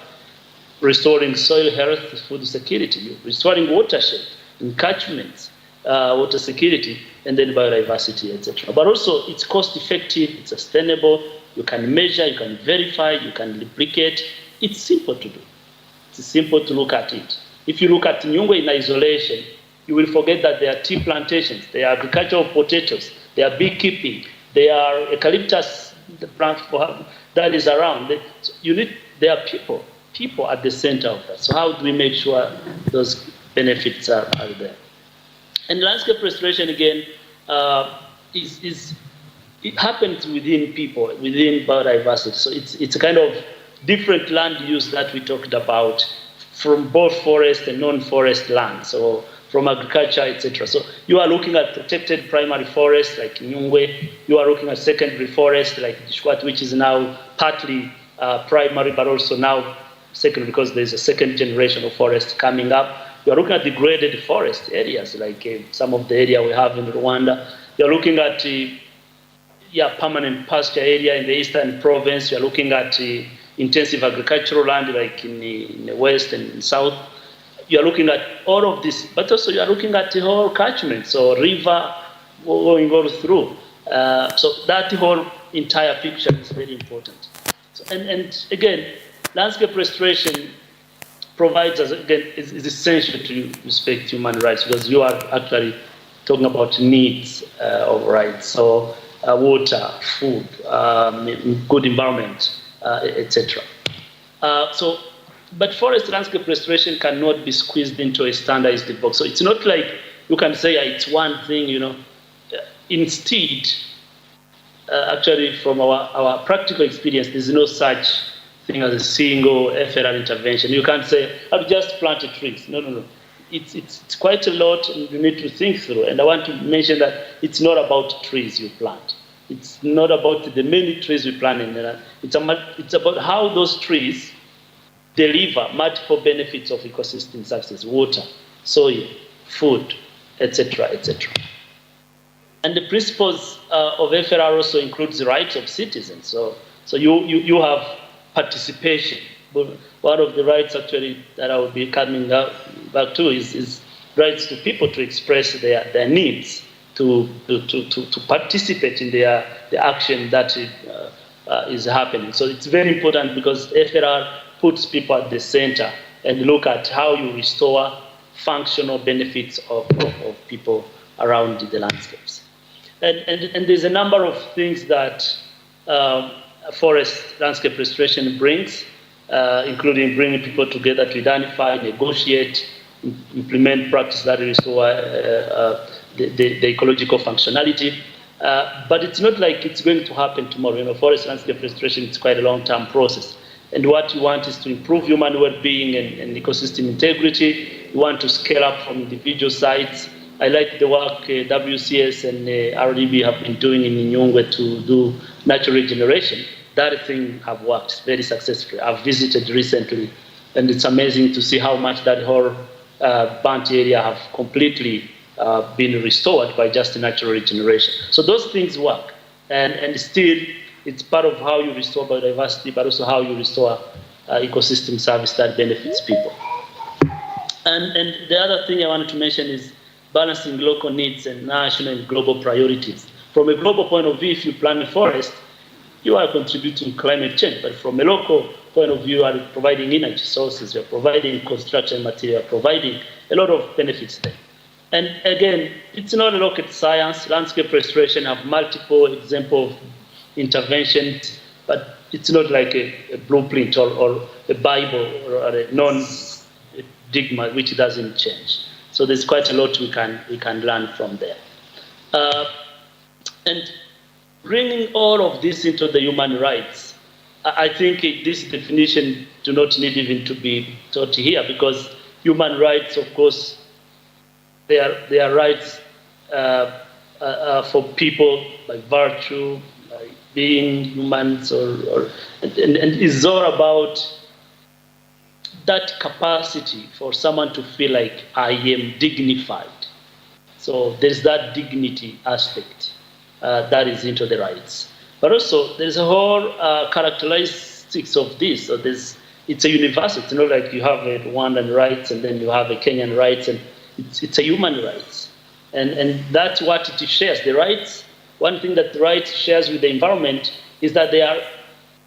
restoring soil health, food security, you're restoring watershed, encatchments, water security, and then biodiversity, etc. But also it's cost effective, it's sustainable, you can measure, you can verify, you can replicate. It's simple to do. It's simple to look at it. If you look at Nyungwe in isolation, you will forget that there are tea plantations, there are agriculture of potatoes, there are beekeeping, there are eucalyptus plant that is around. There are people at the center of that. So how do we make sure those benefits are there? And landscape restoration, again, it happens within people, within biodiversity. So it's a kind of different land use that we talked about from both forest and non-forest land, so from agriculture, etc. So you are looking at protected primary forest like Nyungwe, you are looking at secondary forest like Dishwat, which is now partly primary, but also now secondary because there's a second generation of forest coming up. You are looking at degraded forest areas like some of the area we have in Rwanda. You are looking at permanent pasture area in the eastern province. You are looking at intensive agricultural land like in the west and in south. You are looking at all of this, but also you are looking at the whole catchment, so river going all through. So that whole entire picture is very important. So, and again, landscape restoration provides us, again, is essential to respect human rights because you are actually talking about needs of rights. So water, food, good environment, etc. But forest landscape restoration cannot be squeezed into a standardized box. So it's not like you can say it's one thing, you know. Instead, actually, from our practical experience, there's no such thing as a single FLR intervention. You can't say, I've just planted trees. No. It's quite a lot, and you need to think through. And I want to mention that it's not about trees you plant. It's not about the many trees we plant in there. It's about how those trees deliver multiple benefits of ecosystem services, water, soil, food, etc., etc. And the principles of FLR also includes the rights of citizens. So you have participation. One of the rights actually that I will be coming back to is rights to people to express their needs, to participate in the action that is happening. So it's very important because FLR puts people at the center and look at how you restore functional benefits of people around the landscapes. And there's a number of things that forest landscape restoration brings, including bringing people together to identify, negotiate, implement practice that restore the ecological functionality. But it's not like it's going to happen tomorrow. You know, forest landscape restoration is quite a long-term process. And what you want is to improve human well-being and ecosystem integrity. You want to scale up from individual sites. I like the work WCS and RDB have been doing in Nyungwe to do natural regeneration. That thing have worked very successfully. I've visited recently, and it's amazing to see how much that whole burnt area have completely been restored by just natural regeneration. So those things work, and still it's part of how you restore biodiversity, but also how you restore ecosystem service that benefits people. And the other thing I wanted to mention is balancing local needs and national and global priorities. From a global point of view, if you plant a forest, you are contributing to climate change. But from a local point of view, you are providing energy sources, you are providing construction material, providing a lot of benefits there. And again, it's not a rocket science. Landscape restoration have multiple examples of interventions, but it's not like a blueprint or a Bible or a non-dogma which doesn't change. So there's quite a lot we can learn from there. And bringing all of this into the human rights, I think this definition do not need even to be taught here, because human rights, of course, they are rights for people by virtue, by being humans, and it's all about that capacity for someone to feel like I am dignified. So there's that dignity aspect that is into the rights. But also there's a whole characteristics of this. So there's it's a universal. It's not like you have a Rwandan rights and then you have a Kenyan rights, and it's a human rights. And that's what it shares. The rights, one thing that the rights shares with the environment is that they are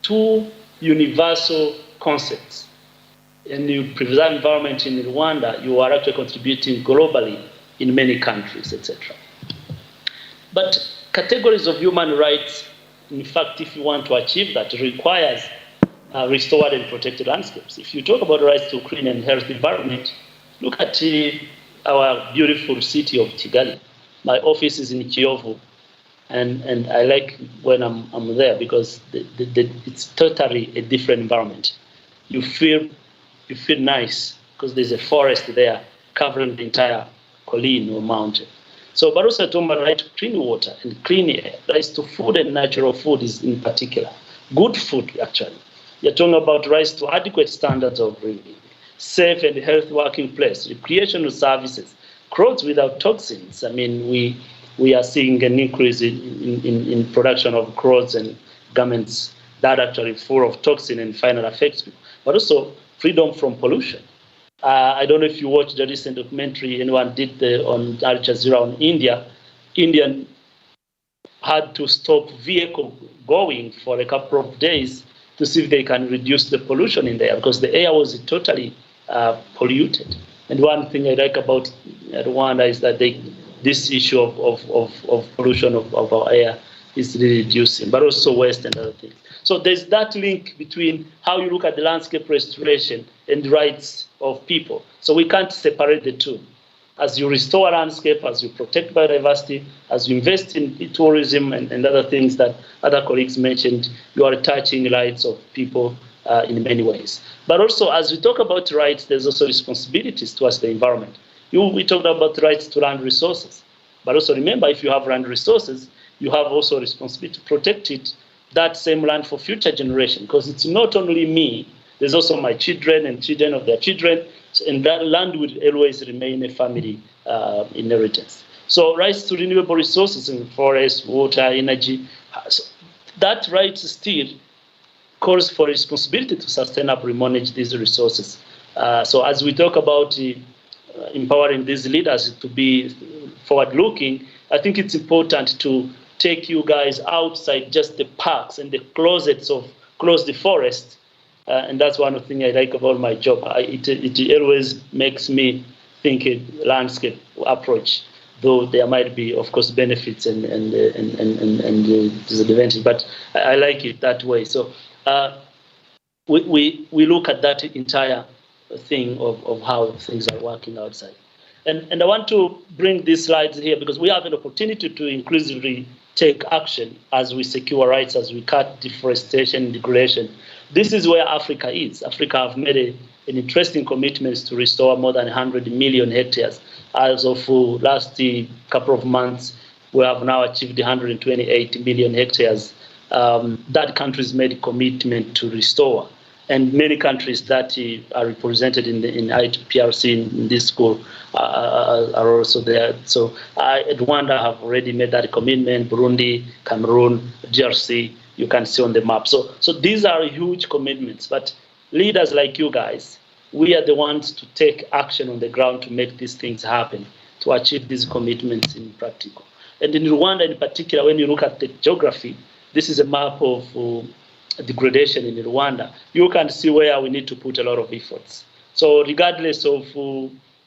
two universal concepts. And you preserve environment in Rwanda, you are actually contributing globally in many countries, etc. But categories of human rights, in fact, if you want to achieve that, it requires restored and protected landscapes. If you talk about rights to clean and healthy environment, look at our beautiful city of Kigali. My office is in Kiyovu, and I like when I'm there because it's totally a different environment. You feel nice because there's a forest there covering the entire colline or mountain. So, but also talking about right to clean water and clean air, rights to food and natural food is in particular. Good food, actually. You're talking about rights to adequate standards of living, safe and healthy working place, recreational services, clothes without toxins. I mean, we are seeing an increase in production of clothes and garments that are actually full of toxin and finally affects people. But also freedom from pollution. I don't know if you watched the recent documentary anyone did on Al Jazeera on India. Indian had to stop vehicle going for a couple of days to see if they can reduce the pollution in there because the air was totally polluted. And one thing I like about Rwanda is that this issue of pollution of our air is really reducing, but also waste and other things. So there's that link between how you look at the landscape restoration and the rights of people. So we can't separate the two. As you restore landscape, as you protect biodiversity, as you invest in tourism and other things that other colleagues mentioned, you are touching rights of people in many ways. But also, as we talk about rights, there's also responsibilities towards the environment. We talked about rights to land resources. But also remember, if you have land resources, you have also responsibility to protect it, that same land for future generation, because it's not only me, there's also my children and children of their children, and that land will always remain a family inheritance. So rights to renewable resources in forest, water, energy, so that right still calls for responsibility to sustainably manage these resources. So as we talk about empowering these leaders to be forward-looking, I think it's important to take you guys outside just the parks and the closets of close the forest. And that's one of the things I like about my job. It always makes me think a landscape approach, though there might be, of course, benefits and disadvantages, but I like it that way. So we look at that entire thing of how things are working outside. And I want to bring these slides here because we have an opportunity to increasingly take action as we secure rights, as we cut deforestation and degradation. This is where Africa is. Africa have made an interesting commitment to restore more than 100 million hectares. As of last couple of months, we have now achieved 128 million hectares. That countries made a commitment to restore. And many countries that are represented in IPRC in this school are also there. So Rwanda have already made that commitment, Burundi, Cameroon, DRC, you can see on the map. So these are huge commitments, but leaders like you guys, we are the ones to take action on the ground to make these things happen, to achieve these commitments in practical. And in Rwanda in particular, when you look at the geography, this is a map of degradation in Rwanda. You can see where we need to put a lot of efforts. So regardless of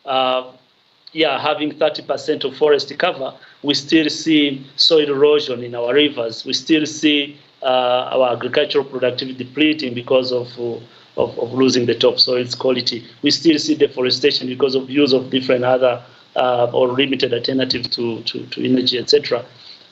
having 30% of forest cover, we still see soil erosion in our rivers. We still see our agricultural productivity depleting because of losing the topsoil's quality. We still see deforestation because of use of different other or limited alternatives to energy, etc.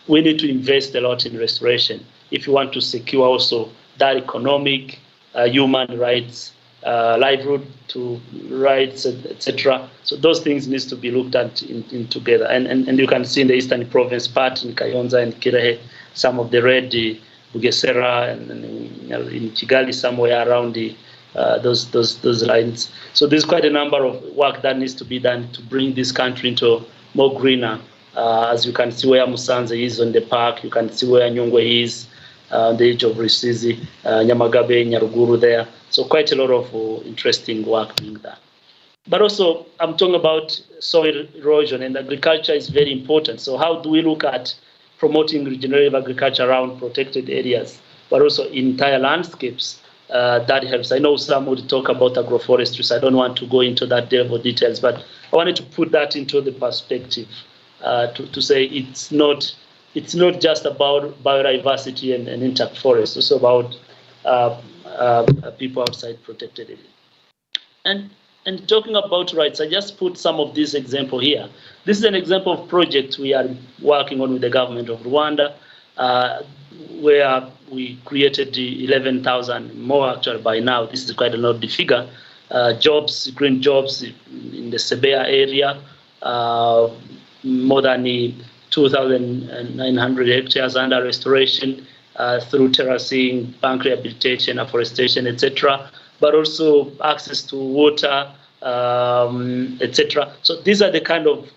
We need to invest a lot in restoration if you want to secure also that economic, human rights, livelihood to rights, etc. So those things need to be looked at in together. And you can see in the Eastern Province part, in Kayonza and Kirehe, some of the red, Bugesera, and in Kigali, somewhere around those lines. So there's quite a number of work that needs to be done to bring this country into more greener. As you can see where Musanze is on the park, you can see where Nyungwe is. the edge of Rusizi, Nyamagabe, Nyaruguru there. So quite a lot of interesting work being done. But also, I'm talking about soil erosion, and agriculture is very important. So how do we look at promoting regenerative agriculture around protected areas, but also entire landscapes? That helps. I know some would talk about agroforestry, so I don't want to go into that level of details, but I wanted to put that into the perspective to say it's not just about biodiversity and intact forests, it's also about people outside protected areas. And talking about rights, I just put some of these examples here. This is an example of projects we are working on with the government of Rwanda, where we created 11,000 more actually by now. This is quite a lot of figure. Jobs, green jobs in the Sebea area, more than 2,900 hectares under restoration through terracing, bank rehabilitation, afforestation, etc. But also access to water, etc. So these are the kind of,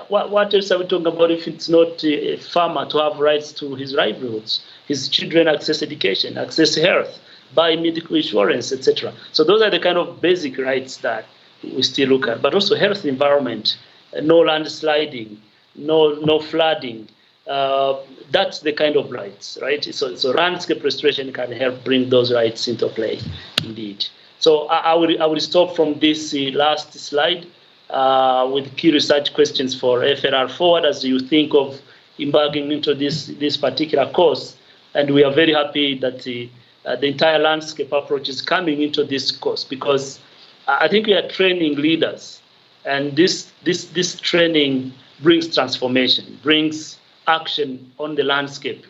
what else are we talking about if it's not a farmer to have rights to his livelihoods, his children access education, access health, buy medical insurance, etc. So those are the kind of basic rights that we still look at, but also health environment, no landsliding, no flooding. That's the kind of rights, right? So landscape restoration can help bring those rights into play, indeed. So I will stop from this last slide with key research questions for FLR Forward as you think of embarking into this particular course. And we are very happy that the entire landscape approach is coming into this course, because I think we are training leaders, and this training brings transformation, brings action on the landscape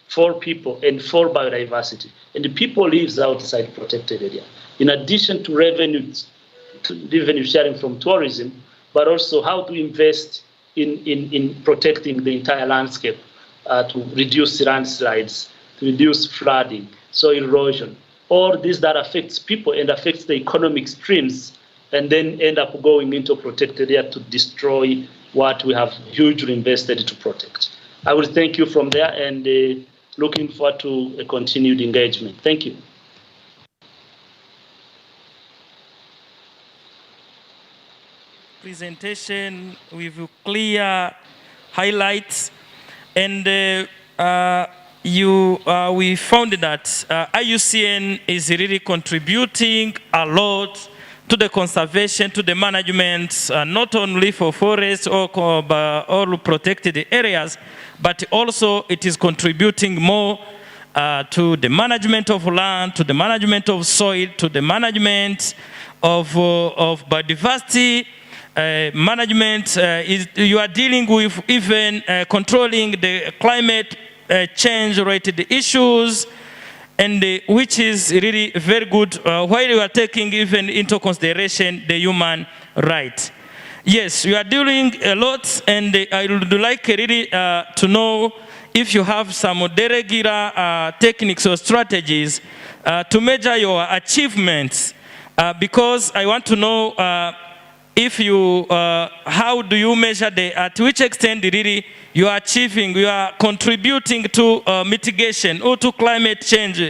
for people and for biodiversity. And the people lives outside protected area. In addition to revenue sharing from tourism, but also how to invest in protecting the entire landscape to reduce landslides, to reduce flooding, soil erosion, all this that affects people and affects the economic streams, and then end up going into protected area to destroy what we have hugely invested to protect. I will thank you from there, and looking forward to a continued engagement. Thank you. Presentation with clear highlights, and we found that IUCN is really contributing a lot to the conservation, to the management, not only for forests or all protected areas, but also it is contributing more to the management of land, to the management of soil, to the management of biodiversity. Management, you are dealing with even controlling the climate change related issues, and which is really very good while you are taking even into consideration the human right. Yes, you are doing a lot, and I would like really to know if you have some regular techniques or strategies to measure your achievements, because I want to know if you, how do you measure at which extent really you are achieving, you are contributing to mitigation or to climate change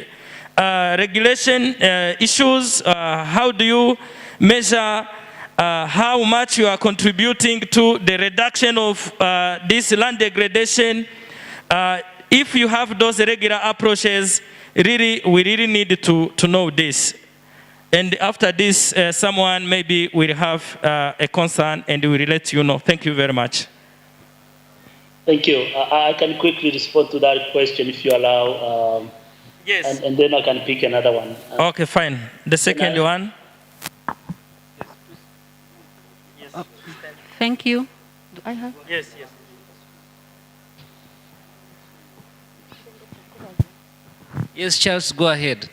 regulation issues? How do you measure how much you are contributing to the reduction of this land degradation? If you have those regular approaches, really, we really need to know this. And after this, someone maybe will have a concern and we will let you know. Thank you very much. Thank you. I can quickly respond to that question if you allow. Yes. And then I can pick another one. Okay, fine. The second one. Yes. Thank you. Do I have? Yes, yes. Yes, Charles, go ahead,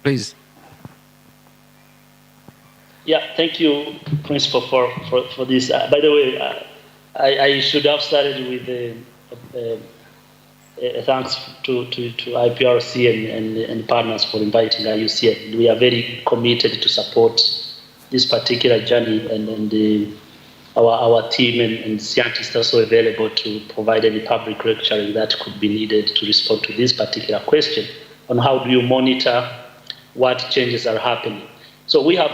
please. Yeah, thank you, Principal, for this. By the way, I should have started with thanks to IPRC and partners for inviting IUCN. We are very committed to support this particular journey, and our team and scientists are also available to provide any public lecturing that could be needed to respond to this particular question on how do you monitor what changes are happening. So we have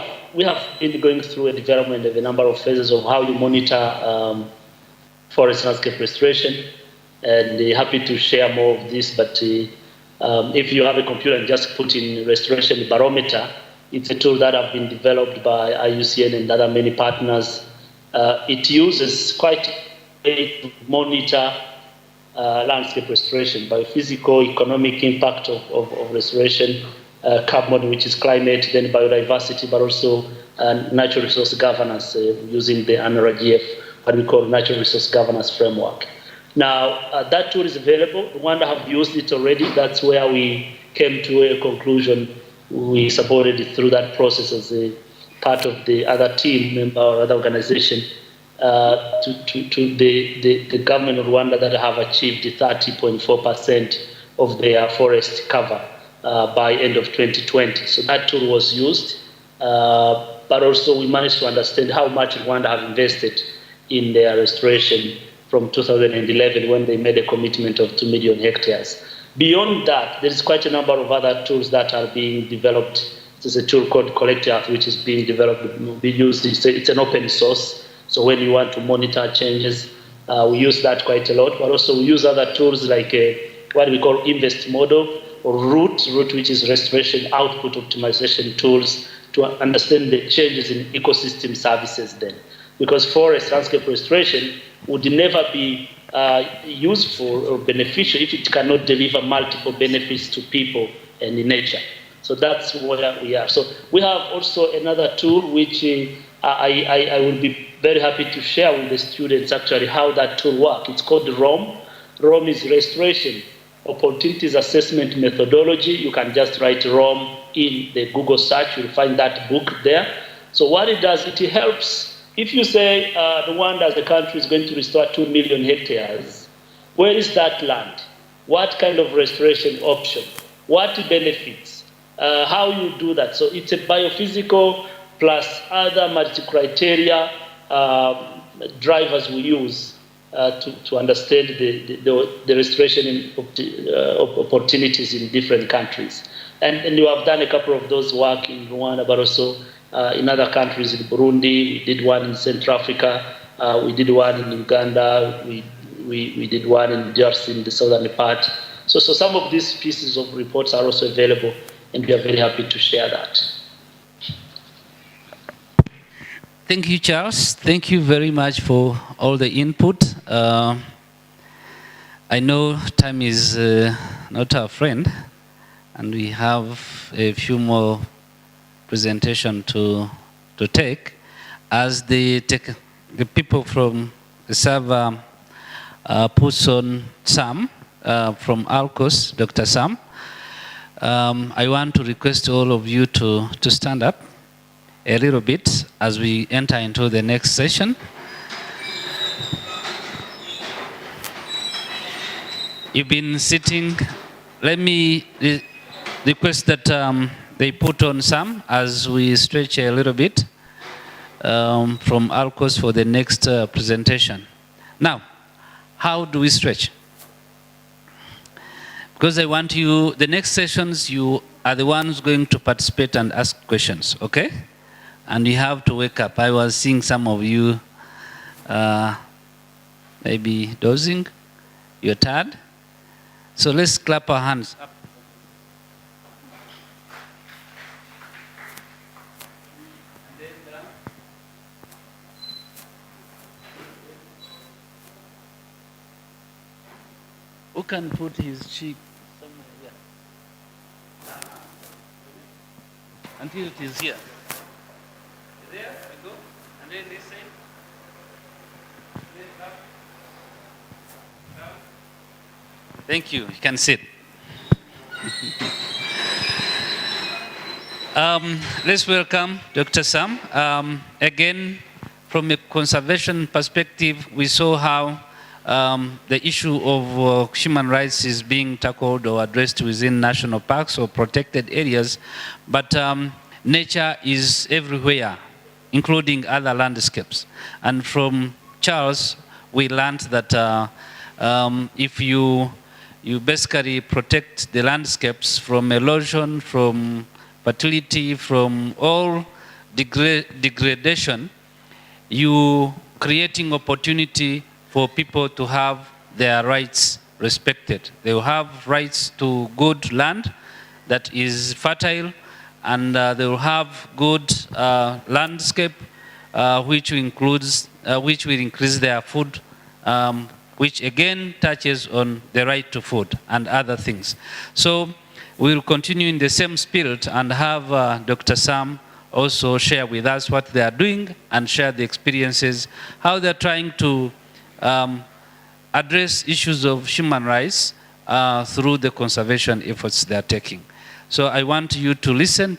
been going through a development of a number of phases of how you monitor forest landscape restoration, and happy to share more of this, but if you have a computer and just put in restoration barometer, it's a tool that have been developed by IUCN and other many partners. It uses quite a to monitor landscape restoration, biophysical, economic impact of restoration, carbon, which is climate, then biodiversity, but also natural resource governance using the NRGF, what we call natural resource governance framework. Now, that tool is available. Rwanda have used it already. That's where we came to a conclusion. We supported it through that process as a part of the other team member or other organization to the government of Rwanda that have achieved 30.4% of their forest cover by end of 2020. So that tool was used, but also we managed to understand how much Rwanda have invested in their restoration from 2011 when they made a commitment of 2 million hectares. Beyond that, there is quite a number of other tools that are being developed. There's a tool called Collect Earth, which is being developed, be used. It's an open source. So when you want to monitor changes, we use that quite a lot. But also we use other tools like what we call Invest Model or Root, which is restoration output optimization tools to understand the changes in ecosystem services then. Because forest landscape restoration would never be useful or beneficial if it cannot deliver multiple benefits to people and in nature. So that's where we are. So we have also another tool which I will be very happy to share with the students actually how that tool works. It's called ROM. ROM is Restoration Opportunities Assessment Methodology. You can just write ROM in the Google search. You'll find that book there. So what it does, it helps. If you say Rwanda as a country is going to restore 2 million hectares, where is that land? What kind of restoration option? What benefits? How you do that? So it's a biophysical plus other multi-criteria drivers we use to understand the restoration opportunities in different countries. And you have done a couple of those work in Rwanda, but also in other countries, in Burundi, we did one in Central Africa, we did one in Uganda, we did one in DRC in the southern part. So some of these pieces of reports are also available, and we are very happy to share that. Thank you, Charles. Thank you very much for all the input. I know time is not our friend, and we have a few more presentation to take. As the people from the server puts on Sam from ALCOS, Dr. Sam, I want to request all of you to stand up a little bit as we enter into the next session. You've been sitting. Let me request that they put on some as we stretch a little bit from ALCOS for the next presentation. Now, how do we stretch? Because I want you, the next sessions, you are the ones going to participate and ask questions, okay? And you have to wake up. I was seeing some of you maybe dozing, you're tired. So let's clap our hands up. Who can put his cheek somewhere here? Until it is here. There we go. And then this side. Then up. Down. Thank you. You can sit. Let's welcome Dr. Sam. Again, from a conservation perspective, we saw how the issue of human rights is being tackled or addressed within national parks or protected areas, but nature is everywhere including other landscapes. And from Charles, we learned that if you basically protect the landscapes from erosion, from fertility, from all degradation, you creating opportunity for people to have their rights respected. They will have rights to good land that is fertile, and they will have good landscape which will increase their food, which again touches on the right to food and other things. So we will continue in the same spirit and have Dr. Sam also share with us what they are doing and share the experiences, how they're trying to address issues of human rights through the conservation efforts they are taking. So I want you to listen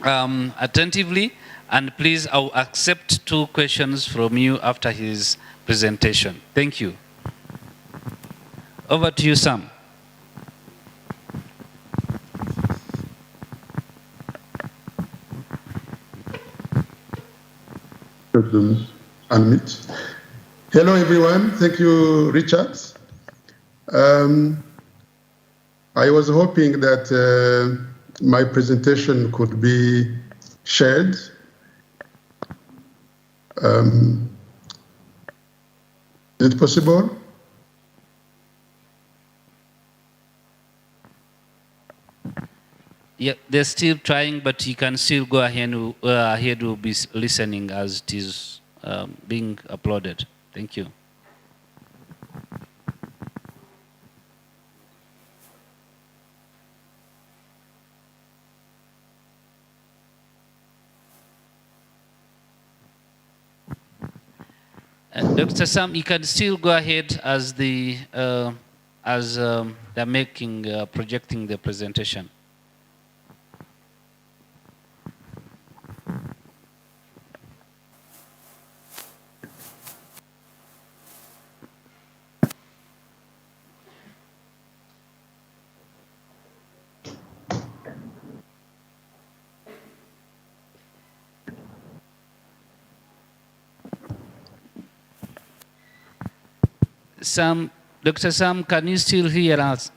attentively, and please, I'll accept 2 questions from you after his presentation. Thank you. Over to you, Sam. Unmute. Hello, everyone. Thank you, Richard. I was hoping that my presentation could be shared. Is it possible? Yeah, they're still trying, but you can still go ahead. Will be listening as it is being uploaded. Thank you. Dr. Sam, you can still go ahead as they're projecting the presentation. Sam, Dr. Sam, can you still hear us?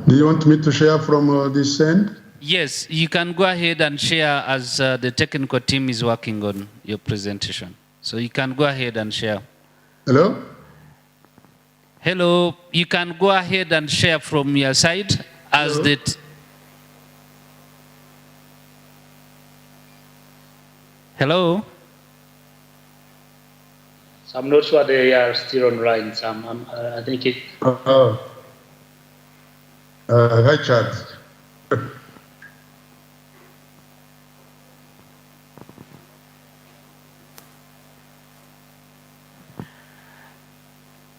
Do you want me to share from this end? Yes, you can go ahead and share as the technical team is working on your presentation. So you can go ahead and share. Hello? Hello, you can go ahead and share from your side as Hello? that. Hello? So I'm not sure they are still online. Sam, I think it. Hi, Chad.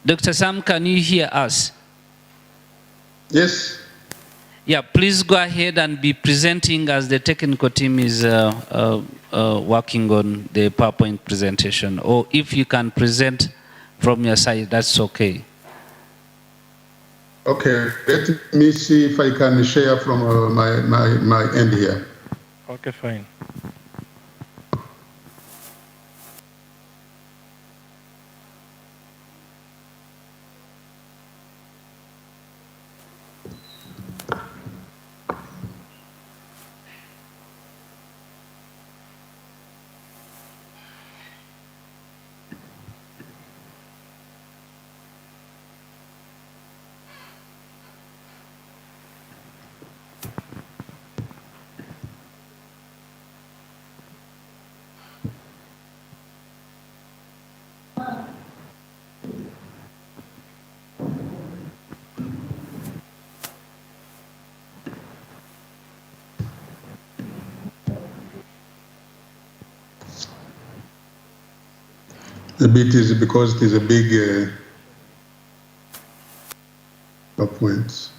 Dr. Sam, can you hear us? Yes. Yeah, please go ahead and be presenting as the technical team is working on the PowerPoint presentation. Or if you can present from your side, that's okay. Okay, let me see if I can share from my end here. Okay, fine. A bit is because it is a big PowerPoint.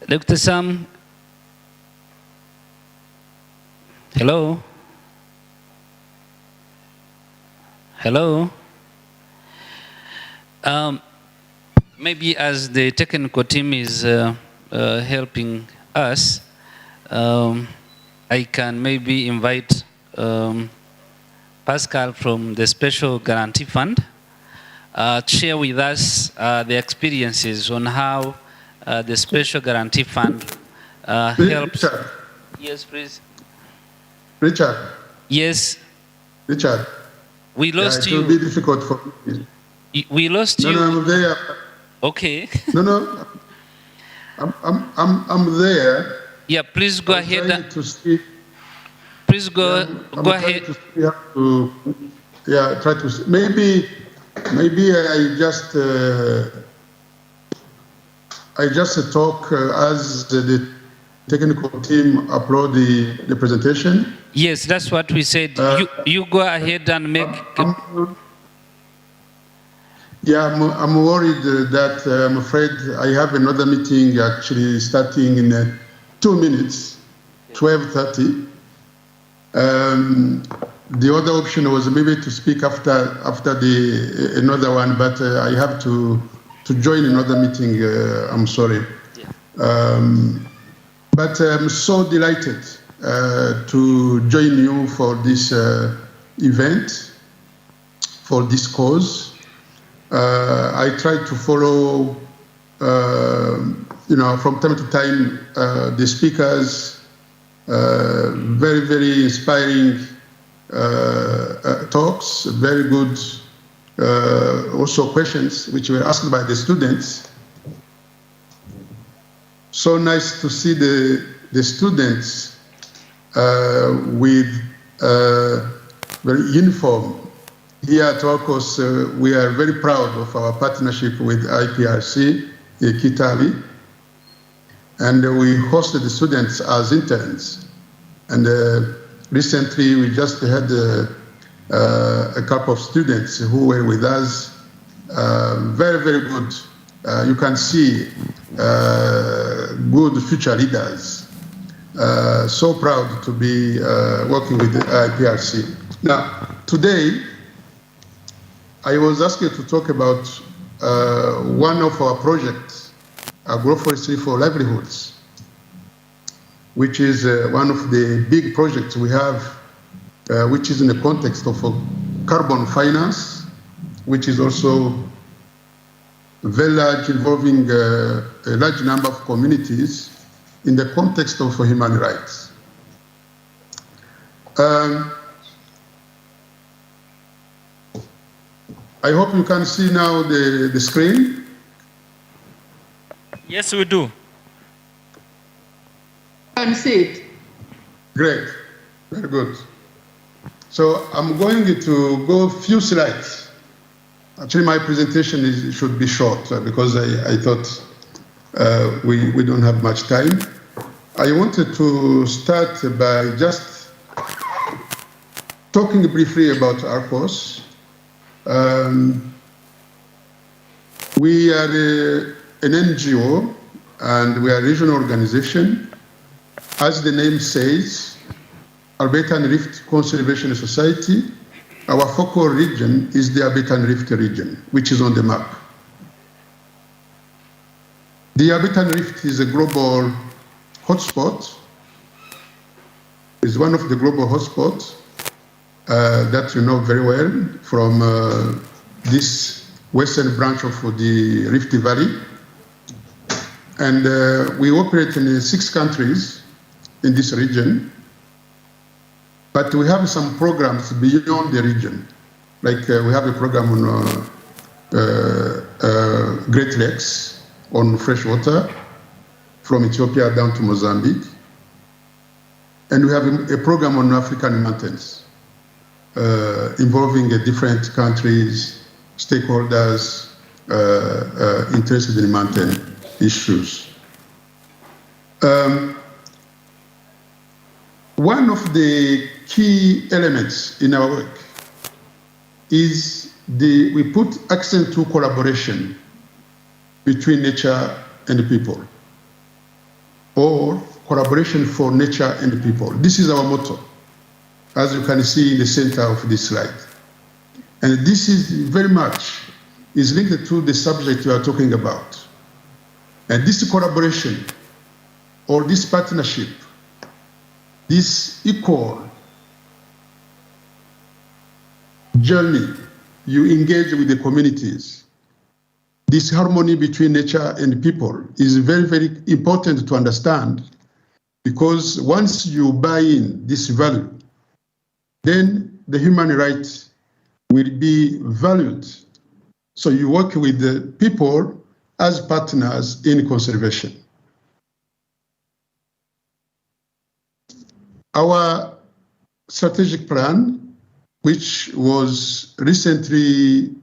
Dr. Sam, hello? Hello? Maybe as the technical team is helping us, I can maybe invite Pascal from the Special Guarantee Fund to share with us the experiences on how the Special Guarantee Fund helps. Richard. Yes, please. Richard. Yes. Richard. We lost you. It will be difficult for me. We lost you. No, I'm there. Okay. No. I'm there. Yeah, please go ahead. Please go ahead. Try to. Maybe I just talk as the technical team upload the presentation. Yes, that's what we said. You go ahead and make. I'm worried that I'm afraid I have another meeting actually starting in 2 minutes, 12:30. The other option was maybe to speak after another one, but I have to join another meeting. I'm sorry. But I'm so delighted to join you for this event, for this cause. I try to follow, from time to time, the speakers, very, very inspiring talks, very good also questions which were asked by the students. So nice to see the students with very uniform. Here at Orcos, we are very proud of our partnership with IPRC KITABI, and we hosted the students as interns. And recently, we just had a couple of students who were with us. Very, very good. You can see good future leaders. So proud to be working with the IPRC. Now, today, I was asked to talk about one of our projects, Agroforestry for Livelihoods, which is one of the big projects we have, which is in the context of carbon finance, which is also very large, involving a large number of communities in the context of human rights. I hope you can see now the screen. Yes, we do. Can see it. Great, very good. So I'm going to go a few slides. Actually, my presentation should be short because I thought we don't have much time. I wanted to start by just talking briefly about our course. We are an NGO and we are a regional organization. As the name says, Alberta and Rift Conservation Society, our focal region is the Alberta and Rift region, which is on the map. The Alberta and Rift is a global hotspot, is one of the global hotspots that you know very well from this western branch of the Rift Valley. And we operate in 6 countries in this region, but we have some programs beyond the region. Like we have a program on Great Lakes, on fresh water, from Ethiopia down to Mozambique. And we have a program on African mountains, involving different countries, stakeholders interested in mountain issues. One of the key elements in our work is we put accent to collaboration between nature and people, or collaboration for nature and people. This is our motto, as you can see in the center of this slide. And this is very much is linked to the subject we are talking about. And this collaboration or this partnership, this equal journey you engage with the communities, this harmony between nature and people is very, very important to understand, because once you buy in this value, then the human rights will be valued. So you work with the people as partners in conservation. Our strategic plan, which was recently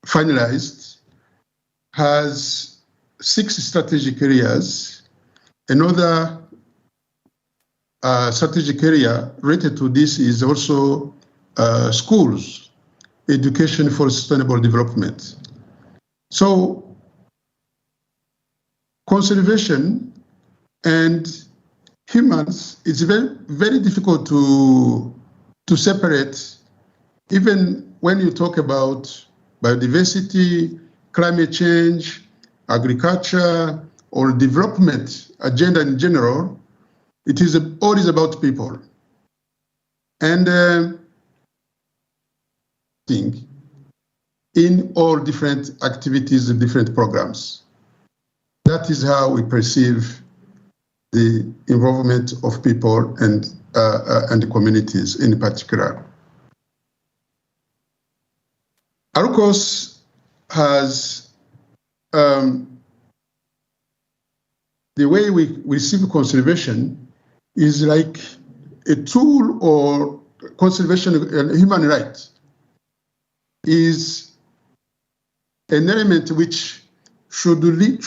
finalized, has 6 strategic areas. Another strategic area related to this is also schools, education for sustainable development. So conservation and humans, it's very, very difficult to separate, even when you talk about biodiversity, climate change, agriculture, or development agenda in general. It is always about people. And in all different activities and different programs. That is how we perceive the involvement of people and the communities in particular. ARUCOS has the way we see conservation is like a tool, or conservation and human rights is an element which should lead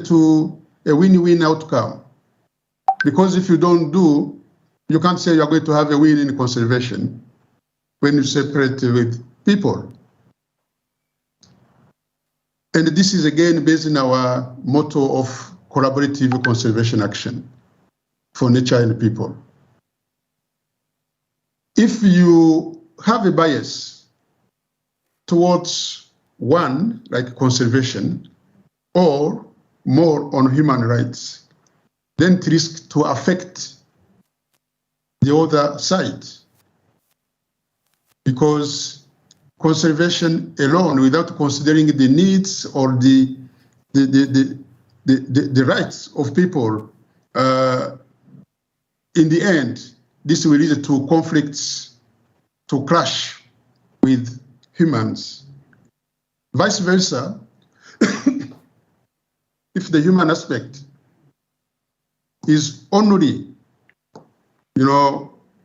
to a win-win outcome. Because if you don't do, you can't say you're going to have a win in conservation when you separate with people. And this is again based on our motto of collaborative conservation action for nature and people. If you have a bias towards one, like conservation, or more on human rights, then it risks to affect the other side. Because conservation alone, without considering the needs or the rights of people, in the end, this will lead to conflicts, to clash with humans. Vice versa, if the human aspect is only,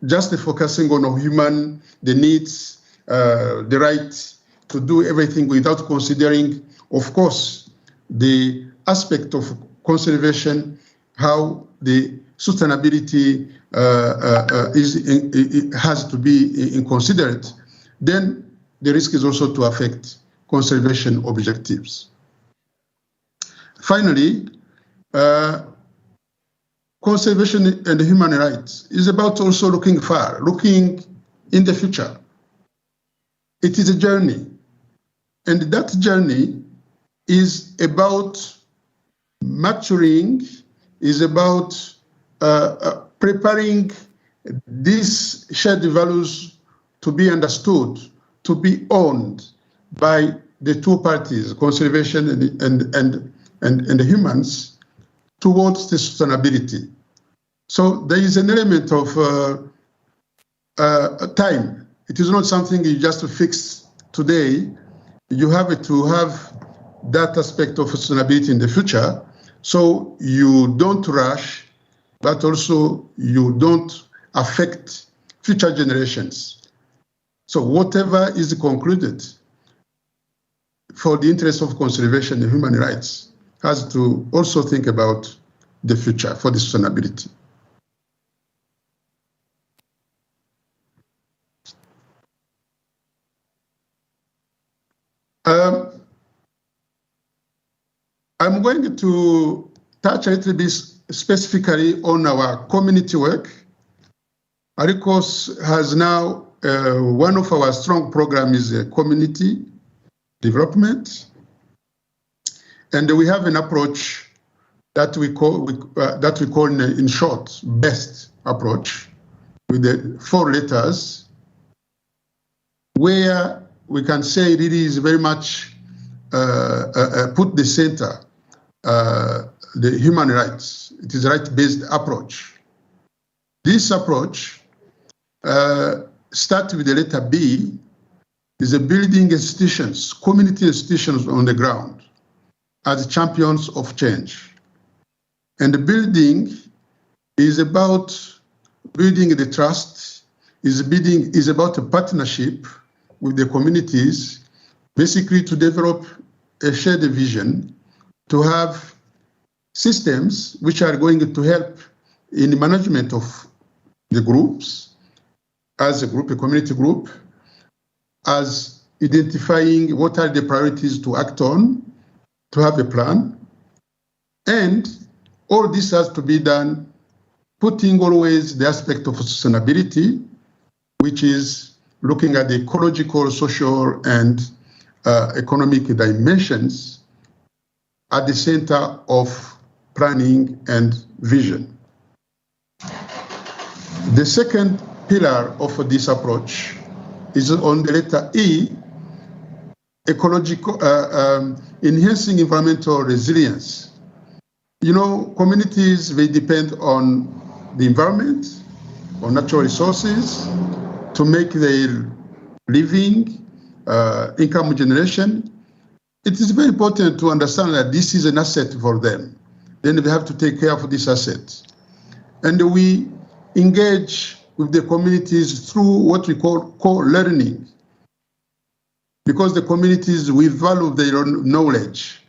just focusing on human, the needs, the right to do everything without considering, of course, the aspect of conservation, how the sustainability has to be considered, then the risk is also to affect conservation objectives. Finally, conservation and human rights is about also looking far, looking in the future. It is a journey, and that journey is about maturing, is about preparing these shared values to be understood, to be owned by the two parties, conservation and the humans, towards the sustainability. So there is an element of time. It is not something you just fix today. You have to have that aspect of sustainability in the future, so you don't rush, but also you don't affect future generations. So whatever is concluded for the interest of conservation and human rights has to also think about the future for the sustainability. I'm going to touch a little bit specifically on our community work. ARICOS has now, one of our strong programs is community development. And we have an approach that we call in short, BEST approach, with the 4 letters, where we can say it is very much put the center, the human rights. It is a right-based approach. This approach starts with the letter B, is a building institutions, community institutions on the ground as champions of change. And the building is about building the trust, is about a partnership with the communities, basically to develop a shared vision, to have systems which are going to help in the management of the groups, as a group, a community group, as identifying what are the priorities to act on, to have a plan. And all this has to be done putting always the aspect of sustainability, which is looking at the ecological, social, and economic dimensions at the center of planning and vision. The second pillar of this approach is on the letter E, ecological, enhancing environmental resilience. You know, communities, they depend on the environment, on natural resources to make their living, income generation. It is very important to understand that this is an asset for them. Then we have to take care of this asset. And we engage with the communities through what we call co-learning. Because the communities, we value their own knowledge.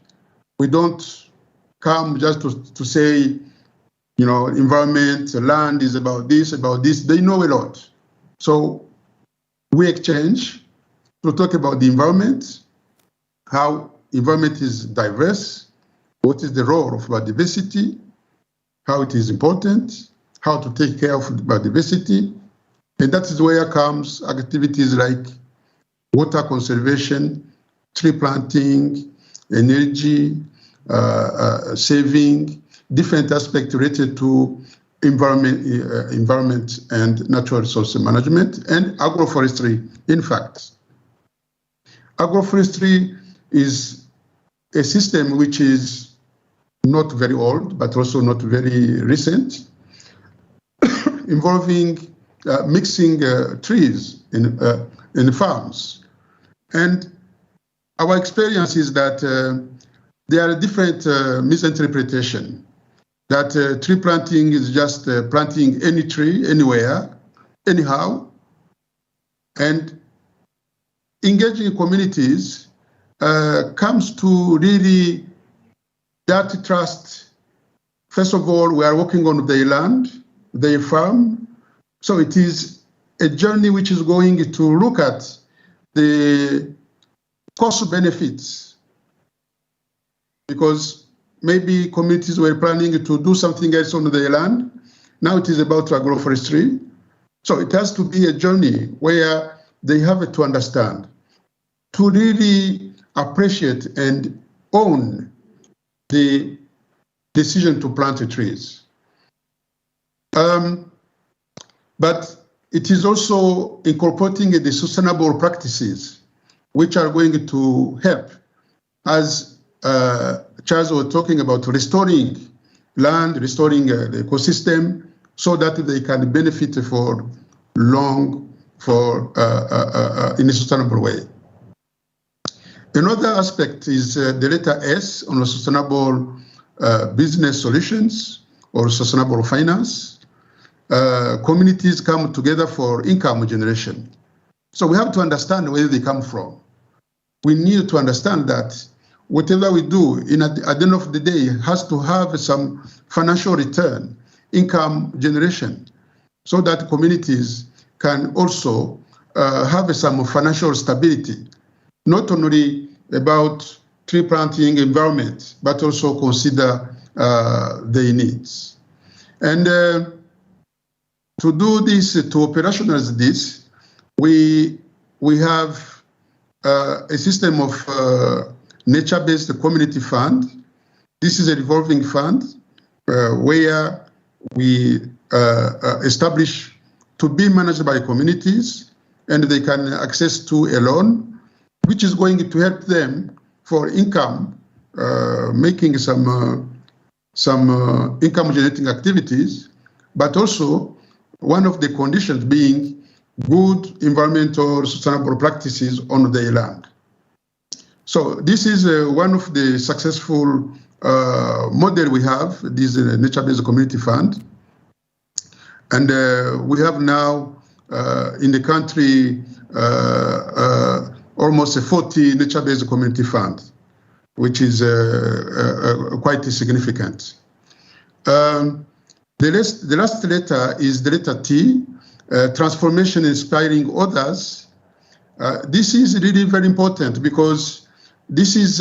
We don't come just to say, you know, environment, land is about this, about this. They know a lot. So we exchange to talk about the environment, how environment is diverse, what is the role of biodiversity, how it is important, how to take care of biodiversity. And that is where comes activities like water conservation, tree planting, energy, saving, different aspects related to environment and natural resource management, and agroforestry, in fact. Agroforestry is a system which is not very old, but also not very recent, involving mixing trees in farms. And our experience is that there are different misinterpretations, that tree planting is just planting any tree, anywhere, anyhow, and engaging communities comes to really that trust. First of all, we are working on their land, their farm. So it is a journey which is going to look at the cost benefits, because maybe communities were planning to do something else on their land. Now it is about agroforestry. So it has to be a journey where they have to understand, to really appreciate and own the decision to plant the trees. But it is also incorporating the sustainable practices which are going to help, as Charles was talking about, restoring land, restoring the ecosystem, so that they can benefit for long, in a sustainable way. Another aspect is the letter S on sustainable business solutions or sustainable finance. Communities come together for income generation. So we have to understand where they come from. We need to understand that whatever we do at the end of the day has to have some financial return, income generation, so that communities can also have some financial stability, not only about tree planting environment, but also consider their needs. And to do this, to operationalize this, we have a system of nature-based community fund. This is a revolving fund where we establish to be managed by communities, and they can access to a loan, which is going to help them for income, making some income generating activities, but also one of the conditions being good environmental sustainable practices on their land. So this is one of the successful model we have, this nature-based community fund. And we have now in the country almost 40 nature-based community funds, which is quite significant. The last letter is the letter T, transformation inspiring others. This is really very important because this is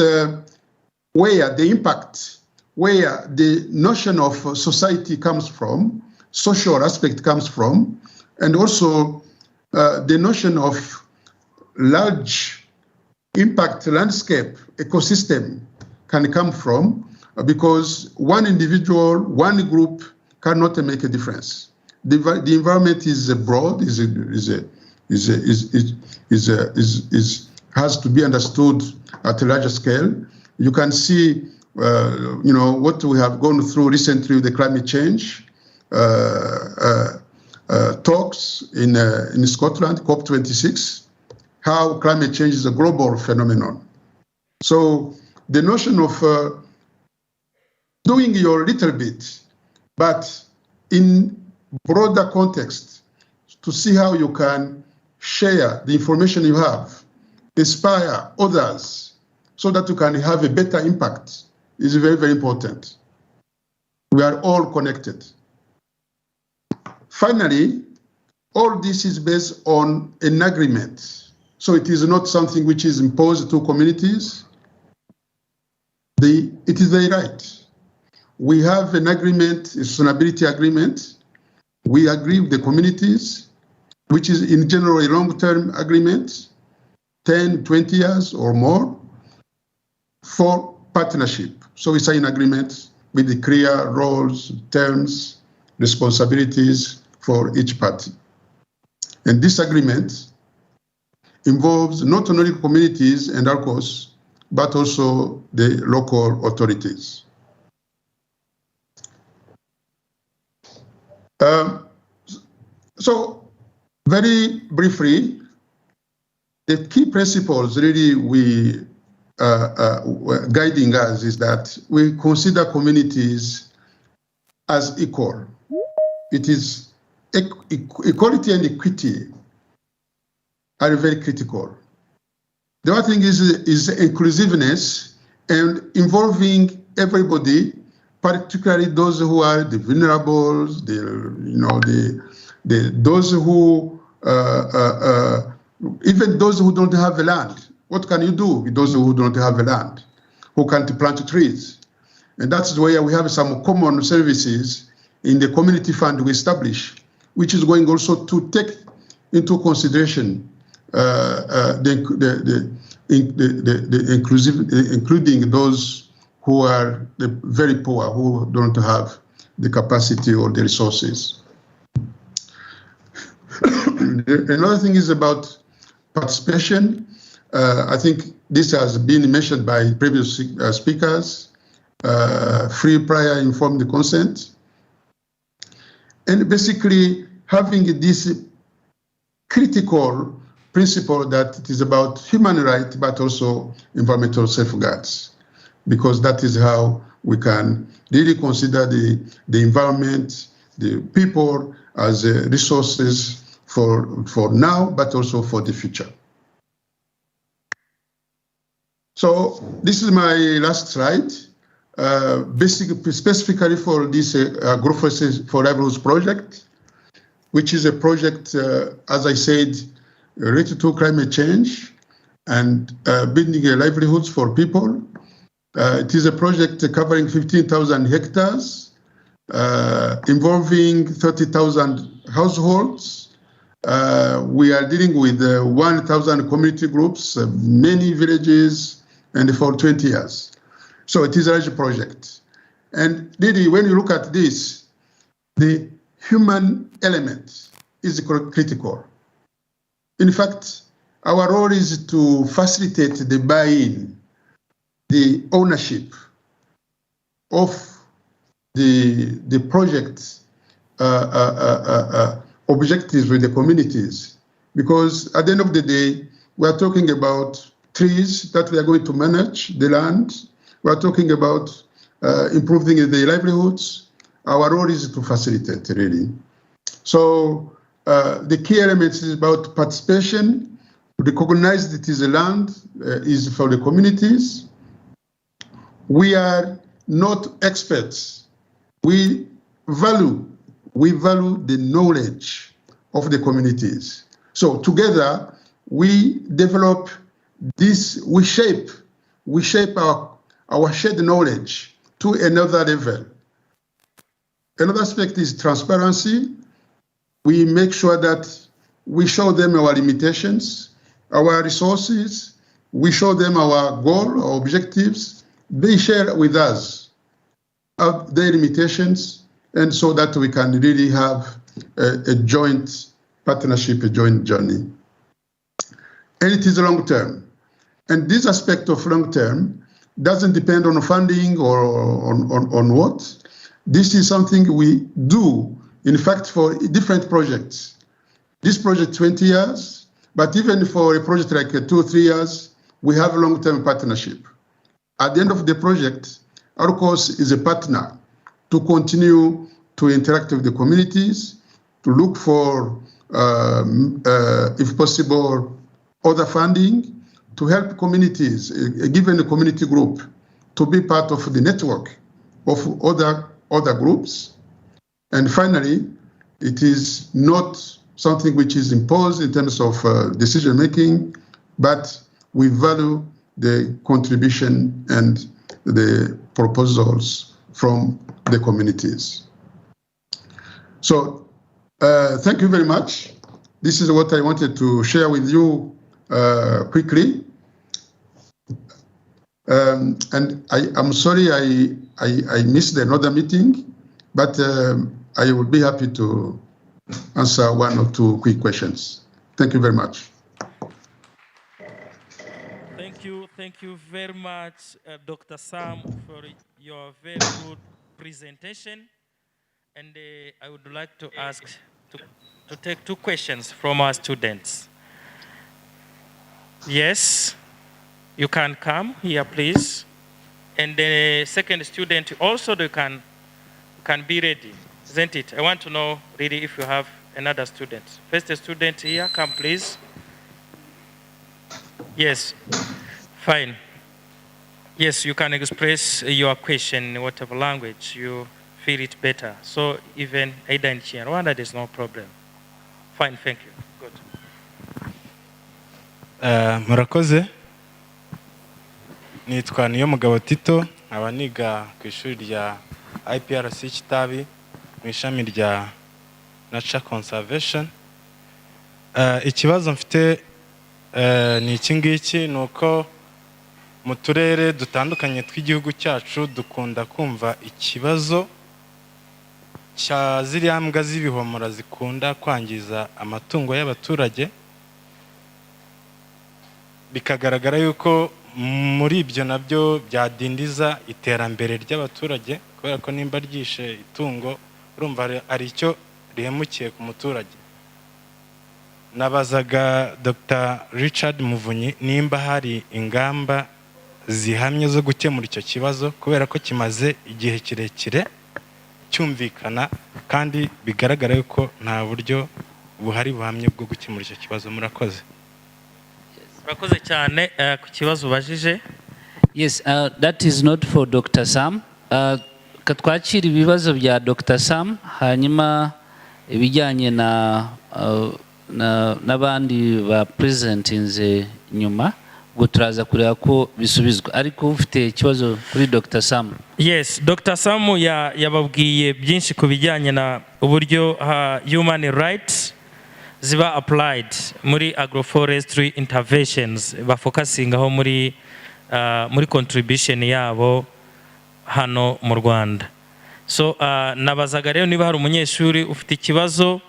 where the impact, where the notion of society comes from, social aspect comes from, and also the notion of large impact landscape ecosystem can come from, because one individual, one group cannot make a difference. The environment is broad, has to be understood at a larger scale. You can see, what we have gone through recently with the climate change talks in Scotland, COP26, how climate change is a global phenomenon. So the notion of doing your little bit, but in broader context, to see how you can share the information you have, inspire others, so that you can have a better impact, is very, very important. We are all connected. Finally, all this is based on an agreement. So it is not something which is imposed to communities. It is their right. We have an agreement, a sustainability agreement. We agree with the communities, which is in general a long-term agreement, 10, 20 years or more, for partnership. So we sign agreement with the clear roles, terms, responsibilities for each party. And this agreement involves not only communities and ARCOS, but also the local authorities. So very briefly, the key principles really we guiding us is that we consider communities as equal. It is equality and equity are very critical. The other thing is inclusiveness and involving everybody, particularly those who are the vulnerable, those who even those who don't have a land. What can you do with those who don't have a land, who can't plant trees? And that's where we have some common services in the community fund we establish, which is going also to take into consideration including those who are very poor, who don't have the capacity or the resources. Another thing is about participation. I think this has been mentioned by previous speakers, free prior informed consent. And basically having this critical principle that it is about human rights, but also environmental safeguards, because that is how we can really consider the environment, the people as resources for now, but also for the future. So this is my last slide. Specifically for this Agroforestry for Livelihoods project, which is a project, as I said, related to climate change and building livelihoods for people. It is a project covering 15,000 hectares, involving 30,000 households. We are dealing with 1,000 community groups, many villages, and for 20 years. So it is a large project. And really, when you look at this, the human element is critical. In fact, our role is to facilitate the buy-in, the ownership of the project objectives with the communities. Because at the end of the day, we are talking about trees that we are going to manage, the land. We are talking about improving the livelihoods. Our role is to facilitate, really. So the key elements is about participation, recognize that it is a land, is for the communities. We are not experts. We value the knowledge of the communities. So together, we develop this, we shape our shared knowledge to another level. Another aspect is transparency. We make sure that we show them our limitations, our resources, we show them our goal, our objectives. They share with us their limitations, and so that we can really have a joint partnership, a joint journey. And it is long term. And this aspect of long term doesn't depend on funding or on what. This is something we do, in fact, for different projects. This project 20 years, but even for a project like 2 or 3 years, we have a long-term partnership. At the end of the project, our course is a partner to continue to interact with the communities, to look for, if possible, other funding, to help communities, given a community group, to be part of the network of other groups. And finally, it is not something which is imposed in terms of decision-making, but we value the contribution and the proposals from the communities. So thank you very much. This is what I wanted to share with you quickly. And I'm sorry I missed another meeting, but I will be happy to answer 1 or 2 quick questions. Thank you very much. Thank you very much, Dr. Sam, for your very good presentation. And I would like to ask to take 2 questions from our students. Yes, you can come here, please. And the second student also, they can be ready, isn't it? I want to know really if you have another student. First student here, come please. Yes, fine. Yes, you can express your question in whatever language you feel it better. So even either in Rwanda, there's no problem. Fine, thank you. Good. Murakoze. Nitwa Niyomugabo Tito, nkaba niga ku ishuri rya IPRC KITABI mu ishami rya Nature Conservation. Ikibazo mfite ni iki ngiki, ni uko mu turere dutandukanye tw'igihugu cyacu dukunda kumva ikibazo cya ziriya mbwa z'ibihomora zikunda kwangiza amatungo y'abaturage. bikagaragara yuko muri ibyo nabyo byadindiza iterambere ry'abaturage kubera ko nimba ryishe itungo urumva ari icyo rihemukiye ku muturage. Nabazaga Dr. Richard Muvunyi nimba hari ingamba zihamye zo gukemura icyo kibazo kubera ko kimaze igihe kirekire cyumvikana kandi bigaragara yuko nta buryo buhari buhamye bwo gukemura icyo kibazo. Murakoze. Murakoze cyane ku kibazo ubajije. Yes, that is not for Dr. Sam. Katwakira ibibazo bya Dr. Sam hanyuma ibijyanye n'abandi ba presentinze nyuma ubwo turaza kureba ko bisubizwa, ariko ufite ikibazo kuri Dr. Sam. Yes, Dr. Sam yababwiye byinshi ku bijyanye na uburyo human rights ziba applied muri agroforestry interventions bafokasingaho muri contribution yabo hano mu Rwanda. So nabazaga rero niba hari umunyeshuri ufite ikibazo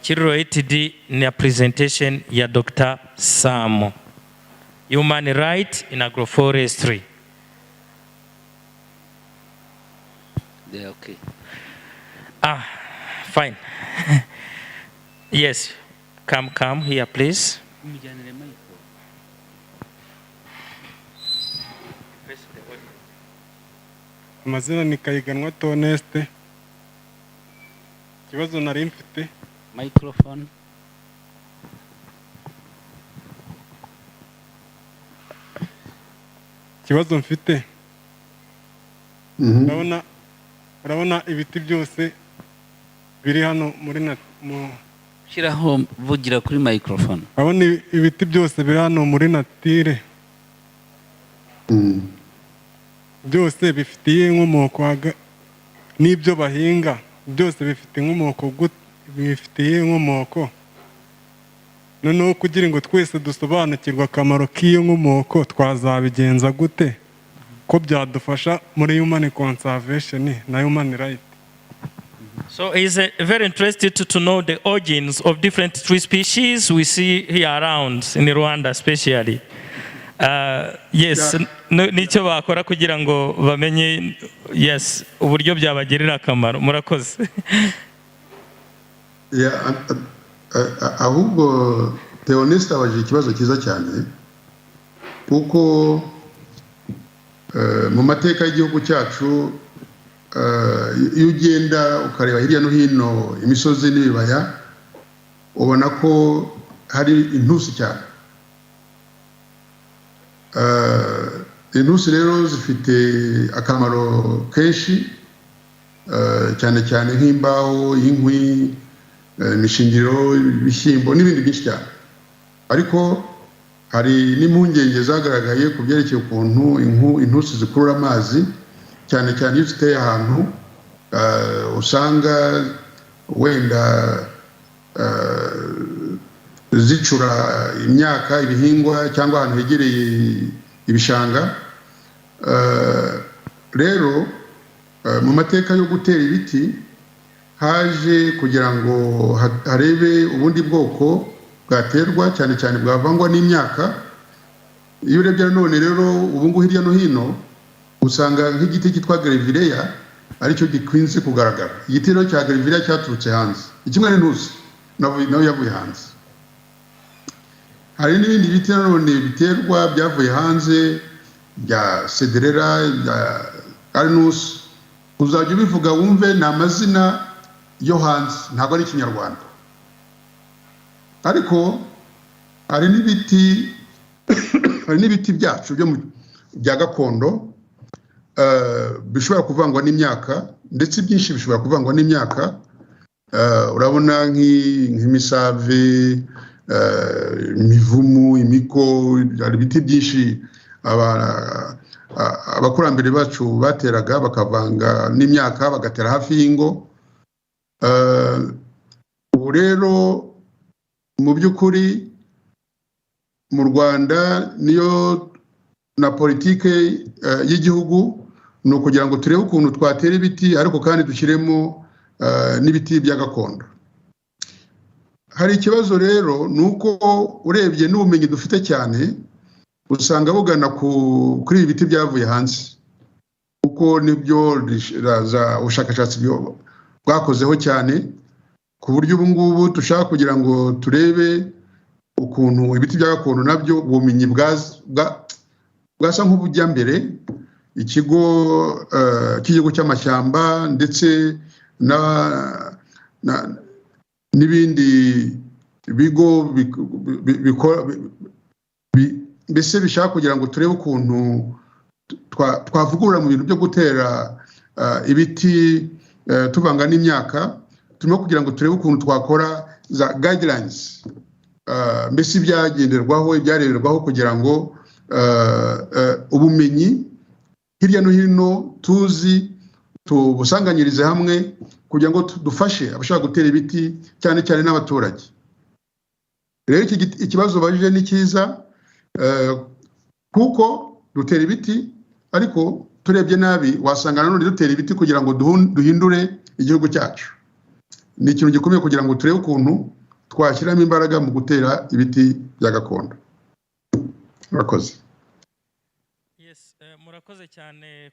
kiri related na presentation ya Dr. Sam, human right in agroforestry. Yeah, okay. Fine. Yes, come here, please. Amazina ni Kayiganwa Toneste. Kibazo nari mfite. Microphone. Kibazo mfite. Urabona ibiti byose biri hano muri Shiraho vugira kuri microphone. Urabona ibiti byose biri hano muri natire. Byose bifitiye inkomoko n'ibyo bahinga byose bifite inkomoko bifitiye inkomoko. Noneho kugira ngo twese dusobanukirwe akamaro k'iyo nkomoko twazabigenza gute ko byadufasha muri human conservation na human right. So he's very interested to know the origins of different tree species we see here around in Rwanda especially. Yes, nicyo bakora kugira ngo bamenye yes uburyo byabagirira akamaro. Murakoze. Ahubwo Theoneste abajije ikibazo cyiza cyane kuko mu mateka y'igihugu cyacu iyo ugenda ukareba hirya no hino imisozi n'ibibaya ubona ko hari intusi cyane. Intusi rero zifite akamaro kenshi cyane cyane nk'imbaho, inkwi, imishingiro, ibishyimbo n'ibindi byinshi cyane, ariko hari n'impungenge zagaragaye ku byerekeye ukuntu intusi zikurura amazi cyane cyane iyo ziteye ahantu usanga wenda zicura imyaka, ibihingwa cyangwa ahantu hegereye ibishanga. Rero mu mateka yo gutera ibiti haje kugira ngo harebe ubundi bwoko bwaterwa cyane cyane bwavangwa n'imyaka. Iyo urebye none rero ubu ngubu hirya no hino usanga nk'igiti cyitwa gerevilleya aricyo gikunze kugaragara. Igiti rero cya gerevilleya cyaturutse hanze, ikimwe n'intusi nayo yavuye hanze. Hari n'ibindi biti nanone biterwa byavuye hanze bya cederera, bya arinus. Uzajya ubivuga wumve ni amazina yo hanze, ntabwo ari ikinyarwanda. Ariko hari n'ibiti byacu bya gakondo bishobora kuvangwa n'imyaka, ndetse byinshi bishobora kuvangwa n'imyaka. Urabona nk'imisave, imivumu, imiko, hari ibiti byinshi abakurambere bacu bateraga bakavanga n'imyaka bagatera hafi y'ingo. Ubu rero mu by'ukuri mu Rwanda niyo na politike y'igihugu ni ukugira ngo turebe ukuntu twatera ibiti ariko kandi dushyiremo n'ibiti bya gakondo. hari ikibazo rero ni uko urebye n'ubumenyi dufite cyane usanga bugana kuri ibi biti byavuye hanze kuko nibyo ubushakashatsi bwakozeho cyane ku buryo ubu ngubu dushaka kugira ngo turebe ukuntu ibiti bya gakondo nabyo ubumenyi bwasa nk'ubujya mbere ikigo cy'igihugu cy'amashyamba ndetse n'ibindi bigo mbese bishaka kugira ngo turebe ukuntu twavugurura mu bintu byo gutera ibiti tuvanga n'imyaka, turimo kugira ngo turebe ukuntu twakora za guidelines mbese ibyagenderwaho ibyareberwaho kugira ngo ubumenyi hirya no hino tuzi tubusanganyirize hamwe kugira ngo dufashe abashaka gutera ibiti cyane cyane n'abaturage. Rero ikibazo bajije ni cyiza kuko dutera ibiti ariko turebye nabi wasanga nanone dutera ibiti kugira ngo duhindure igihugu cyacu. Ni ikintu gikomeye kugira ngo turebe ukuntu twashyiramo imbaraga mu gutera ibiti bya gakondo. Murakoze. Yes, murakoze cyane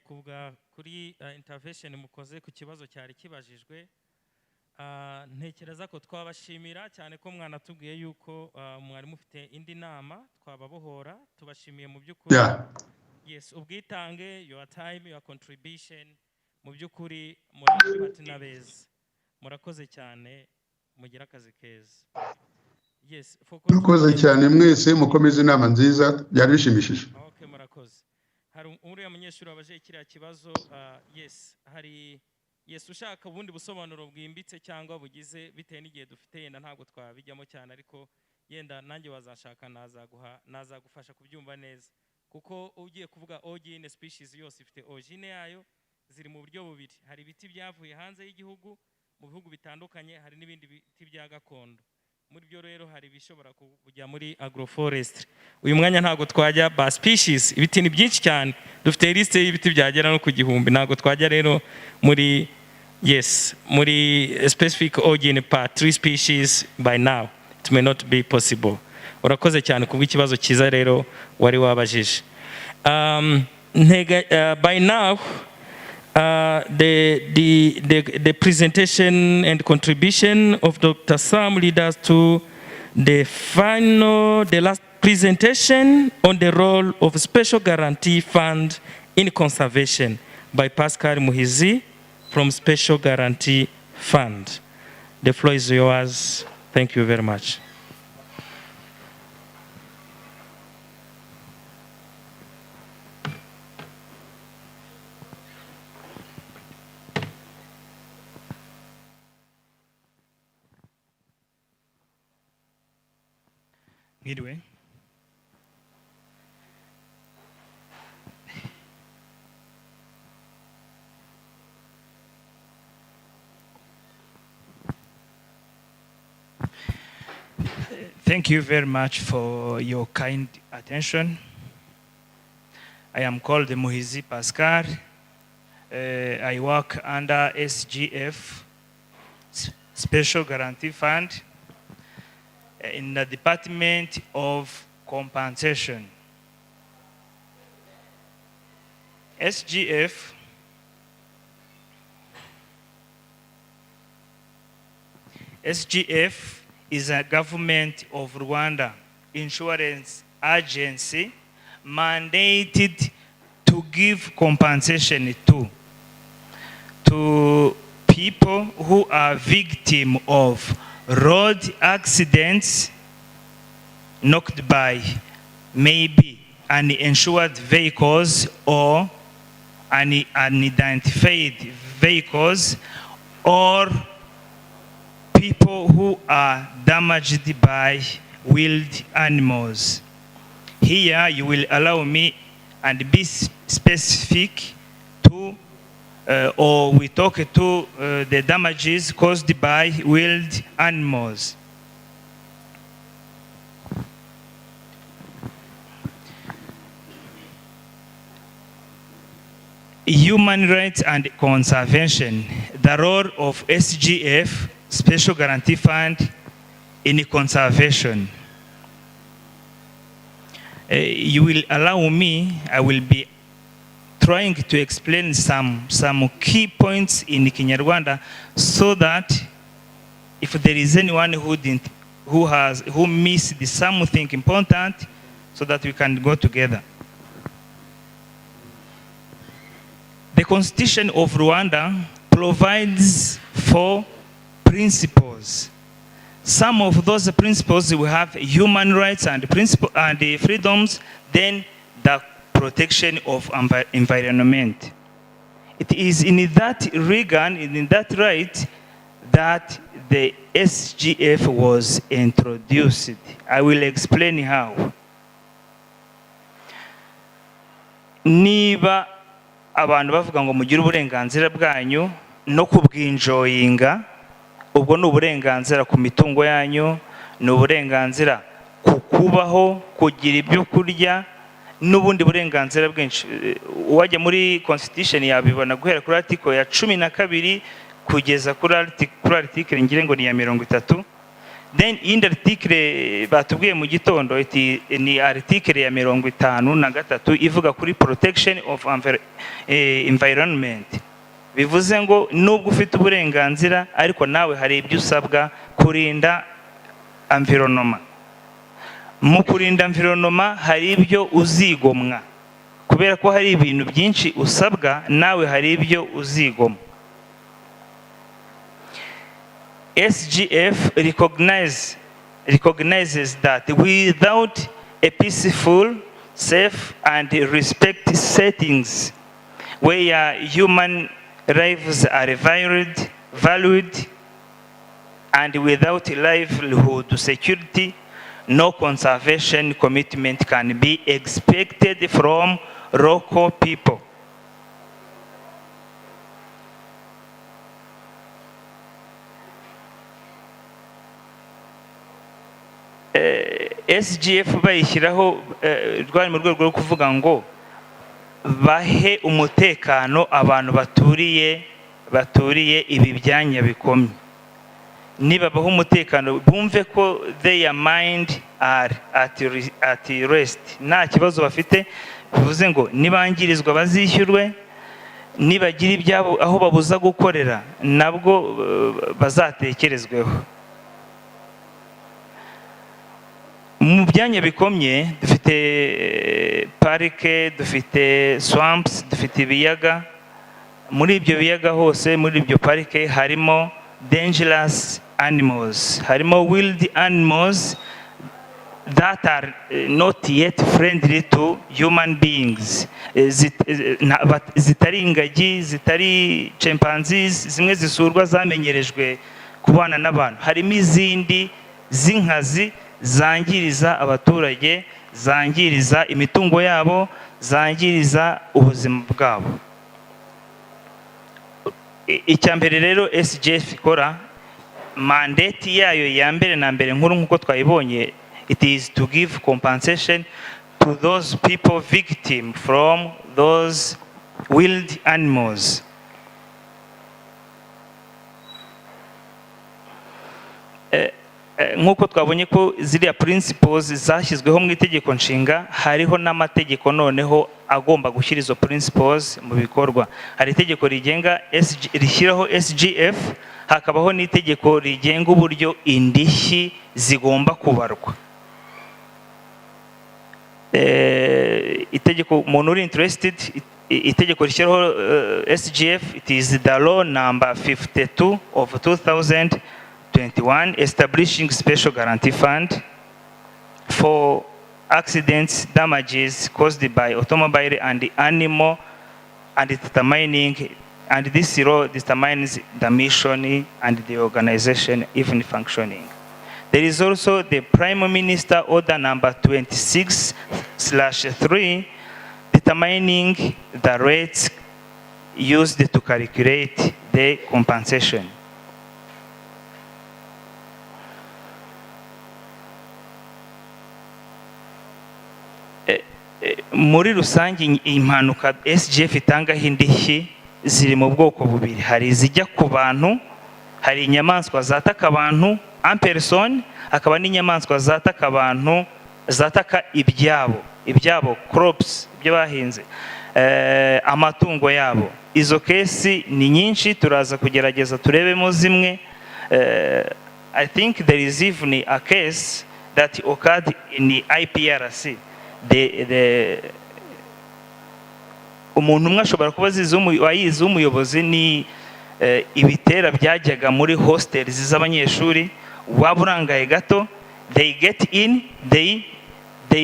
kuri intervention mukoze ku kibazo cyari kibajijwe. Ntekereza ko twabashimira cyane ko mwanatubwiye yuko mwari mufite indi nama twababohora, tubashimiye mu by'ukuri. Yes, ubwitange, your time, your contribution, mu by'ukuri muri partner beza. Murakoze cyane, mugira akazi keza. Yes, murakoze cyane mwese, mukomeze inama nziza, byari bishimishije. Okay, murakoze. Hari uriya munyeshuri wabaje kiriya kibazo, yes, yes, ushaka ubundi busobanuro bwimbitse cyangwa bugize bitewe n'igihe dufite, yenda ntabwo twabijyamo cyane, ariko yenda nanjye wazashaka nazagufasha kubyumva neza, kuko ugiye kuvuga origin species yose ifite origine yayo, ziri mu buryo bubiri. Hari ibiti byavuye hanze y'igihugu mu bihugu bitandukanye, hari n'ibindi biti bya gakondo. Muri byo rero hari bishobora kujya muri agroforestry. Uyu mwanya ntabwo twajya ba species, ibiti ni byinshi cyane, dufite liste y'ibiti byagera no ku 1000. Ntabwo twajya rero muri specific origin part 3 species by now. It may not be possible. Urakoze cyane kubw'ikibazo cyiza rero wari wabajije. By now the presentation and contribution of Dr. Sam lead us to the last presentation on the role of Special Guarantee Fund in conservation by Pascal Muhizi from Special Guarantee Fund. The floor is yours. Thank you very much. Midway. Thank you very much for your kind attention. I am called Muhizi Pascal. I work under SGF, Special Guarantee Fund, in the Department of Compensation. SGF is a government of Rwanda insurance agency mandated to give compensation to people who are victims of road accidents knocked by maybe uninsured vehicles or unidentified vehicles, or people who are damaged by wild animals. Here you will allow me and be specific to or we talk to the damages caused by wild animals. Human rights and conservation. The role of SGF, Special Guarantee Fund, in conservation. You will allow me, I will be trying to explain some key points in Kinyarwanda so that if there is anyone who missed something important, so that we can go together. The Constitution of Rwanda provides for principles. Some of those principles we have human rights and freedoms, then the protection of environment. It is in that regard, in that right, that the SGF was introduced. I will explain how. Niba abantu bavuga ngo mugire uburenganzira bwanyu no kubwinjoyinga, ubwo ni uburenganzira ku mitungo yanyu, ni uburenganzira ku kubaho, kugira ibyo kurya, n'ubundi burenganzira bwinshi. Uwajya muri constitution yabibona guhera kuri article ya 12 kugeza kuri article ngire ngo ni ya 30. Then indi article batubwiye mu gitondo ni article ya 53 ivuga kuri protection of environment. Bivuze ngo nubwo ufite uburenganzira ariko nawe hari ibyo usabwa kurinda environment. Mu kurinda environment hari ibyo uzigomwa, kubera ko hari ibintu byinshi usabwa, nawe hari ibyo uzigomwa. SGF recognizes that without a peaceful, safe and respect settings where human lives are valued and without livelihood security, no conservation commitment can be expected from local people. SGF bayishyiraho rwari mu rwego rwo kuvuga ngo bahe umutekano abantu baturiye ibi byanya bikomye. Niba baho umutekano bumve ko their mind are at rest, nta kibazo bafite, bivuze ngo nibangirizwa bazishyurwe, nibagira ibyabo aho babuza gukorera nabwo bazatekerezweho. Mu byanya bikomye dufite parike, dufite swamps, dufite ibiyaga. Muri ibyo biyaga hose, muri ibyo parike harimo dangerous animals, harimo wild animals that are not yet friendly to human beings. Zitari ingagi, zitari chimpanzees, zimwe zisurwa zamenyerejwe kubana n'abantu. Harimo izindi z'inkazi zangiriza abaturage, zangiriza imitungo yabo, zangiriza ubuzima bwabo. Icyambere rero SGF ikora, mandate yayo ya mbere na mbere nkuru nkuko twayibonye, it is to give compensation to those people victim from those wild animals. Nkuko twabonye ko ziriya principles zashyizweho mu itegeko nshinga, hariho n'amategeko noneho agomba gushyira izo principles mu bikorwa. Hari itegeko rigenga rishyiraho SGF, hakabaho n'itegeko rigenga uburyo indishyi zigomba kubarwa. Itegeko umuntu uri interested, itegeko rishyiraho SGF, it is the law number 52 of 2021 establishing special guarantee fund for accidents, damages caused by automobile and animal, and this law determines the mission and the organization even functioning. There is also the Prime Minister Order number 26/3 determining the rates used to calculate the compensation. Muri rusange impanuka SGF itangaho indishyi ziri mu bwoko bubiri. Hari izijya ku bantu, hari inyamaswa zataka abantu, en person, hakaba n'inyamaswa zataka abantu, zataka ibyabo crops ibyo bahinze, amatungo yabo. Izo kesi ni nyinshi, turaza kugerageza turebemo zimwe. I think there is even a case that occurred in the IPRC. Umuntu umwe ashobora kuba ayizi umuyobozi ni ibitera byajyaga muri hostels z'abanyeshuri, waba urangaye gato, they get in, they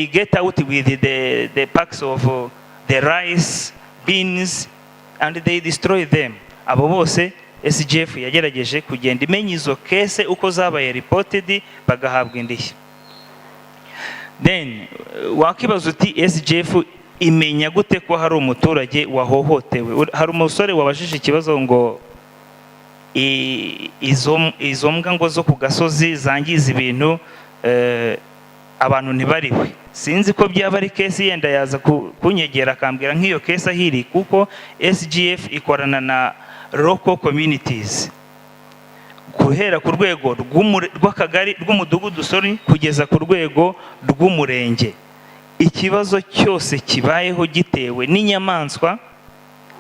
get out with the packs of the rice, beans, and they destroy them. Abo bose SGF yagerageje kugenda imenya izo kese uko zabaye reported, bagahabwa indishyi. Then wakibaza uti SGF imenya gute ko hari umuturage wahohotewe? Hari umusore wabajije ikibazo ngo izo mbwa ngo zo ku gasozi zangiza ibintu, abantu ntibariwe. Sinzi ko byaba ari kesi yenda yaza kunyegera akambwira nk'iyo kesi ahiri, kuko SGF ikorana na local communities guhera ku rwego rw'akagari, rw'umudugudu kugeza ku rwego rw'umurenge. Ikibazo cyose kibayeho gitewe n'inyamaswa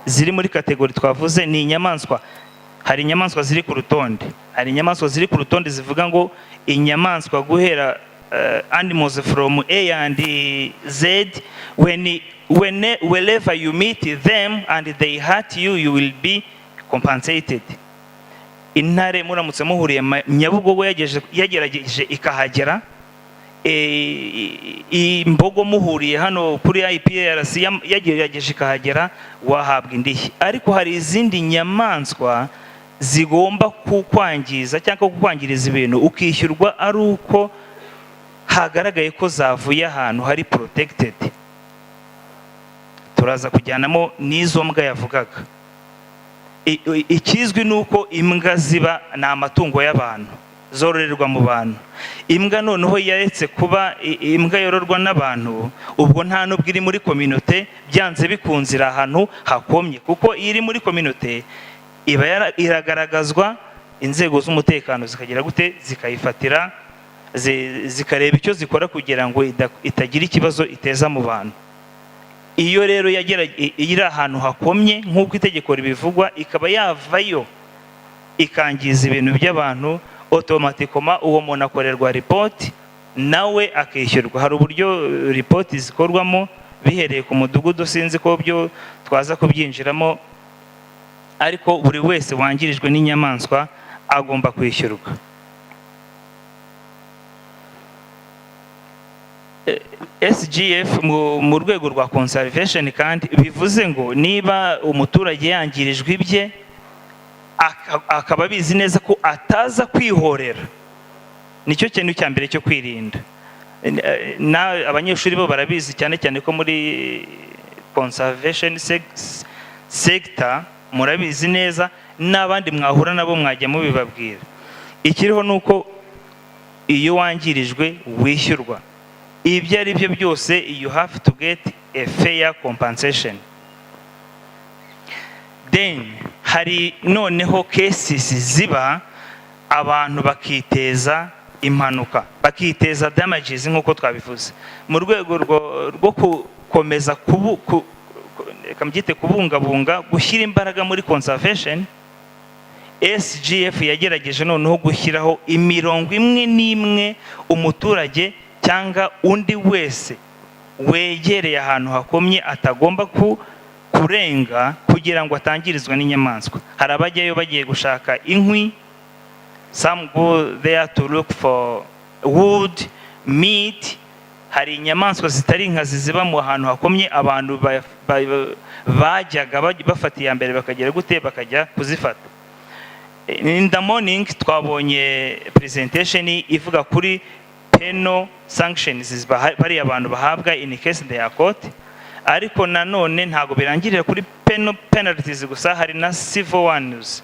ziri muri kategori twavuze, ni inyamaswa. Hari inyamaswa ziri ku rutonde, zivuga ngo inyamaswa guhera animals from A and Z, whenever you meet them and they hurt you, you will be compensated. Intare muramutse muhuriye Nyabugogo yagerageje ikahagera, imbogo muhuriye hano kuri IPRC yagerageje ikahagera, wahabwa indishyi. Ariko hari izindi nyamaswa zigomba kukwangiza cyangwa kukwangiriza ibintu, ukishyurwa ari uko hagaragaye ko zavuye ahantu hari protected. Turaza kujyanamo n'izo mbwa yavugaga. Ikizwi nuko imbwa ziba ni amatungo y'abantu, zororerwa mu bantu. Imbwa noneho yaretse kuba imbwa yororwa n'abantu, ubwo nta nubwo iri muri community, byanze bikunzira ahantu hakomye, kuko iri muri community iba iragaragazwa, inzego z'umutekano zikagira gute, zikayifatira, zikareba icyo zikora kugira ngo itagira ikibazo iteza mu bantu. Iyo rero iri ahantu hakomye nk'uko itegeko ribivugwa, ikaba yavayo ikangiza ibintu by'abantu, automatically uwo muntu akorerwa report, nawe akishyurwa. Hari uburyo report zikorwamo bihereye ku mudugudu, sinzi ko byo twaza kubyinjiramo, ariko buri wese wangirijwe n'inyamaswa agomba kwishyurwa. SGF mu rwego rwa conservation kandi bivuze ngo niba umuturage yangirijwe ibye akaba bizi neza ko ataza kwihorera, nicyo kintu cya mbere cyo kwirinda. Abanyeshuri bo barabizi cyane cyane ko muri conservation sector murabizi neza, n'abandi mwahura nabo mwajya mubibabwira. Ikiriho nuko iyo wangirijwe wishyurwa. Ibyo ari byo byose, you have to get a fair compensation. Then hari noneho cases ziba abantu bakiteza impanuka, bakiteza damages nk'uko twabivuze, mu rwego rwo gukomeza kubungabunga, gushyira imbaraga muri conservation. SGF yagerageje noneho gushyiraho imirongo imwe n'imwe umuturage cyangwa undi wese wegereye ahantu hakomye atagomba kurenga kugira ngo atangirizwa n'inyamaswa. Hari abajyayo bagiye gushaka inkwi, some go there to look for wood, meat. Hari inyamaswa zitari inkazi ziba mu ahantu hakomye, abantu bajyaga bafatiye mbere bakagera gute, bakajya kuzifata. In the morning twabonye presentation ivuga kuri penal sanctions bari abantu bahabwa in case they are caught, ariko nanone ntago birangirira kuri penal penalties gusa, hari na civil ones.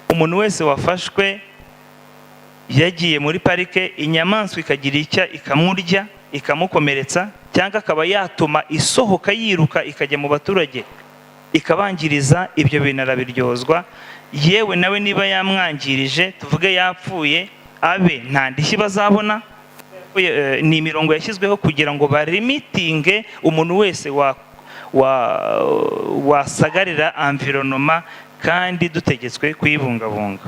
Umuntu wese wafashwe yagiye muri parike, inyamaswa ikagira icya ikamurya ikamukomeretsa, cyangwa akaba yatuma isohoka yiruka ikajya mu baturage ikabangiriza, ibyo bintu arabiryozwa. Yewe nawe niba yamwangirije, tuvuge yapfuye, abe nta ndishyi bazabona. Ni imirongo yashyizweho kugira ngo barimitinge umuntu wese wasagarira environnement kandi dutegetswe kuyibungabunga.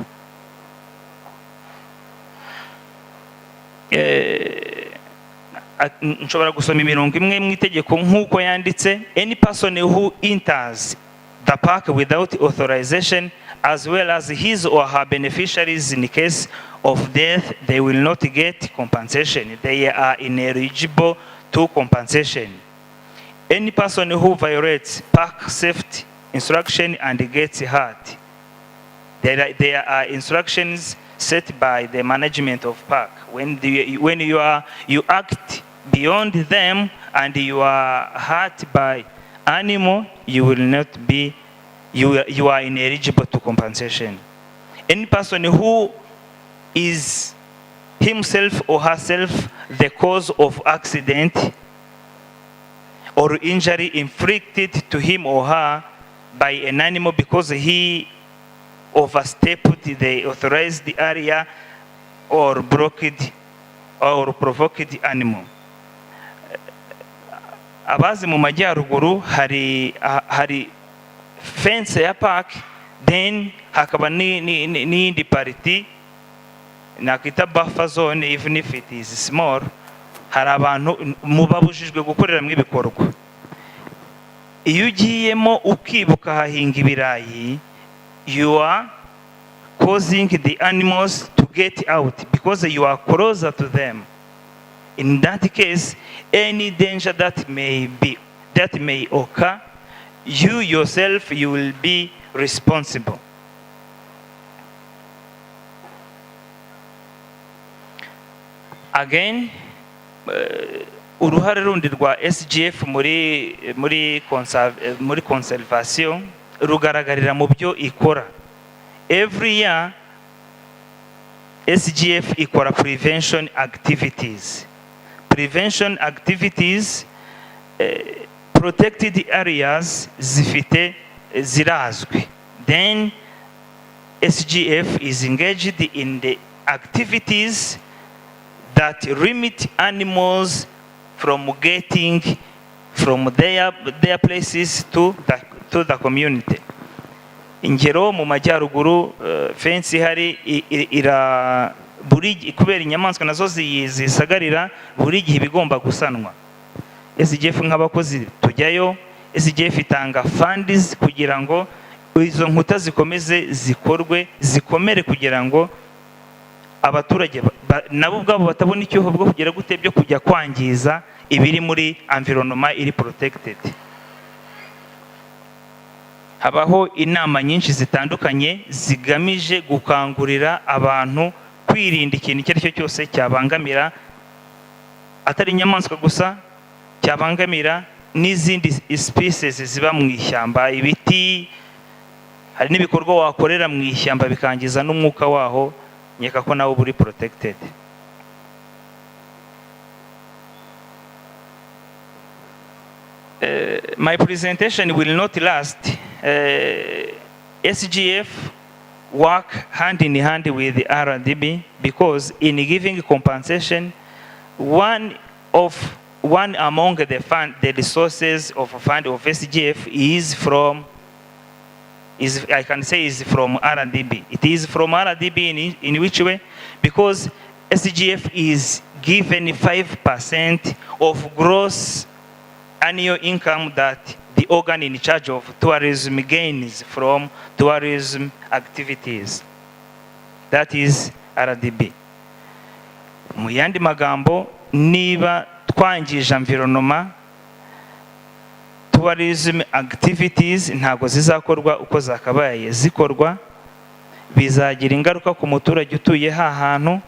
Nshobora gusoma imirongo imwe mu itegeko nk'uko yanditse. Any person who enters the park without authorization, as well as his or her beneficiaries in case of death, they will not get compensation. They are ineligible to compensation. Any person who violates park safety instruction and gets hurt, there are instructions set by the management of park. When you act beyond them and you are hurt by animal, you will not be, you are ineligible to compensation. Any person who is himself or herself the cause of accident or injury inflicted to him or her by an animal because he overstepped the authorized area or provoked the animal. Abazi mu majyaruguru hari fence ya park, then hakaba n'indi parity nakita buffer zone, even if it is small. Hari abantu mubabujijwe gukorera mu ibikorwa. Iyo ugiyemo ukibuka hahinga ibirayi, you are causing the animals to get out because you are closer to them. In that case, any danger that may occur, you yourself, you will be responsible. Again, uruhare rundi rwa SGF muri conservation rugaragarira mu byo ikora. Every year SGF ikora prevention activities. Prevention activities, protected areas zirazwi. Then SGF is engaged in the activities that limit animals from getting from their places to the community. Ingero mu majyaruguru fence ihari buri kubera inyamaswa nazo zisagarira, buri gihe bigomba gusanwa. SGF nk'abakozi tujyayo, SGF itanga funds kugira ngo izo nkuta zikomeze zikomere kugira ngo abaturage nabo ubwabo batabona icyuho bwo kugira gute byo kujya kwangiza ibiri muri environment iri protected. Habaho inama nyinshi zitandukanye zigamije gukangurira abantu kwirinda ikintu icyo ari cyo cyose cyabangamira atari inyamaswa gusa, cyabangamira n'izindi species ziba mu ishyamba, ibiti. Hari n'ibikorwa wakorera mu ishyamba bikangiza n'umwuka waho, nyeka ko nawo buri protected. My presentation will not last. SGF work hand in hand with the RDB because in giving compensation, one among the resources of fund of SGF is from RDB. It is from RDB in which way? Because SGF is given 5% of gross annual income that the organ in charge of tourism gains from tourism activities. That is RDB. Mu yandi magambo, niba twangije environment, tourism activities ntago zizakorwa uko zakabaye zikorwa, bizagira ingaruka ku muturage utuye hantu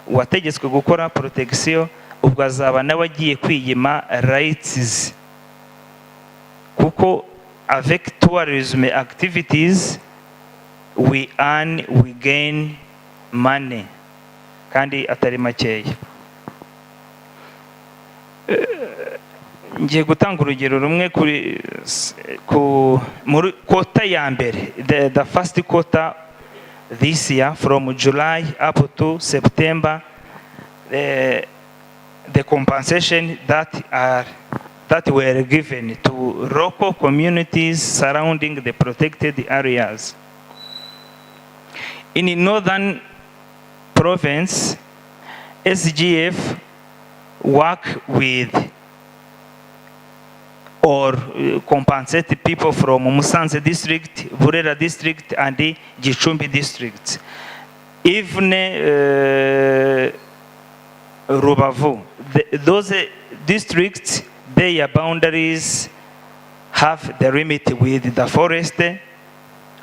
wategetswe gukora protection, ubwo azaba nawe agiye kwiyima rights. Kuko avec tourism activities we gain money kandi atari makeya. Ngiye gutanga urugero rumwe muri quota ya mbere, the first quota this year, from July up to September, the compensation that were given to local communities surrounding the protected areas. In northern province, SGF work with or compensate people from Musanze district, Burera district, and the Gicumbi district. Even Rubavu, those districts, their boundaries have the limit with the forest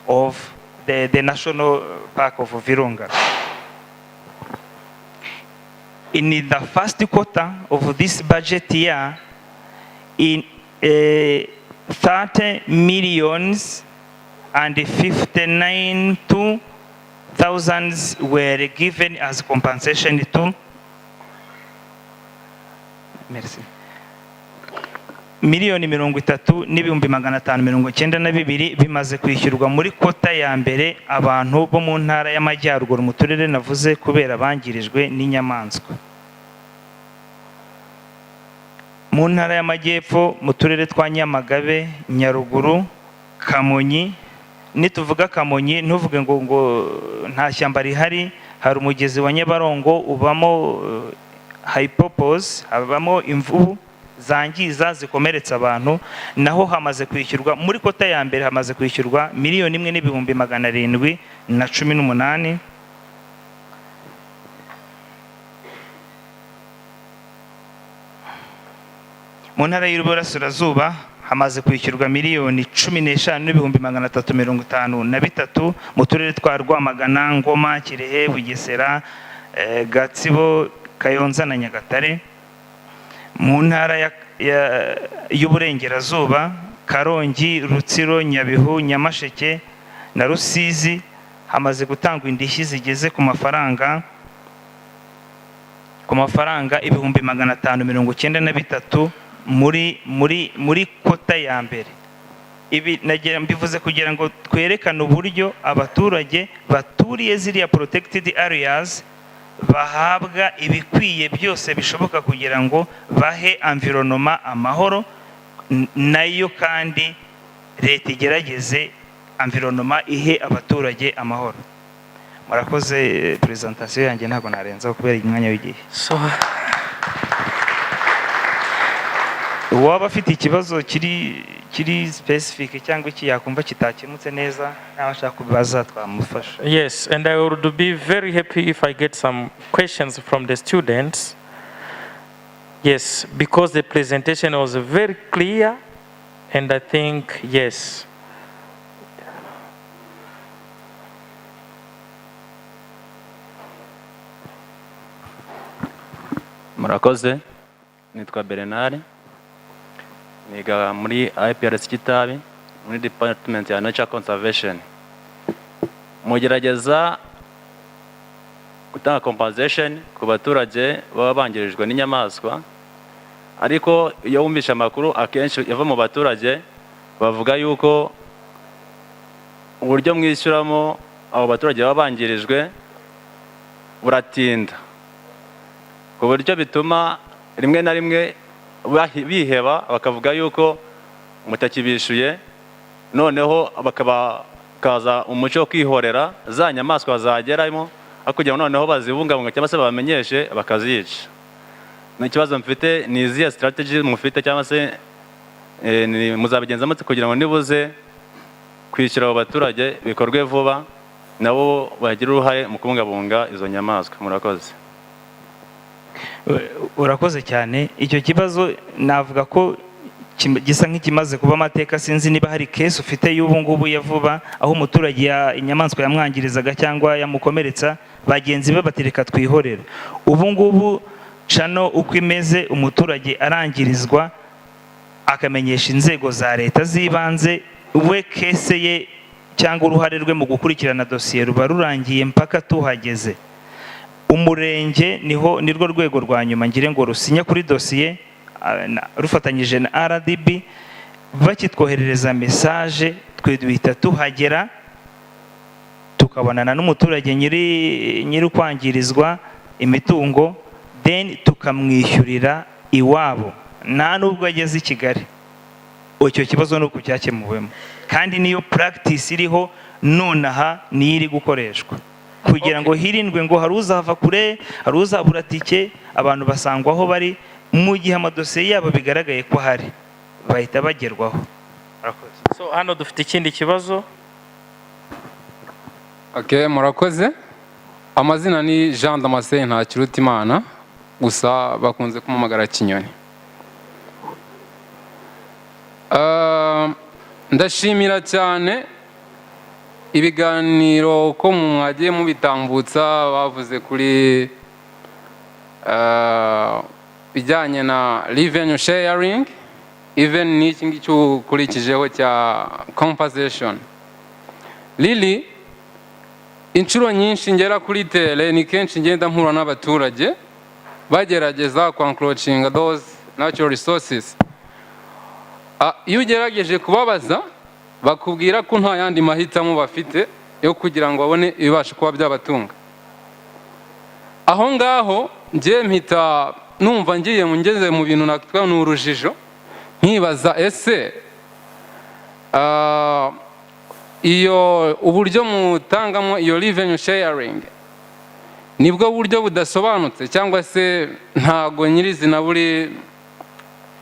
of the National Park of Virunga. In the first quarter of this budget year, in 30 millions and 59,000 were given as compensation to miliyoni 30,592,200 bimaze kwishyurwa muri kota ya mbere abantu bo mu ntara y'amajyaruguru mu turere navuze kubera bangirijwe n'inyamaswa. Mu ntara y'amajyepfo mu turere twa Nyamagabe, Nyaruguru, Kamonyi. Nituvuga Kamonyi ntuvuge ngo nta shyamba rihari, hari umugezi wa Nyabarongo ubamo hypopos, habamo imvubu zangiza zikomeretsa abantu, naho hamaze kwishyurwa muri kota ya mbere hamaze kwishyurwa 1,718,000. Mu ntara y'Iburasirazuba hamaze kwishyurwa 15,353,053 mu turere twa Rwamagana, Ngoma, Kirehe, Bugesera, Gatsibo, Kayonza na Nyagatare. Mu ntara y'Uburengerazuba, Karongi, Rutsiro, Nyabihu, Nyamasheke na Rusizi hamaze gutangwa indishyi zigeze ku mafaranga 593 muri kota ya mbere. Ibi nagira mbivuze kugira ngo twerekane uburyo abaturage baturiye ziriya protected areas bahabwa ibikwiye byose bishoboka kugira ngo bahe environnement amahoro, nayo kandi leta igerageze environnement ihe abaturage amahoro. Murakoze, presentation yanjye ntabwo narenzaho kubera umwanya w'igihe. Waba afite ikibazo kiri specific cyangwa iki yakumva kitakemutse neza nabashaka kubaza twamufasha. Yes, and I would be very happy if I get some questions from the students. Yes, because the presentation was very clear, and I think, yes. Murakoze, nitwa Bernard. Niga muri IPRC KITABI, muri Department ya Nature Conservation. Mugerageza gutanga compensation ku baturage baba bangirijwe n'inyamaswa, ariko iyo wumvisha amakuru akenshi yava mu baturage bavuga yuko uburyo mwishyuramo abo baturage baba bangirijwe buratinda, ku buryo bituma rimwe na rimwe biheba bakavuga yuko mutakibishuye, noneho bakaza umuco wo kwihorera za nyamaswa zageramo kugira ngo noneho bazibungabunga cyangwa se bamenyeshe bakazica. N'ikibazo mfite ni izihe strategy mufite cyangwa se muzabigenza mute kugira ngo nibuze kwishyura abo baturage bikorwe vuba nabo bagira uruhare mu kubungabunga izo nyamaswa. Murakoze. Urakoze cyane. Icyo kibazo navuga ko gisa nk'ikimaze kuba amateka, sinzi niba hari case ufite y'ubu ngubu ya vuba aho umuturage inyamaswa yamwangirizaga cyangwa yamukomeretsa bagenzi be batereka twihorera. Ubu ngubu cano uko imeze, umuturage arangirizwa akamenyesha inzego za leta z'ibanze, we kese ye cyangwa uruhare rwe mu gukurikirana dosiye ruba rurangiye mpaka tuhageze. Umurenge nirwo rwego rwa nyuma ngire ngo rusinya kuri dosiye rufatanyije na RDB, bakitwoherereza message twe duhita tuhagera tukabonana n'umuturage nyiri kwangirizwa imitungo, then tukamwishyurira iwabo nta nubwo ageze i Kigali. Icyo kibazo nuko cyakemuwemo, kandi niyo practice iriho nonaha niyo iri gukoreshwa kugira ngo hirindwe ngo hari uzava kure, hari uzabura tike, abantu basangwa aho bari mu gihe amadosiye yabo bigaragaye ko hari bahita bagerwaho. So hano dufite ikindi kibazo. Okay, murakoze. Amazina ni Jean Damascene Ntakirutimana, gusa bakunze kumamagara Kinyoni. Ndashimira cyane ibiganiro ko mwagiye mubitambutsa, bavuze kuri bijyanye na revenue sharing, even n'iki ngicyo ukurikijeho cya compensation. Lili, inshuro nyinshi ngera kuri tele ni kenshi ngenda mpura n'abaturage bagerageza encroaching those natural resources. Iyo ugerageje kubabaza bakubwira ko nta yandi mahitamo bafite yo kugira ngo babone ibibasha kuba byabatunga. Aho ngaho ngiye mpita numva ngiye ngeze mu bintu nakitwa n'urujijo, nkibaza ese iyo uburyo mutangamo iyo revenue sharing nibwo buryo budasobanutse cyangwa se ntago nyirizina buri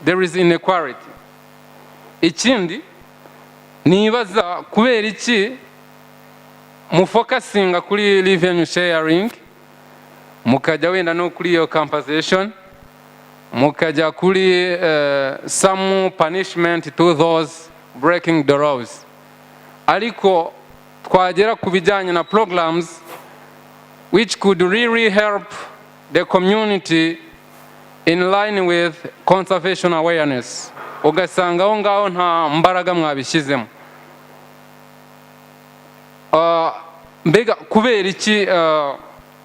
there is inequality. Ikindi nibaza kubera iki mufokasinga kuri revenue sharing mukajya wenda no kuri iyo compensation, mukajya kuri some punishment to those breaking the laws, ariko twagera ku bijyanye na programs which could really help the community in line with conservation awareness, ugasanga aho ngaho nta mbaraga mwabishyizemo. Mbega kubera iki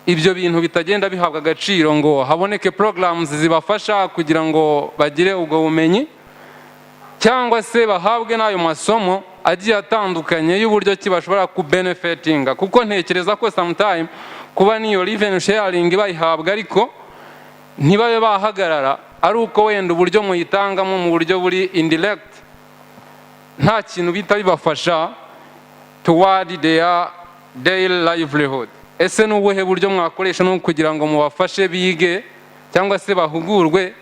ibyo bintu bitagenda bihabwa agaciro ngo haboneke programs zibafasha kugira ngo bagire ubwo bumenyi, cyangwa se bahabwe n'ayo masomo agiye atandukanye y'uburyo ki bashobora kubenefitinga? Kuko ntekereza ko sometime kuba niyo revenue sharing bayihabwa ariko ntibabe bahagarara, ari uko wenda uburyo muyitangamo mu buryo buri indirect nta kintu bita bibafasha toward their daily livelihood. Ese n'ubuhe buryo mwakoresha no kugira ngo mubafashe bige cyangwa se bahugurwe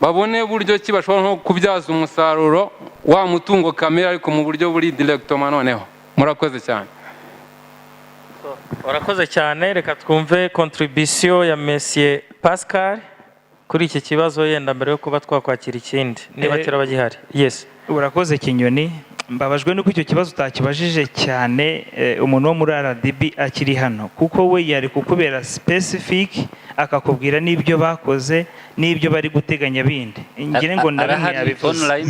babone buryo ki bashobora no kubyaza umusaruro wa mutungo kamere ariko mu buryo buri directement? Noneho murakoze cyane. Urakoze cyane. Reka twumve contribution ya Monsieur Pascal kuri iki kibazo yenda mbere yo kuba twakwakira ikindi niba kiraba gihari. Yes, urakoze Kinyoni. Mbabajwe nuko icyo kibazo utakibajije cyane umuntu wo muri RDB akiri hano, kuko we yari kukubera specific akakubwira n'ibyo bakoze n'ibyo bari guteganya bindi. Ngire ngo naramwe yabivuze.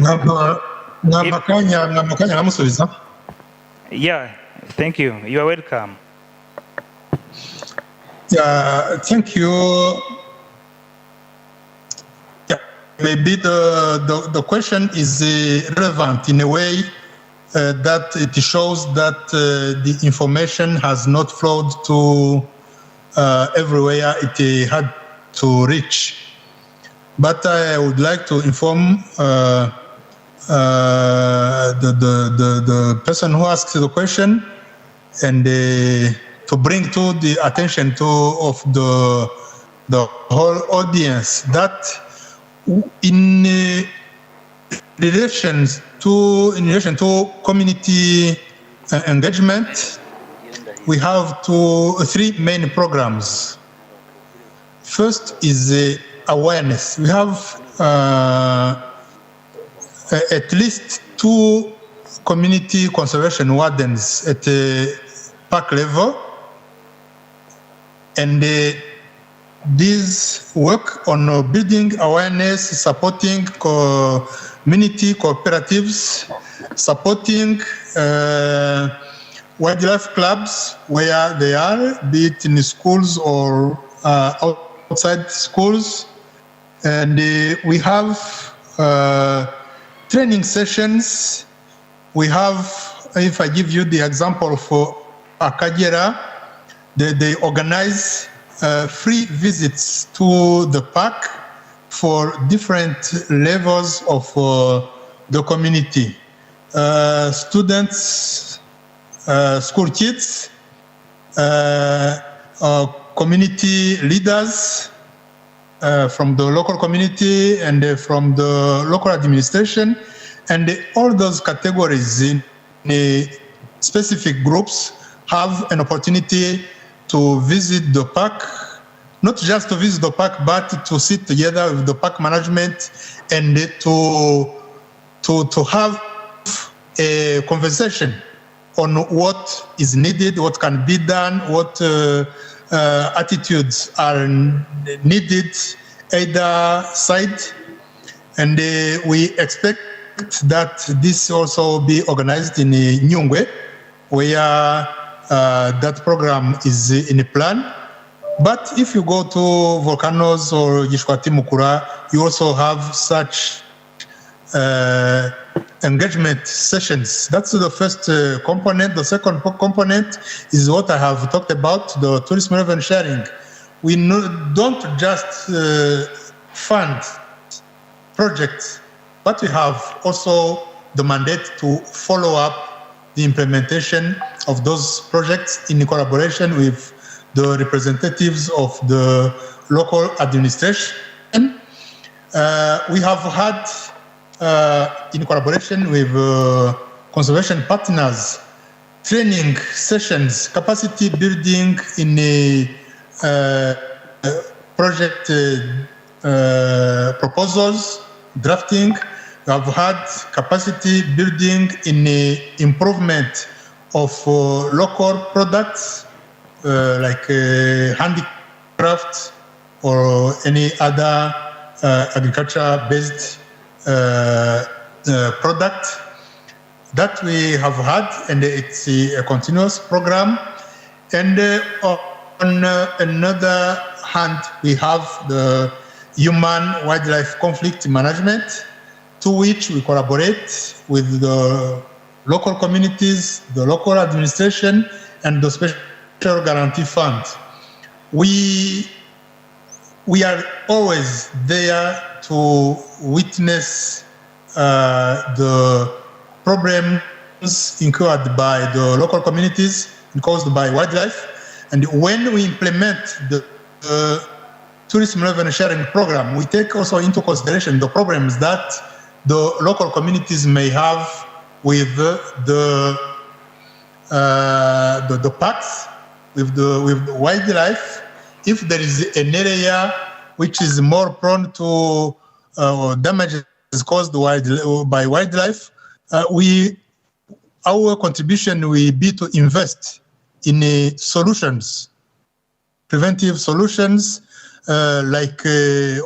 Namakanya namusubiza. Yeah, thank you. You are welcome. Yeah, thank you. Yeah, maybe the question is relevant in a way that it shows that the information has not flowed to everywhere it had to reach. But I would like to inform the person who asked the question and to bring to the attention of the whole audience that in relation to community engagement, we have three main programs. First is awareness. We have at least 2 community conservation wardens at park level, and these work on building awareness, supporting community cooperatives, supporting wildlife clubs where they are, be it in schools or outside schools. And we have training sessions. We have, if I give you the example for Akagera, they organize free visits to the park for different levels of the community. Students, school kids, community leaders from the local community and from the local administration, and all those categories in specific groups have an opportunity to visit the park, not just to visit the park, but to sit together with the park management and to have a conversation on what is needed, what can be done, what attitudes are needed either side. And we expect that this also be organized in Nyungwe, where that program is in a plan. But if you go to volcanoes or Gishwati Mukura, you also have such engagement sessions. That's the first component. The second component is what I have talked about, the tourism revenue sharing. We don't just fund projects, but we have also the mandate to follow up the implementation of those projects in collaboration with the representatives of the local administration. We have had, in collaboration with conservation partners, training sessions, capacity building in a project proposals, drafting. We have had capacity building in the improvement of local products like handicraft or any other agriculture-based product that we have had, and it's a continuous program. And on another hand, we have the human-wildlife conflict management, to which we collaborate with the local communities, the local administration, and the Special Guarantee Fund. We are always there to witness the problems incurred by the local communities and caused by wildlife. And when we implement the tourism revenue sharing program, we take also into consideration the problems that the local communities may have with the parks, with the wildlife. If there is an area which is more prone to damages caused by wildlife, our contribution will be to invest in solutions, preventive solutions, like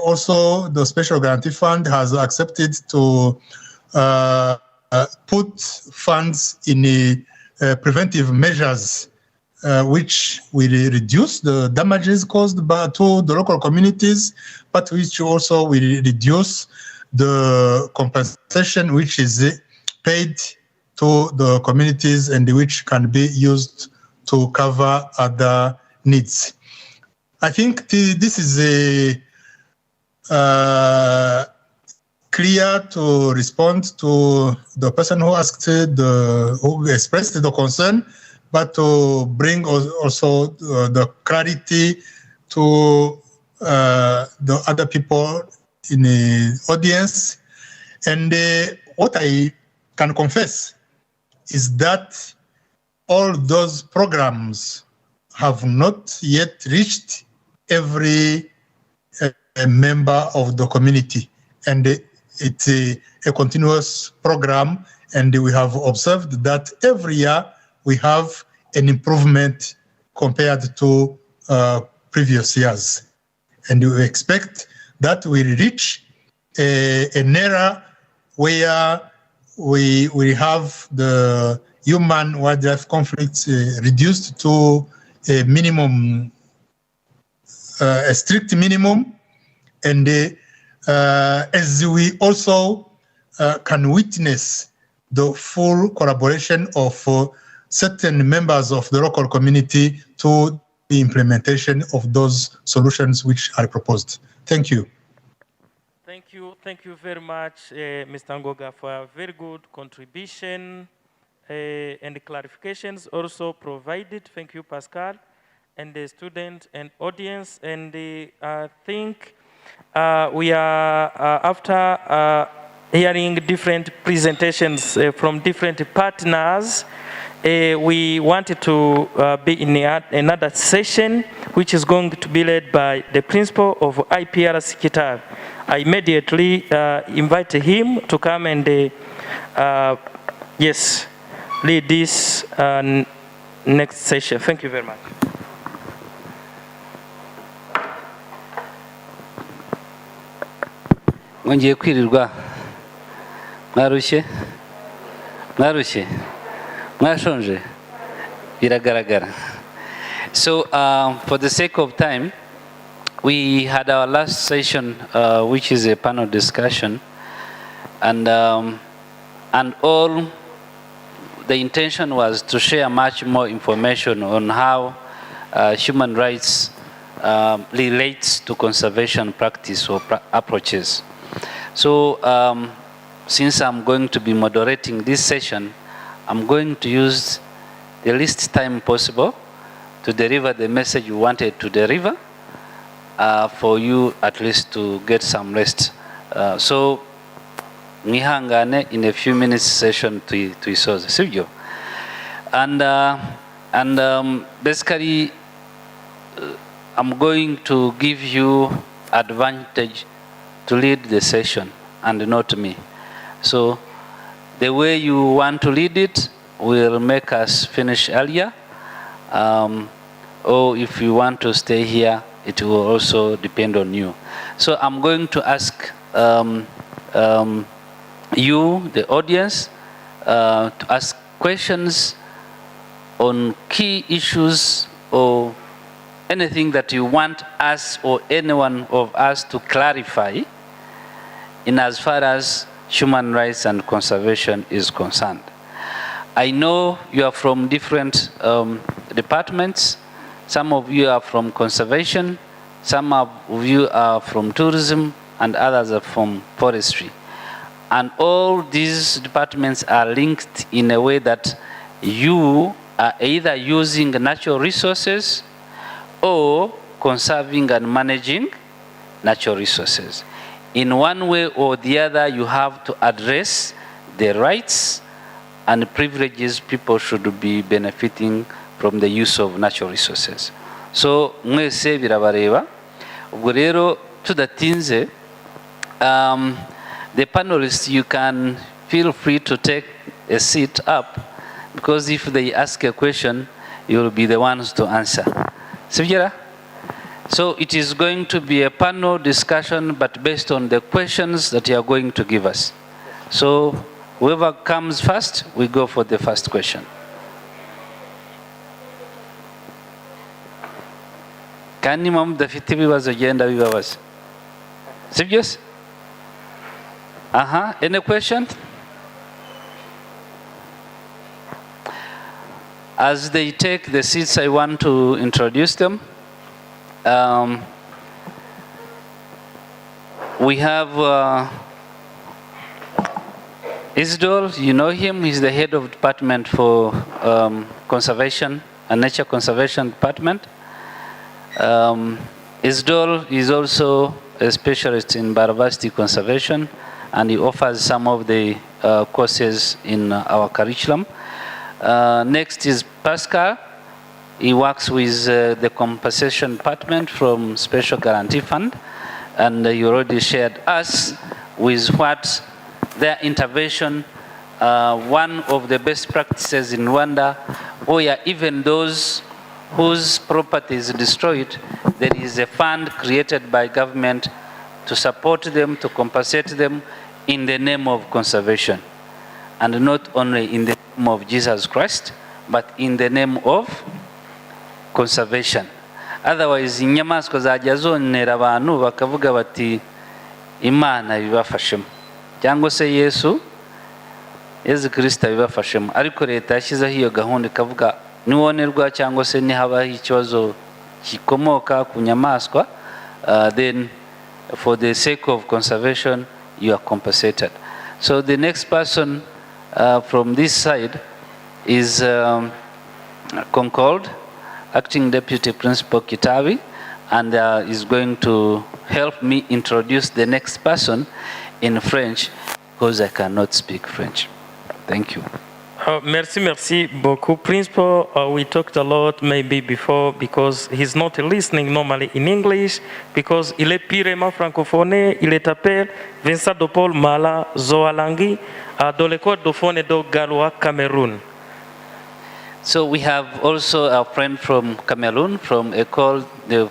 also the Special Guarantee Fund has accepted to put funds in preventive measures, which will reduce the damages caused to the local communities, but which also will reduce the compensation which is paid to the communities and which can be used to cover other needs. I think this is clear to respond to the person who asked who expressed the concern, but to bring also the clarity to the other people in the audience. And what I can confess is that all those programs have not yet reached every member of the community. And it's a continuous program, and we have observed that every year we have an improvement compared to previous years. And we expect that we reach an era where we have the human-wildlife conflicts reduced to a minimum, a strict minimum, and as we also can witness the full collaboration of certain members of the local community to the implementation of those solutions which are proposed. Thank you. Thank you very much, Mr. Ngoga, for a very good contribution and clarifications also provided. Thank you, Pascal, and the student and audience. And I think we are, after hearing different presentations from different partners, we wanted to be in another session, which is going to be led by the principal of IPRC KITABI. I immediately invited him to come and, yes, lead this next session. Thank you very much. Mwongeye kwirirwa mwarushye mwashonje biragaragara. So for the sake of time, we had our last session, which is a panel discussion, and all the intention was to share much more information on how human rights relates to conservation practice or approaches. So since I'm going to be moderating this session, I'm going to use the least time possible to deliver the message you wanted to deliver, for you at least to get some rest. So nihangane, in a few minutes session to isoze sibyo. And basically I'm going to give you advantage to lead the session and not me. So the way you want to lead it will make us finish earlier, or if you want to stay here, it will also depend on you. So I'm going to ask you, the audience, to ask questions on key issues or anything that you want us or anyone of us to clarify in as far as human rights and conservation is concerned. I know you are from different departments. Some of you are from conservation, some of you are from tourism, and others are from forestry. And all these departments are linked in a way that you are either using natural resources or conserving and managing natural resources. In one way or the other, you have to address the rights and privileges people should be benefiting from the use of natural resources. So, mwese birabareba. Ubwo rero tudatinze, the panelists, you can feel free to take a seat up, because if they ask a question, you will be the ones to answer. Sivjera? So it is going to be a panel discussion, but based on the questions that you are going to give us. So whoever comes first, we go for the first question. Kandi mwamu dafite ibibazo genda bibabaza. Sibyo? Any question? As they take the seats, I want to introduce them. We have Isidore, you know him, he's the head of department for conservation and nature conservation department. Isidore is also a specialist in biodiversity conservation, and he offers some of the courses in our curriculum. Next is Pascal. He works with the compensation department from Special Guarantee Fund, and you already shared us with what their intervention, one of the best practices in Rwanda, where even those whose property is destroyed, there is a fund created by government to support them, to compensate them in the name of conservation. And not only in the name of Jesus Christ, but in the name of conservation. Otherwise, inyamaswa zajya zonera abantu bakavuga bati Imana ibafashemo. Cyangwa se Yesu Yezu Kristo abibafashemo, ariko leta yashyizeho iyo gahunda ikavuga niwonerwa cyangwa se nihabaho ikibazo kikomoka ku nyamaswa, then for the sake of conservation you are compensated. So the next person from this side is Concord, Acting Deputy Principal Kitabi, and is going to help me introduce the next person in French because I cannot speak French. Thank you. Merci beaucoup, Principal. We talked a lot maybe before because he's not listening normally in English because il est purement francophone. Il est appelé Vincent de Paul Mala Zoalangi dans l'école de phone de Galois, Cameroon. So we have also a friend from Cameroon, from École de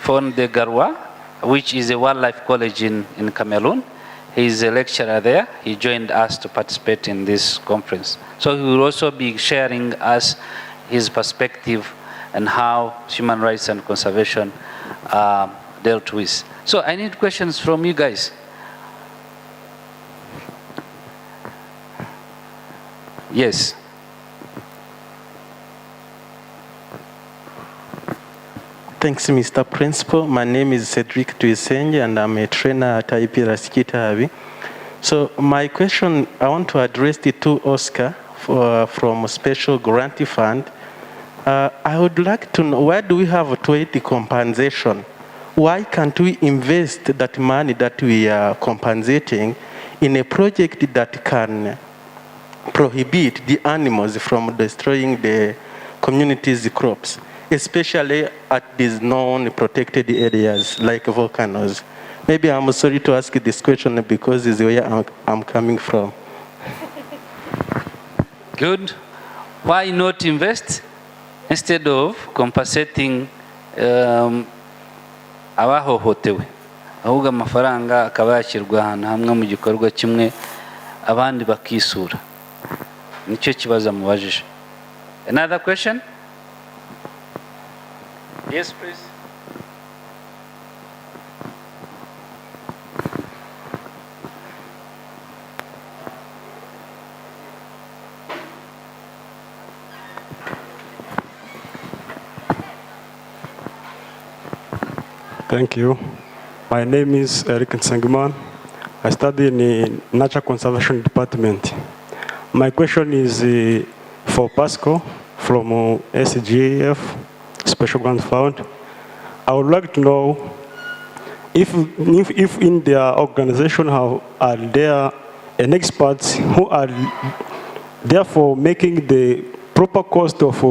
Phone de Garoua, which is a wildlife college in Cameroon. He is a lecturer there. He joined us to participate in this conference. So he will also be sharing us his perspective and how human rights and conservation are dealt with. So I need questions from you guys. Yes. Thanks, Mr. Principal. My name is Cedric Tuisenje, and I'm a trainer at IPRC KITABI. So my question, I want to address it to Oscar from Special Grant Fund. I would like to know, why do we have 20 compensation? Why can't we invest that money that we are compensating in a project that can prohibit the animals from destroying the community's crops, especially at these non-protected areas like volcanoes? Maybe I'm sorry to ask this question because it's where I'm coming from. Good. Why not invest instead of compensating abahohotewe? Ahubwo amafaranga akaba yashyirwa ahantu hamwe mu gikorwa kimwe abandi bakisura. Nicyo kibazo mubajije. Another question? Yes, please. Thank you. My name is Eric Nsengman. I study in the Nature Conservation Department. My question is for Pascal from SGAF, Special Grant Fund. I would like to know if in their organization are there an experts who are therefore making the proper cost of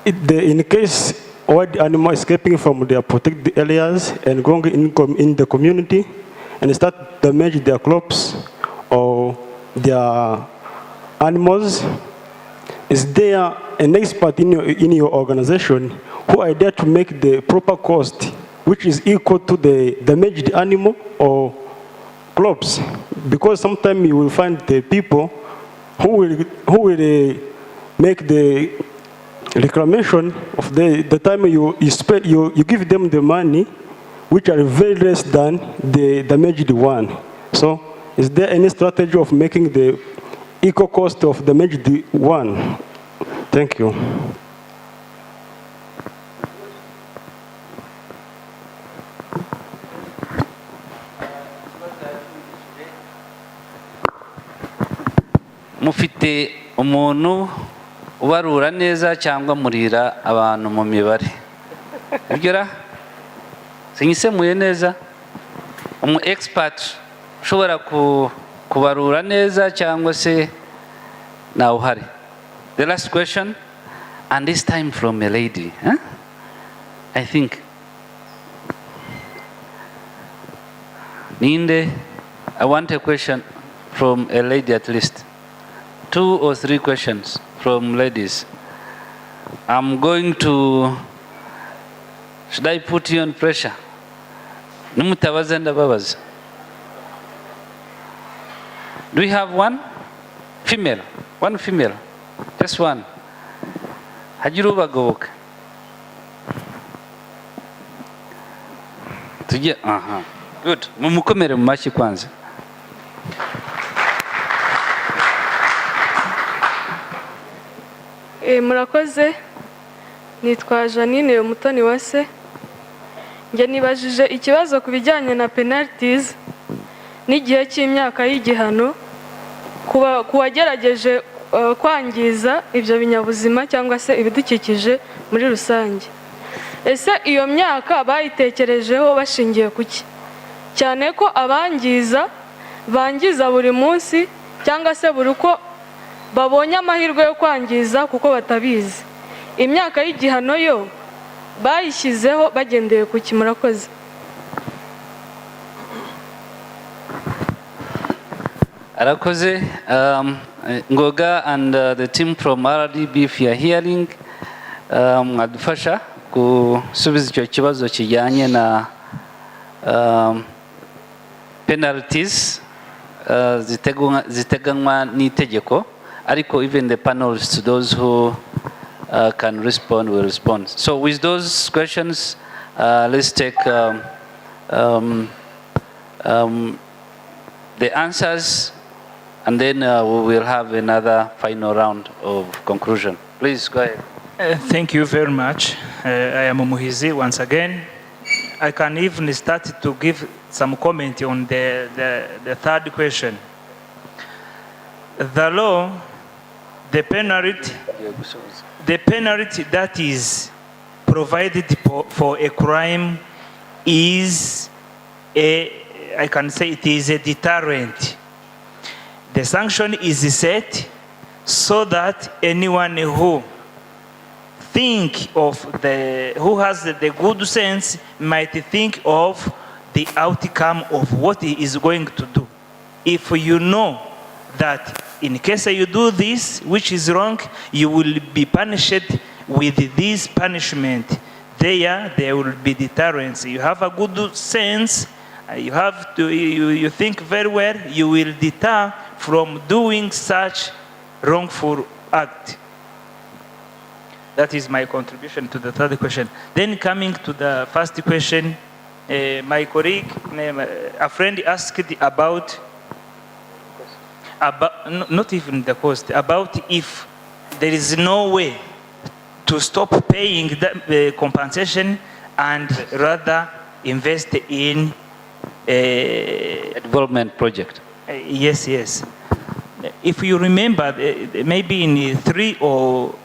in case wild animal escaping from their protected areas and going in the community and start damage their crops or their animals. Is there an expert in your organization who are there to make the proper cost, which is equal to the damaged animal or crops? Because sometimes you will find the people who will make the reclamation of the time you spend, you give them the money, which are very less than the damaged one. So is there any strategy of making the equal cost of the damaged one? Thank you. Mufite umuntu ubarura neza cyangwa murira abantu mu mibare? Bigera sinyisemuye neza umu expert ushobora kubarura neza cyangwa se na uhari? The last question, and this time from a lady, huh? I think. Ninde, I want a question from a lady at least. 2 or 3 questions from ladies. I'm going to, should I put you on pressure? Numutabaza ndababaza. Do we have one? Female. One female. Just one. Hajiru bagoboka. Tujye, aha. Good. Mumukomere mu mashyi kwanza. Murakoze, nitwa Janine Umutoni Wase. Njye nibajije ikibazo ku bijyanye na penalties n'igihe cy'imyaka y'igihano ku wagerageje kwangiza ibyo binyabuzima cyangwa se ibidukikije muri rusange. Ese iyo myaka bayitekerejeho bashingiye kuki? Cyane ko bangiza buri munsi cyangwa se buri uko babonye amahirwe yo kwangiza kuko batabizi. Imyaka y'igihano yo bayishyizeho bagendeye kuki? Murakoze. Arakoze. Ngoga and the team from RDB, if you are hearing, adufasha gusubiza icyo kibazo kijyanye na penalties ziteganywa n'itegeko, ariko even the panelists, those who can respond will respond. So with those questions, let's take the answers, and then we will have another final round of conclusion. Please go ahead. Thank you very much. I am Muhizi once again. I can even start to give some comment on the third question. The law, the penalty that is provided for a crime is I can say it is a deterrent. The sanction is set so that anyone who who has the good sense might think of the outcome of what he is going to do. If you know that in case you do this, which is wrong, you will be punished with this punishment, there will be deterrence. You have a good sense, you think very well, you will deter from doing such wrongful act. That is my contribution to the third question. Then coming to the first question, my colleague, a friend asked about not even the cost, about if there is no way to stop paying the compensation and rather invest in a development project. Yes. If you remember, maybe in 3 or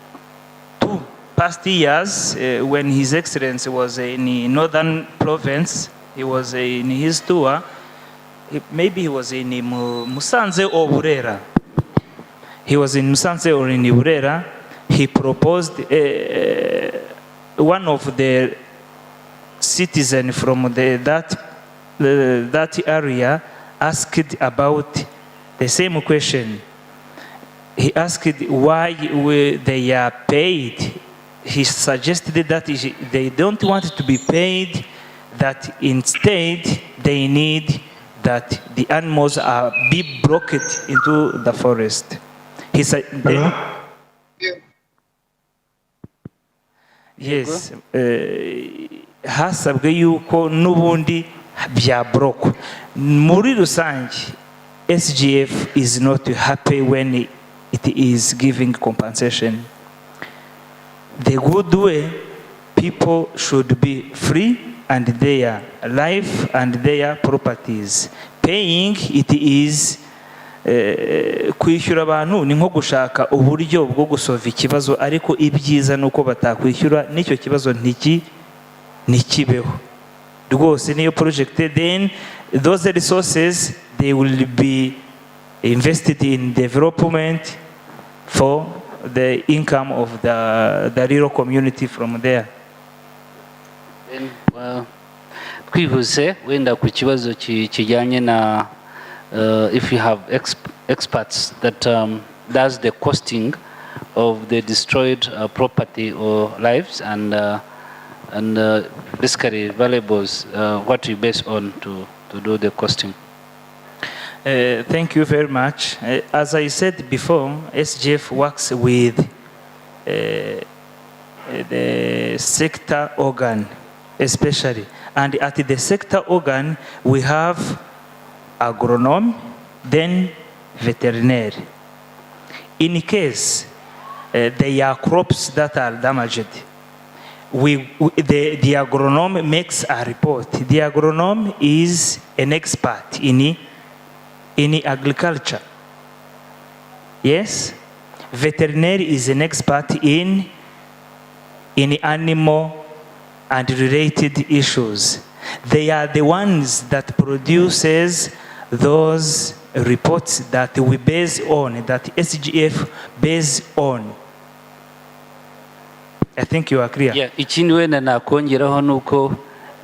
2 past years, when His Excellency was in the northern province, he was in his tour. Maybe he was in Musanze or Burera. He was in Musanze or in Burera. He proposed one of the citizens from that area asked about the same question. He asked why they are paid. He suggested that they don't want to be paid, that instead they need that the animals are be broken into the forest. He said, yes, hasabwe yuko nubundi byabroko. Muri rusange, SGF is not happy when it is giving compensation. The good way, people should be free and their life and their properties. Paying it is kwishyura abantu ni nko gushaka uburyo bwo gusova ikibazo, ariko ibyiza nuko batakwishyura n'icyo kibazo ntikibeho rwose. Niyo project, then those resources they will be invested in development for the income of the rural community from there. Twihuse wenda ku kibazo kijyanye na if you have experts that does the costing of the destroyed property or lives and basically valuables, what you base on to do the costing. Thank you very much. As I said before, SGF works with the sector organ especially, and at the sector organ we have agronomy, then veterinary. In case there are crops that are damaged, the agronome makes a report. The agronome is an expert in agriculture. Yes? Veterinary is an expert in animal and related issues. They are the ones that produces those reports that we base on, that SGF base on. I think you are clear. Yeah, ikindi wenda nakongeraho nuko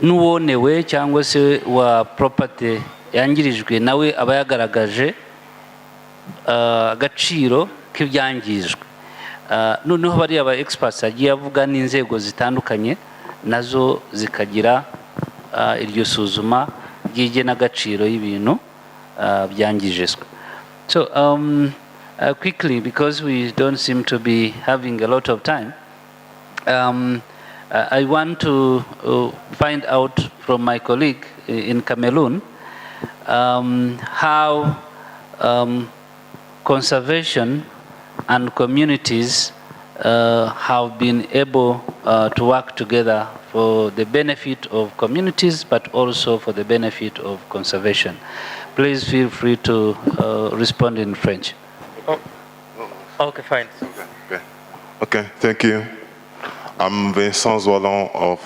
nuwonewe cyangwa se wa property yangirijwe nawe aba yagaragaje agaciro k'ibyangijwe. Noneho bari aba experts agiye avuga n'inzego zitandukanye nazo zikagira iryo suzuma ry'igenagaciro y'ibintu byangijwe. So quickly, because we don't seem to be having a lot of time, I want to find out from my colleague in Cameroon how conservation and communities have been able to work together for the benefit of communities, but also for the benefit of conservation. Please feel free to respond in French. Oh. Okay, fine. Okay, thank you. I'm Vincent Zolan of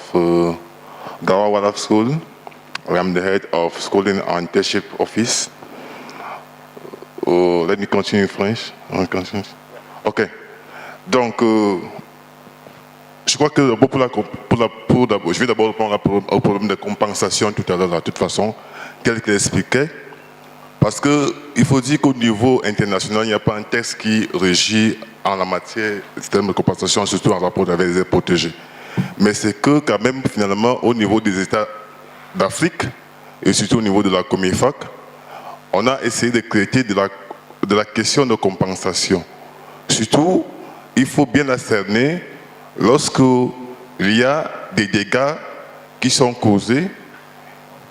Gawa Wallaf School. I am the head of Schooling and Internship Office. Let me continue in French. Ok. Donc, je crois que je vais d'abord répondre au problème de compensation tout à l'heure, de toute façon, tel qu'il expliquait. Parce qu'il faut dire qu'au niveau international, il n'y a pas un texte qui régit en la matière du terme de compensation, surtout en rapport avec les aires protégées. Mais c'est que quand même, finalement, au niveau des États d'Afrique, et surtout au niveau de la COMIFAC, on a essayé de traiter de la question de compensation. Surtout, il faut bien la cerner lorsqu'il y a des dégâts qui sont causés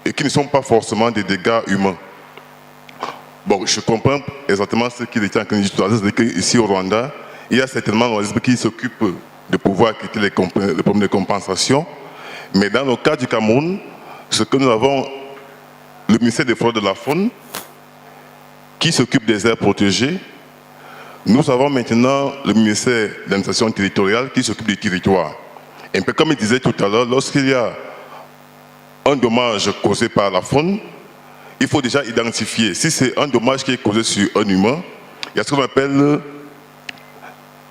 et qui ne sont pas forcément des dégâts humains. Bon, je comprends exactement ce qu'il était en train de dire tout à l'heure, c'est qu'ici au Rwanda, il y a certainement l'ONG qui s'occupe de pouvoir quitter les problèmes de compensation. Mais dans le cas du Cameroun, ce que nous avons, le ministère des Forêts de la Faune, qui s'occupe des aires protégées. Nous avons maintenant le ministère de l'administration territoriale qui s'occupe du territoire. Un peu comme il disait tout à l'heure, lorsqu'il y a un dommage causé par la faune, il faut déjà identifier. Si c'est un dommage qui est causé sur un humain, il y a ce qu'on appelle,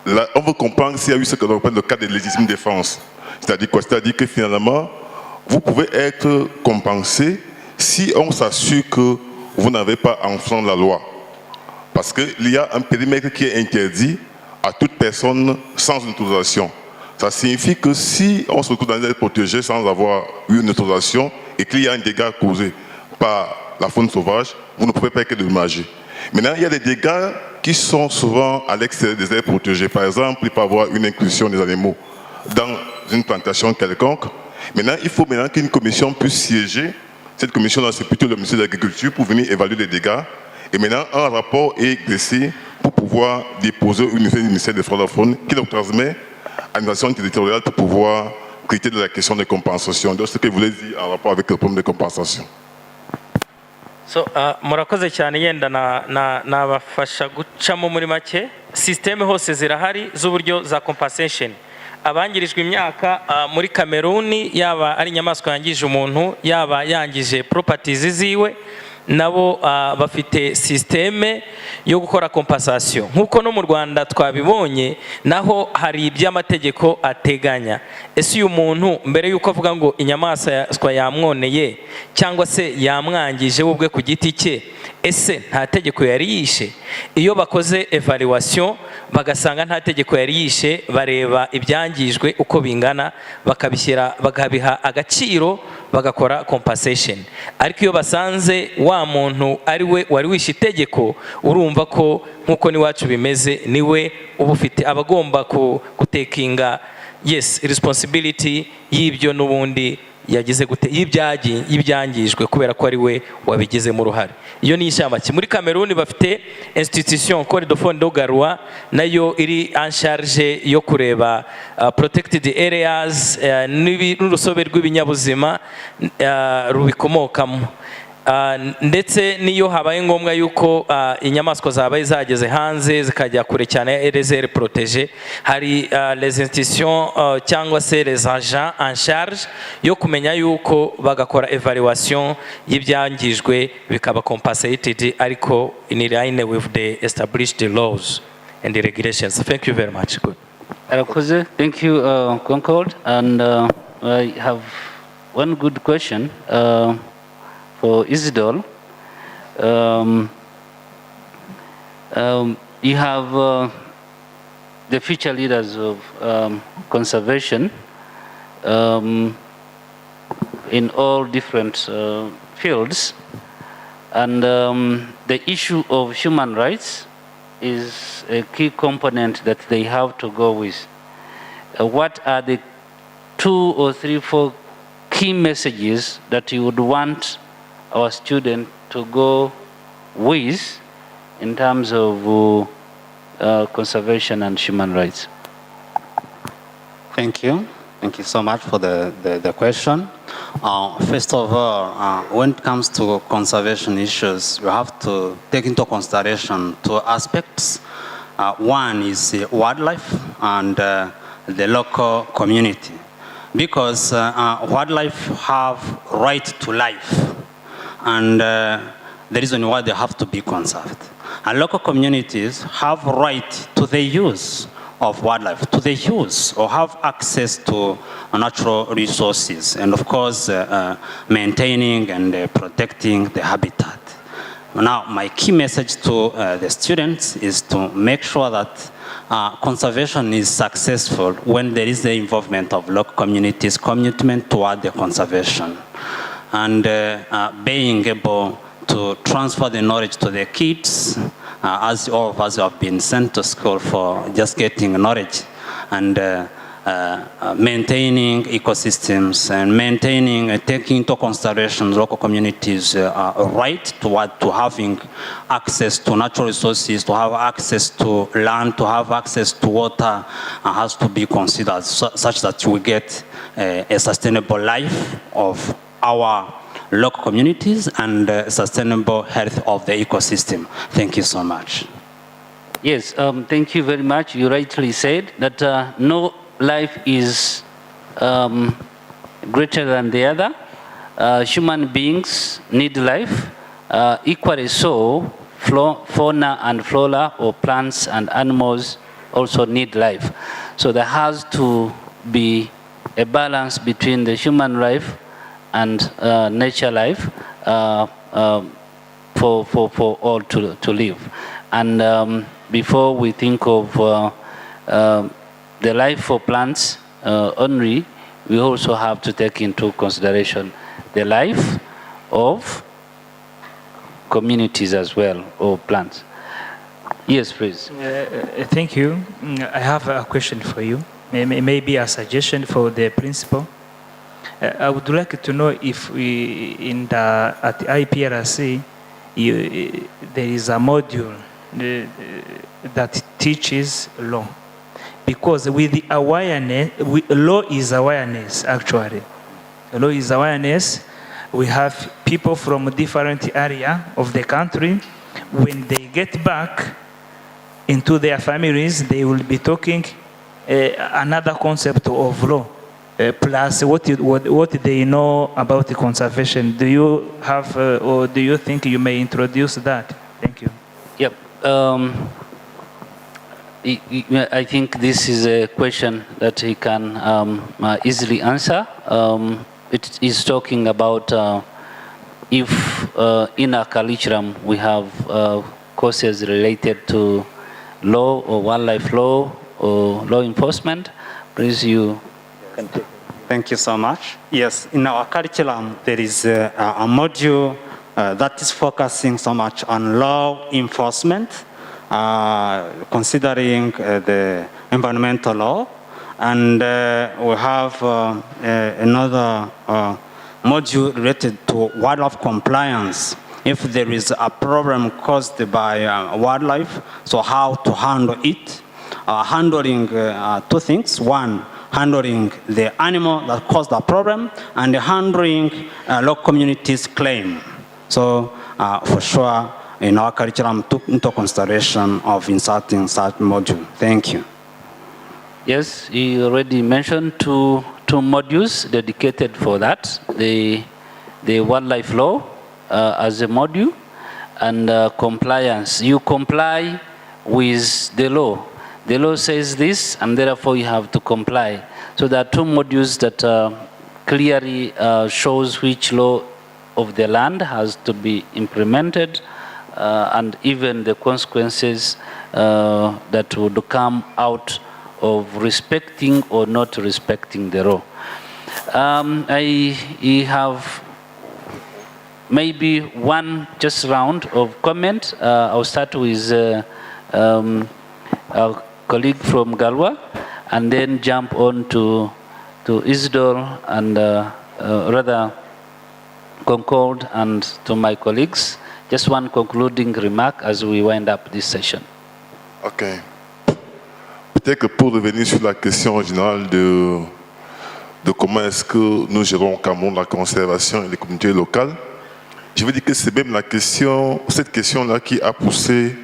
on veut comprendre s'il y a eu ce qu'on appelle le cas de légitime défense. C'est-à-dire quoi? C'est-à-dire que finalement, vous pouvez être compensé si on s'assure que vous n'avez pas enfreint la loi. Parce qu'il y a un périmètre qui est interdit à toute personne sans autorisation. Ça signifie que si on se retrouve dans les aires protégées sans avoir eu une autorisation et qu'il y a un dégât causé par la faune sauvage, vous ne pouvez pas être dédommagé. Maintenant, il y a des dégâts qui sont souvent à l'extérieur des aires protégées. Par exemple, il peut y avoir une incursion des animaux dans une plantation quelconque. Maintenant, il faut maintenant qu'une commission puisse siéger. Cette commission-là, c'est plutôt le ministère de l'Agriculture pour venir évaluer les dégâts. Et maintenant, un rapport est dressé pour pouvoir déposer au ministère des Forêts de la Faune qui le transmet à l'administration territoriale pour pouvoir traiter de la question de compensation. Donc, ce que je voulais dire en rapport avec le problème de compensation. So, murakoze cyane yenda nabafasha gucamo muri make systeme hose zirahari z'uburyo za compensation. Abangirijwe imyaka muri Kameruni yaba ari inyamaswa yangije umuntu yaba yangije properties ziwe nabo bafite systeme yo gukora compensation nkuko no mu Rwanda twabibonye naho hari iby'amategeko ateganya. Ese uyu muntu mbere yuko avuga ngo inyamaswa yamwoneye cyangwa se yamwangije ubwe ku giti cye, ese nta tegeko yari yishe? Iyo bakoze evaluation bagasanga nta tegeko yari yishe, bareba ibyangijwe uko bingana bakabiha agaciro bagakora compensation. Ariko iyo basanze wa muntu ari we wari wishe itegeko, urumva ko nkuko niwacu bimeze niwe ubufite abagomba gutekinga yes responsibility y'ibyo n'ubundi yagize gute y'ibyangijwe kubera ko ari we wabigizemo uruhare. Iyo ni inshamake. Muri Cameroon bafite institution Code de Fond de Garoua nayo iri en charge yo kureba protected areas n'urusobe rw'ibinyabuzima rubikomokamo. Ndetse niyo habaye ngombwa yuko inyamaswa zabaye zageze hanze zikajya kure cyane reserve protégée, hari les institutions cyangwa se les agents en charge yo kumenya yuko bagakora evaluation y'ibyangijwe bikaba compensated ariko in line with the established laws and the regulations. Thank you very much. Good. Thank you, Concord. And I have one good question for Isidore. You have the future leaders of conservation in all different fields, and the issue of human rights is a key component that they have to go with. What are the 2 or 3, 4 key messages that you would want our students to go with in terms of conservation and human rights? Thank you. Thank you so much for the question. First of all, when it comes to conservation issues, you have to take into consideration 2 aspects. One is wildlife and the local community. Because wildlife have right to life, and the reason why they have to be conserved. And local communities have right to the use of wildlife, to the use or have access to natural resources, and of course maintaining and protecting the habitat. Now, my key message to the students is to make sure that conservation is successful when there is the involvement of local communities' commitment toward the conservation, and being able to transfer the knowledge to the kids, as all of us have been sent to school for just getting knowledge, and maintaining ecosystems and maintaining, taking into consideration local communities' right to having access to natural resources, to have access to land, to have access to water, has to be considered such that we get a sustainable life of our local communities and sustainable health of the ecosystem. Thank you so much. Yes, thank you very much. You rightly said that no life is greater than the other. Human beings need life. Equally so, fauna and flora, or plants and animals, also need life. So there has to be a balance between the human life and nature life for all to live. And before we think of the life for plants only, we also have to take into consideration the life of communities as well, or plants. Yes, please. Thank you. I have a question for you, maybe a suggestion for the principal. I would like to know if at the IPRC there is a module that teaches law, because with the awareness, law is awareness actually. Law is awareness. We have people from different areas of the country. When they get back into their families, they will be talking another concept of law. Plus what they know about the conservation. Do you have, or do you think you may introduce that? Thank you. Yep. I think this is a question that he can easily answer. It is talking about if in our curriculum we have courses related to law or wildlife law or law enforcement. Please, you can take. Thank you so much. Yes, in our curriculum, there is a module that is focusing so much on law enforcement, considering the environmental law And we have another module related to wildlife compliance. If there is a problem caused by wildlife, so how to handle it. Handling two things. One, handling the animal that caused the problem, and handling local communities' claim. So for sure, in our curriculum, took into consideration of inserting such module. Thank you. Yes, you already mentioned two modules dedicated for that. The wildlife law as a module, and compliance. You comply with the law. The law says this, and therefore you have to comply. So there are two modules that clearly shows which law of the land has to be implemented, and even the consequences that would come out of respecting or not respecting the law. I have maybe one just round of comment. I'll start with our colleague from Galwa, and then jump on to Isidore, and rather Concord, and to my colleagues. Just one concluding remark as we wind up this session. Ok. Peut-être que pour revenir sur la question générale de comment est-ce que nous gérons au Cameroun la conservation et les communautés locales, je veux dire que c'est même cette question-là qui a poussé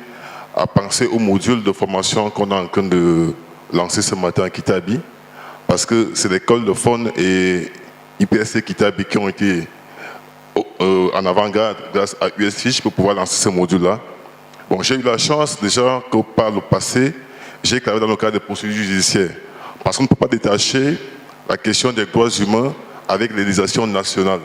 à penser au module de formation qu'on est en train de lancer ce matin à Kitabi, parce que c'est l'école de faune et IPRC KITABI qui ont été en avant-garde grâce à USFISH pour pouvoir lancer ce module-là. Bon, j'ai eu la chance déjà que par le passé, j'ai travaillé dans le cadre des procédures judiciaires, parce qu'on ne peut pas détacher la question des droits humains avec les législations nationales.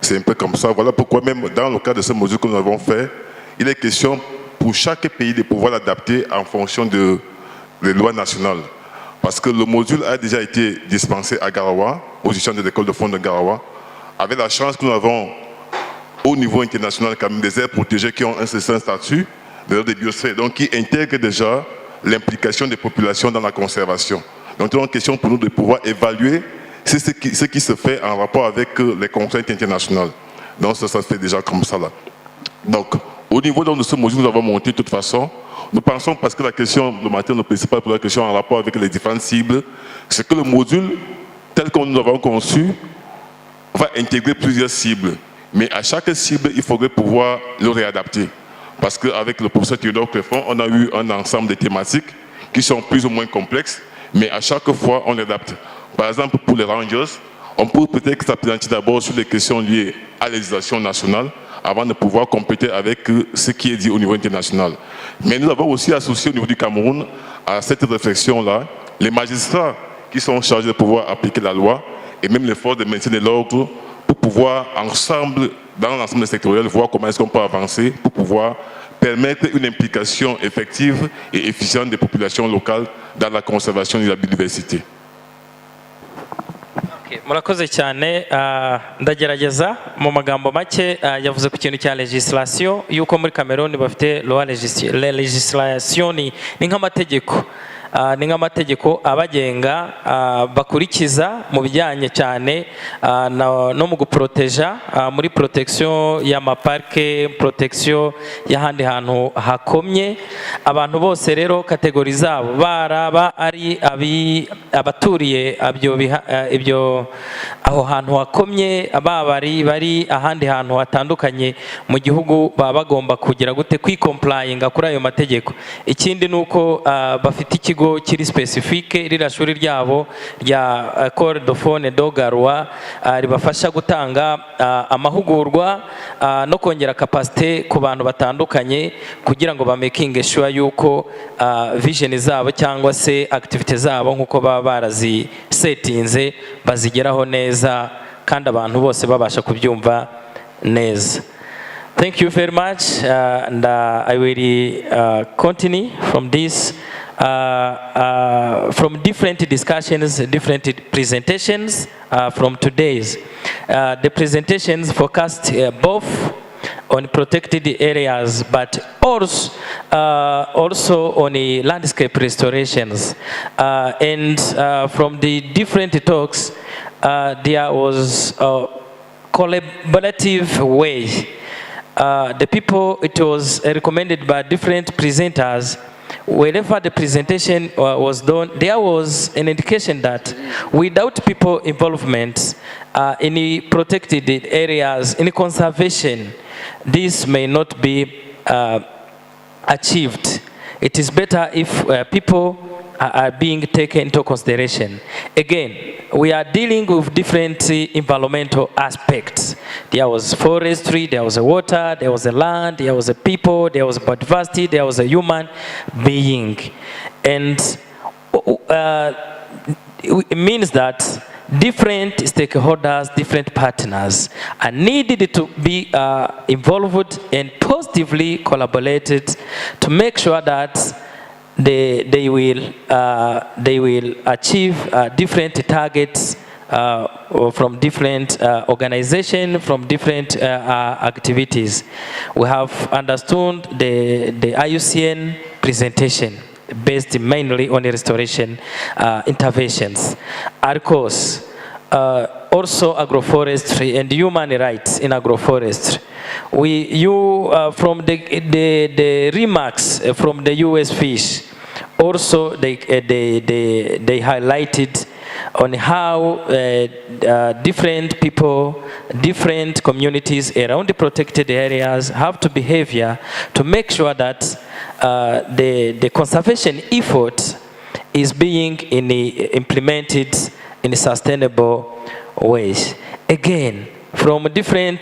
C'est un peu comme ça. Voilà pourquoi même dans le cadre de ce module que nous avons fait, il est question pour chaque pays de pouvoir l'adapter en fonction des lois nationales. Parce que le module a déjà été dispensé à Garawa, aux étudiants de l'école de faune de Garawa, avec la chance que nous avons au niveau international quand même des aires protégées qui ont un certain statut de biosphère, donc qui intègrent déjà l'implication des populations dans la conservation. Donc c'est une question pour nous de pouvoir évaluer ce qui se fait en rapport avec les contraintes internationales. Donc ça se fait déjà comme ça là. Donc au niveau de ce module, nous avons monté de toute façon. Nous pensons, parce que la question, le matin, le principal pour la question en rapport avec les différentes cibles, c'est que le module, tel que nous l'avons conçu, va intégrer plusieurs cibles. Mais à chaque cible, il faudrait pouvoir le réadapter. Parce qu'avec le professeur Théodore Clefon, on a eu un ensemble de thématiques qui sont plus ou moins complexes, mais à chaque fois, on les adapte. Par exemple, pour les rangers, on peut peut-être s'appesantir d'abord sur les questions liées à la législation nationale, avant de pouvoir compléter avec ce qui est dit au niveau international. Mais nous avons aussi associé au niveau du Cameroun à cette réflexion-là les magistrats qui sont chargés de pouvoir appliquer la loi et même les forces de maintien de l'ordre pour pouvoir ensemble, dans l'ensemble sectoriel, voir comment est-ce qu'on peut avancer pour pouvoir permettre une implication effective et efficiente des populations locales dans la conservation de la biodiversité. Murakoze cyane, ndagerageza mu magambo make. Yavuze ku kintu cya legislation yuko muri Cameroon bafite loi legislation ni nk'amategeko, ni nk'amategeko abagenga bakurikiza mu bijyanye cyane no mu guproteja muri protection y'amaparke, protection y'ahandi hantu hakomye. Abantu bose rero kategori zabo baraba ari abaturiye ibyo aho hantu hakomye, bari ahandi hantu hatandukanye mu gihugu, baba bagomba kugira gute kwicomplyinga kuri ayo mategeko. Ikindi nuko bafite ikigo kiri specifique, rira shuri ryabo rya École de faune de Garoua ribafasha gutanga amahugurwa no kongera capacité ku bantu batandukanye kugira ngo ba making sure yuko vision zabo cyangwa se activity zabo nkuko baba barazi setinze bazigeraho neza kandi abantu bose babasha kubyumva neza. Thank you very much, and I will continue from this. From different discussions, different presentations from today's. The presentations focused both on protected areas, but also on the landscape restorations. And from the different talks, there was a collaborative way. The people, it was recommended by different presenters. Wherever the presentation was done, there was an indication that without people involvement in the protected areas, in conservation, this may not be achieved. It is better if people are being taken into consideration. Again, we are dealing with different environmental aspects. There was forestry, there was a water, there was a land, there was a people, there was biodiversity, there was a human being. And it means that different stakeholders, different partners are needed to be involved and positively collaborated to make sure that they will achieve different targets from different organizations, from different activities. We have understood the IUCN presentation based mainly on the restoration interventions. Of course, also agroforestry and human rights in agroforestry. From the remarks from the US fish, also they highlighted on how different people, different communities around the protected areas have to behave to make sure that the conservation effort is being implemented in a sustainable ways. Again, from different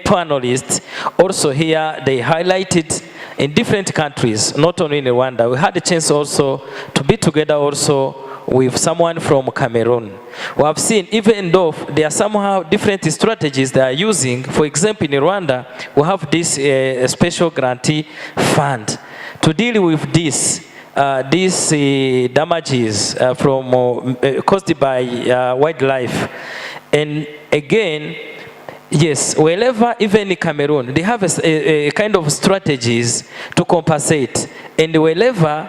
panelists, also here they highlighted in different countries, not only in Rwanda. We had a chance also to be together also with someone from Cameroon. We have seen, even though there are somehow different strategies they are using, for example, in Rwanda, we have this special grantee fund to deal with these damages caused by wildlife. And again, yes, wherever, even in Cameroon, they have a kind of strategies to compensate. And wherever,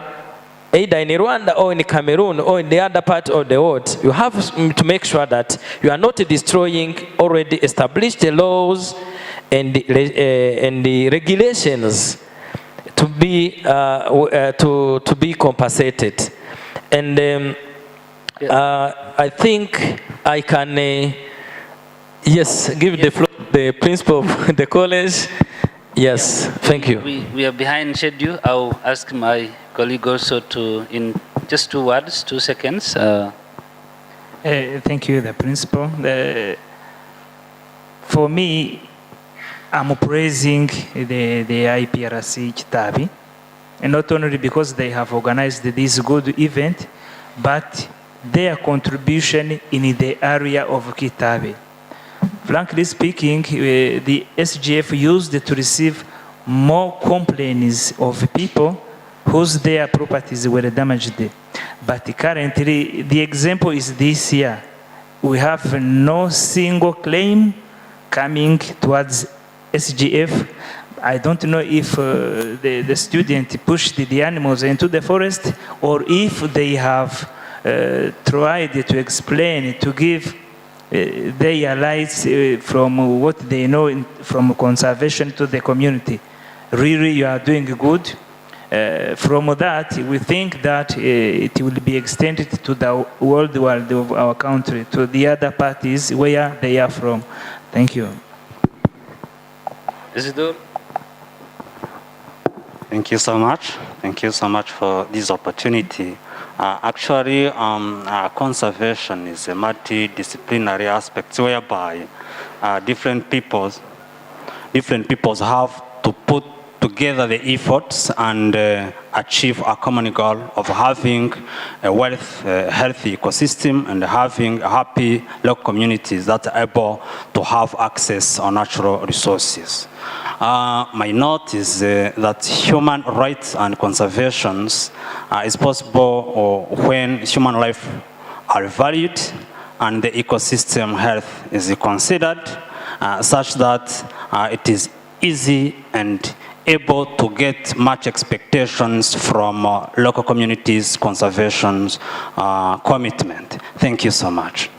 either in Rwanda or in Cameroon or in the other part of the world, you have to make sure that you are not destroying already established laws and the regulations to be compensated. And I think I can yes, give the floor to the principal of the college. Yes, thank you. We are behind schedule. I'll ask my colleague also to, in just 2 words, 2 seconds. Thank you, the principal. For me, I'm praising the IPRC KITABI, and not only because they have organized this good event, but their contribution in the area of KITABI. Frankly speaking, the SGF used to receive more complaints of people whose their properties were damaged. But currently, the example is this year. We have no single claim coming towards SGF. I don't know if the student pushed the animals into the forest, or if they have tried to explain, to give their rights from what they know from conservation to the community. Really, you are doing good. From that, we think that it will be extended to the world of our country, to the other parties where they are from. Thank you. Isidore? Thank you so much. Thank you so much for this opportunity. Actually, conservation is a multidisciplinary aspect whereby different peoples have to put together the efforts and achieve a common goal of having a healthy ecosystem and having happy local communities that are able to have access on natural resources. My note is that human rights and conservation is possible when human life are valued and the ecosystem health is considered, such that it is easy and able to get much expectations from local communities' conservation commitment. Thank you so much.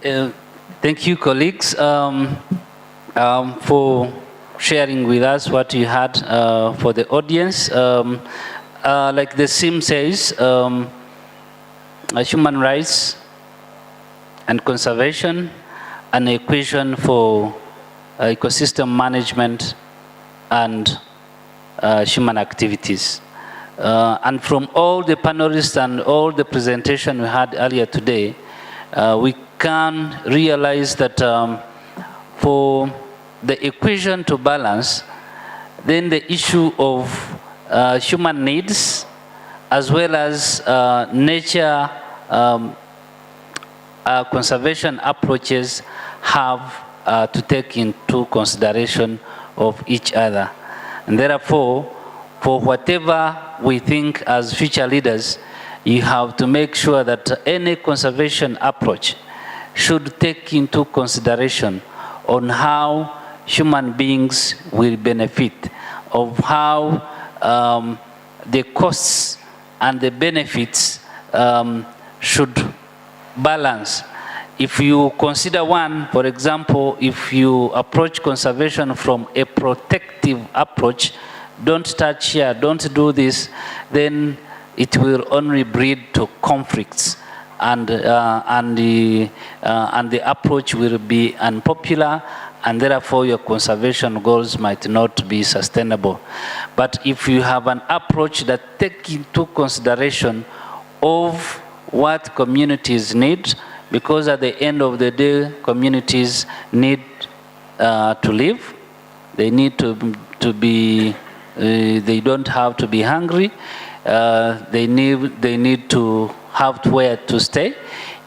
Thank you, colleagues, for sharing with us what you had for the audience. Like the sim says, human rights and conservation, an equation for ecosystem management and human activities. And from all the panelists and all the presentation we had earlier today, we can realize that for the equation to balance, then the issue of human needs as well as nature conservation approaches have to take into consideration of each other. And therefore, for whatever we think as future leaders, you have to make sure that any conservation approach should take into consideration on how human beings will benefit, of how the costs and the benefits should balance. If you consider one, for example, if you approach conservation from a protective approach, don't touch here, don't do this, then it will only breed to conflicts, and the approach will be unpopular, and therefore your conservation goals might not be sustainable. But if you have an approach that takes into consideration of what communities need, because at the end of the day, communities need to live, they need to be, they don't have to be hungry, they need to have where to stay.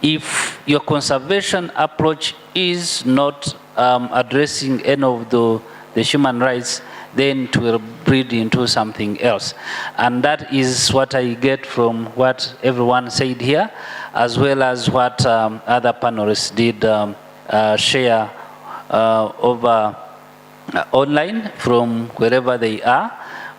If your conservation approach is not addressing any of the human rights, then it will breed into something else. And that is what I get from what everyone said here, as well as what other panelists did share over online from wherever they are,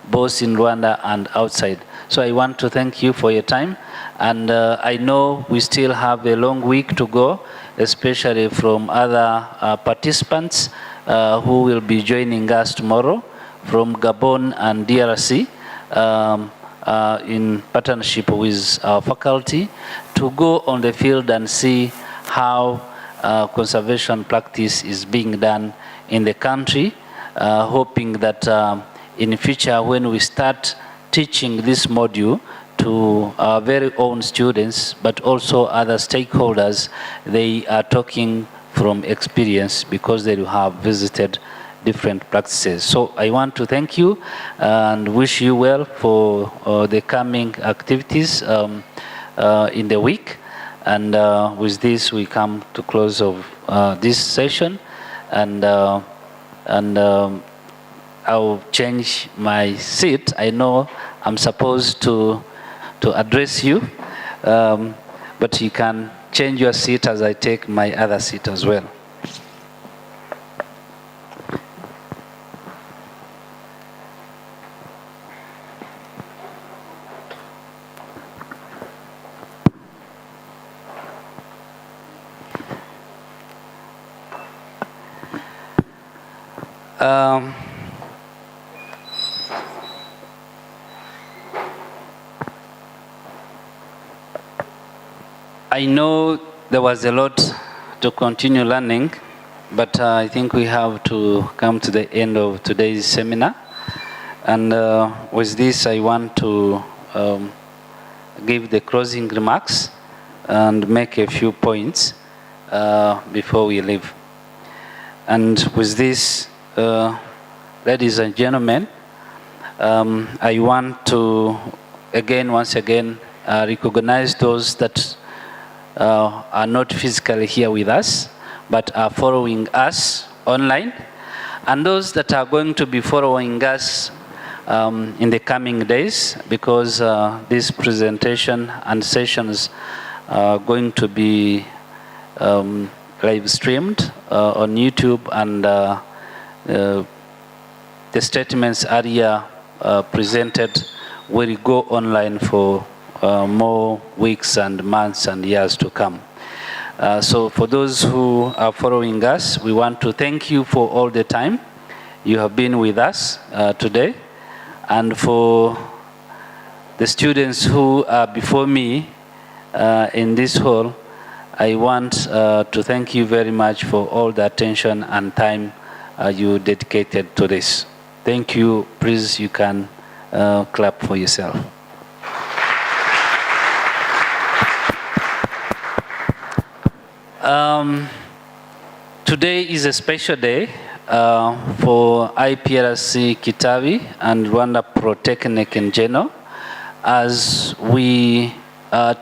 both in Rwanda and outside. So I want to thank you for your time. And I know we still have a long week to go, especially from other participants who will be joining us tomorrow from Gabon and DRC in partnership with our faculty to go on the field and see how conservation practice is being done in the country, hoping that in the future when we start teaching this module to our very own students, but also other stakeholders, they are talking from experience because they have visited different practices. So I want to thank you and wish you well for the coming activities in the week. And with this, we come to close of this session, and I'll change my seat. I know I'm supposed to address you, but you can change your seat as I take my other seat as well. I know there was a lot to continue learning, but I think we have to come to the end of today's seminar. And with this, I want to give the closing remarks and make a few points before we leave. And with this, ladies and gentlemen, I want to once again recognize those that are not physically here with us, but are following us online, and those that are going to be following us in the coming days, because this presentation and sessions are going to be live streamed on YouTube, and the statements earlier presented will go online for more weeks and months and years to come. So for those who are following us, we want to thank you for all the time you have been with us today. And for the students who are before me in this hall, I want to thank you very much for all the attention and time you dedicated to this. Thank you. Please, you can clap for yourself. Today is a special day for IPRC KITABI and Rwanda Polytechnic in general, as we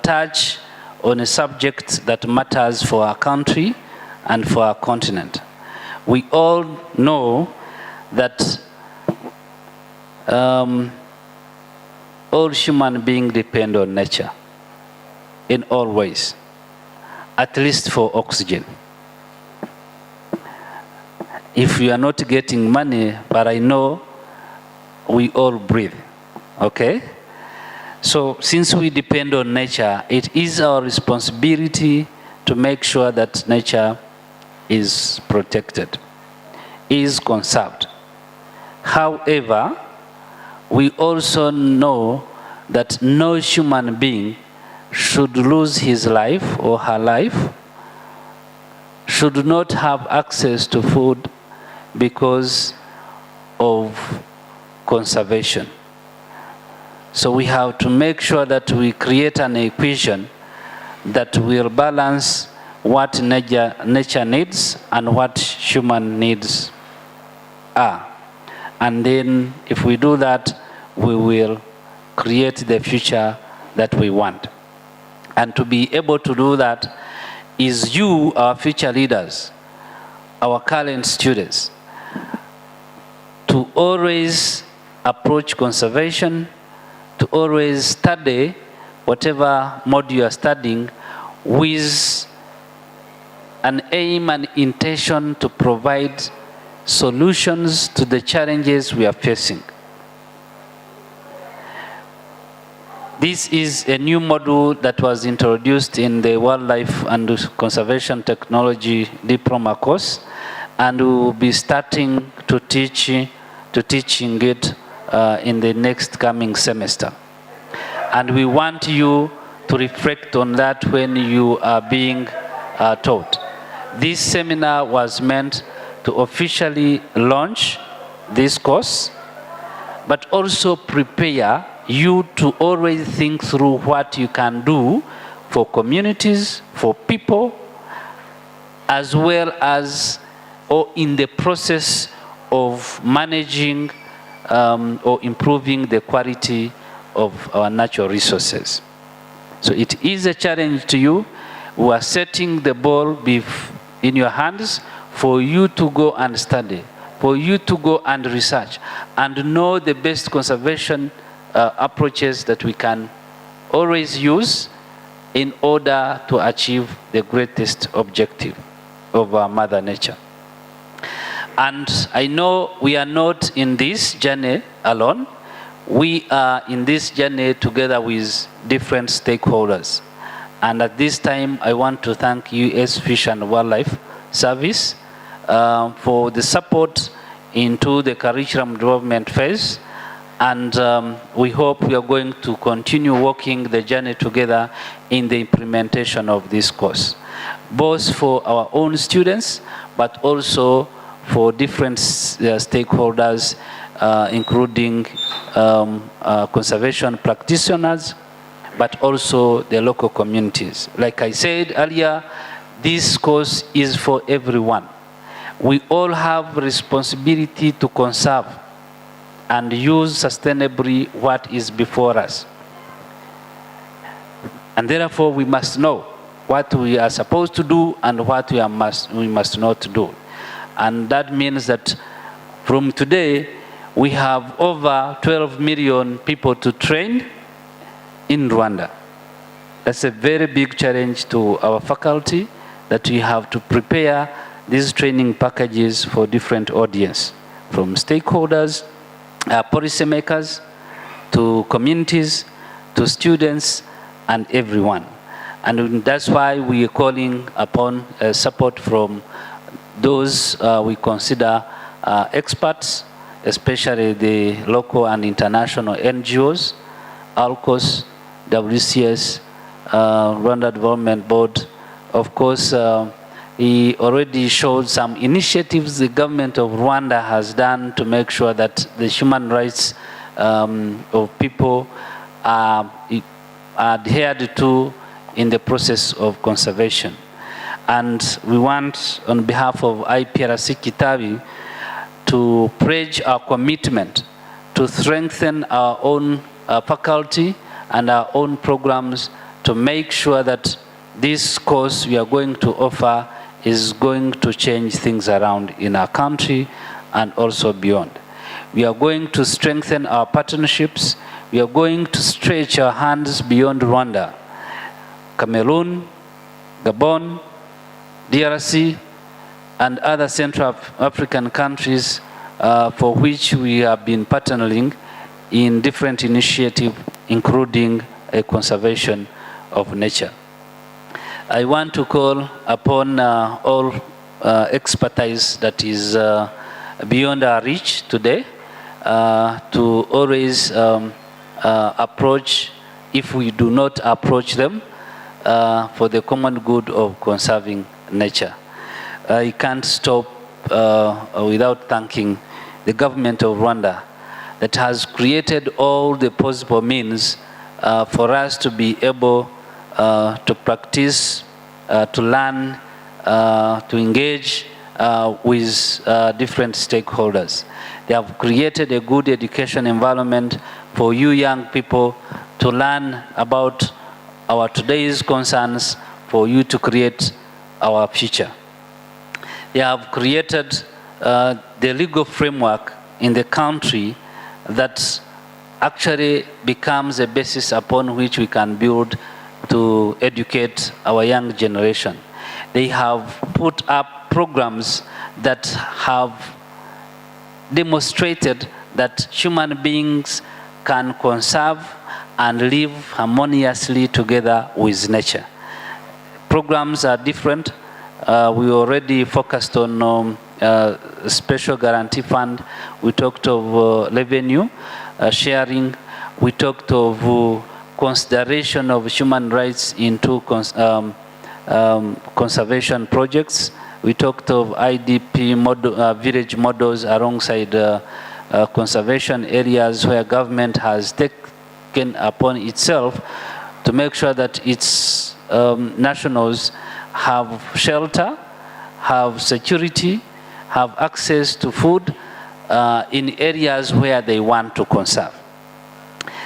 touch on a subject that matters for our country and for our continent. We all know that all human beings depend on nature in all ways, at least for oxygen. If we are not getting money, but I know we all breathe, okay? So since we depend on nature, it is our responsibility to make sure that nature is protected, is conserved. However, we also know that no human being should lose his life or her life, should not have access to food because of conservation. So we have to make sure that we create an equation that will balance what nature needs and what human needs are. And then if we do that, we will create the future that we want. And to be able to do that is you, our future leaders, our current students, to always approach conservation, to always study whatever module you are studying with an aim and intention to provide solutions to the challenges we are facing. This is a new module that was introduced in the Wildlife and Conservation Technology Diploma course, and we will be starting to teaching it in the next coming semester. And we want you to reflect on that when you are being taught. This seminar was meant to officially launch this course, but also prepare you to always think through what you can do for communities, for people, as well as or in the process of managing or improving the quality of our natural resources. So it is a challenge to you. We are setting the ball in your hands for you to go and study, for you to go and research, and know the best conservation approaches that we can always use in order to achieve the greatest objective of our Mother Nature. And I know we are not in this journey alone. We are in this journey together with different stakeholders. And at this time, I want to thank U.S. Fish and Wildlife Service for the support into the curriculum development phase. And we hope we are going to continue walking the journey together in the implementation of this course, both for our own students, but also for different stakeholders, including conservation practitioners, but also the local communities. Like I said earlier, this course is for everyone. We all have responsibility to conserve and use sustainably what is before us. And therefore, we must know what we are supposed to do and what we must not do. And that means that from today, we have over 12 million people to train in Rwanda. That's a very big challenge to our faculty that we have to prepare these training packages for different audience, from stakeholders, policymakers, to communities, to students, and everyone. And that's why we are calling upon support from those we consider experts, especially the local and international NGOs, ALCOS, WCS, Rwanda Development Board. Of course, he already showed some initiatives the government of Rwanda has done to make sure that the human rights of people are adhered to in the process of conservation. And we want, on behalf of IPRC KITABI, to pledge our commitment to strengthen our own faculty and our own programs to make sure that this course we are going to offer is going to change things around in our country and also beyond. We are going to strengthen our partnerships. We are going to stretch our hands beyond Rwanda, Cameroon, Gabon, DRC, and other Central African countries for which we have been partnering in different initiatives, including a conservation of nature. I want to call upon all expertise that is beyond our reach today to always approach, if we do not approach them, for the common good of conserving nature. I can't stop without thanking the government of Rwanda that has created all the possible means for us to be able to practice, to learn, to engage with different stakeholders. They have created a good education environment for you young people to learn about our today's concerns, for you to create our future. They have created the legal framework in the country that actually becomes a basis upon which we can build to educate our young generation. They have put up programs that have demonstrated that human beings can conserve and live harmoniously together with nature. Programs are different. We already focused on special guarantee fund. We talked of revenue sharing. We talked of consideration of human rights into conservation projects. We talked of IDP model, village models alongside conservation areas where government has taken upon itself to make sure that its nationals have shelter, have security, have access to food in areas where they want to conserve.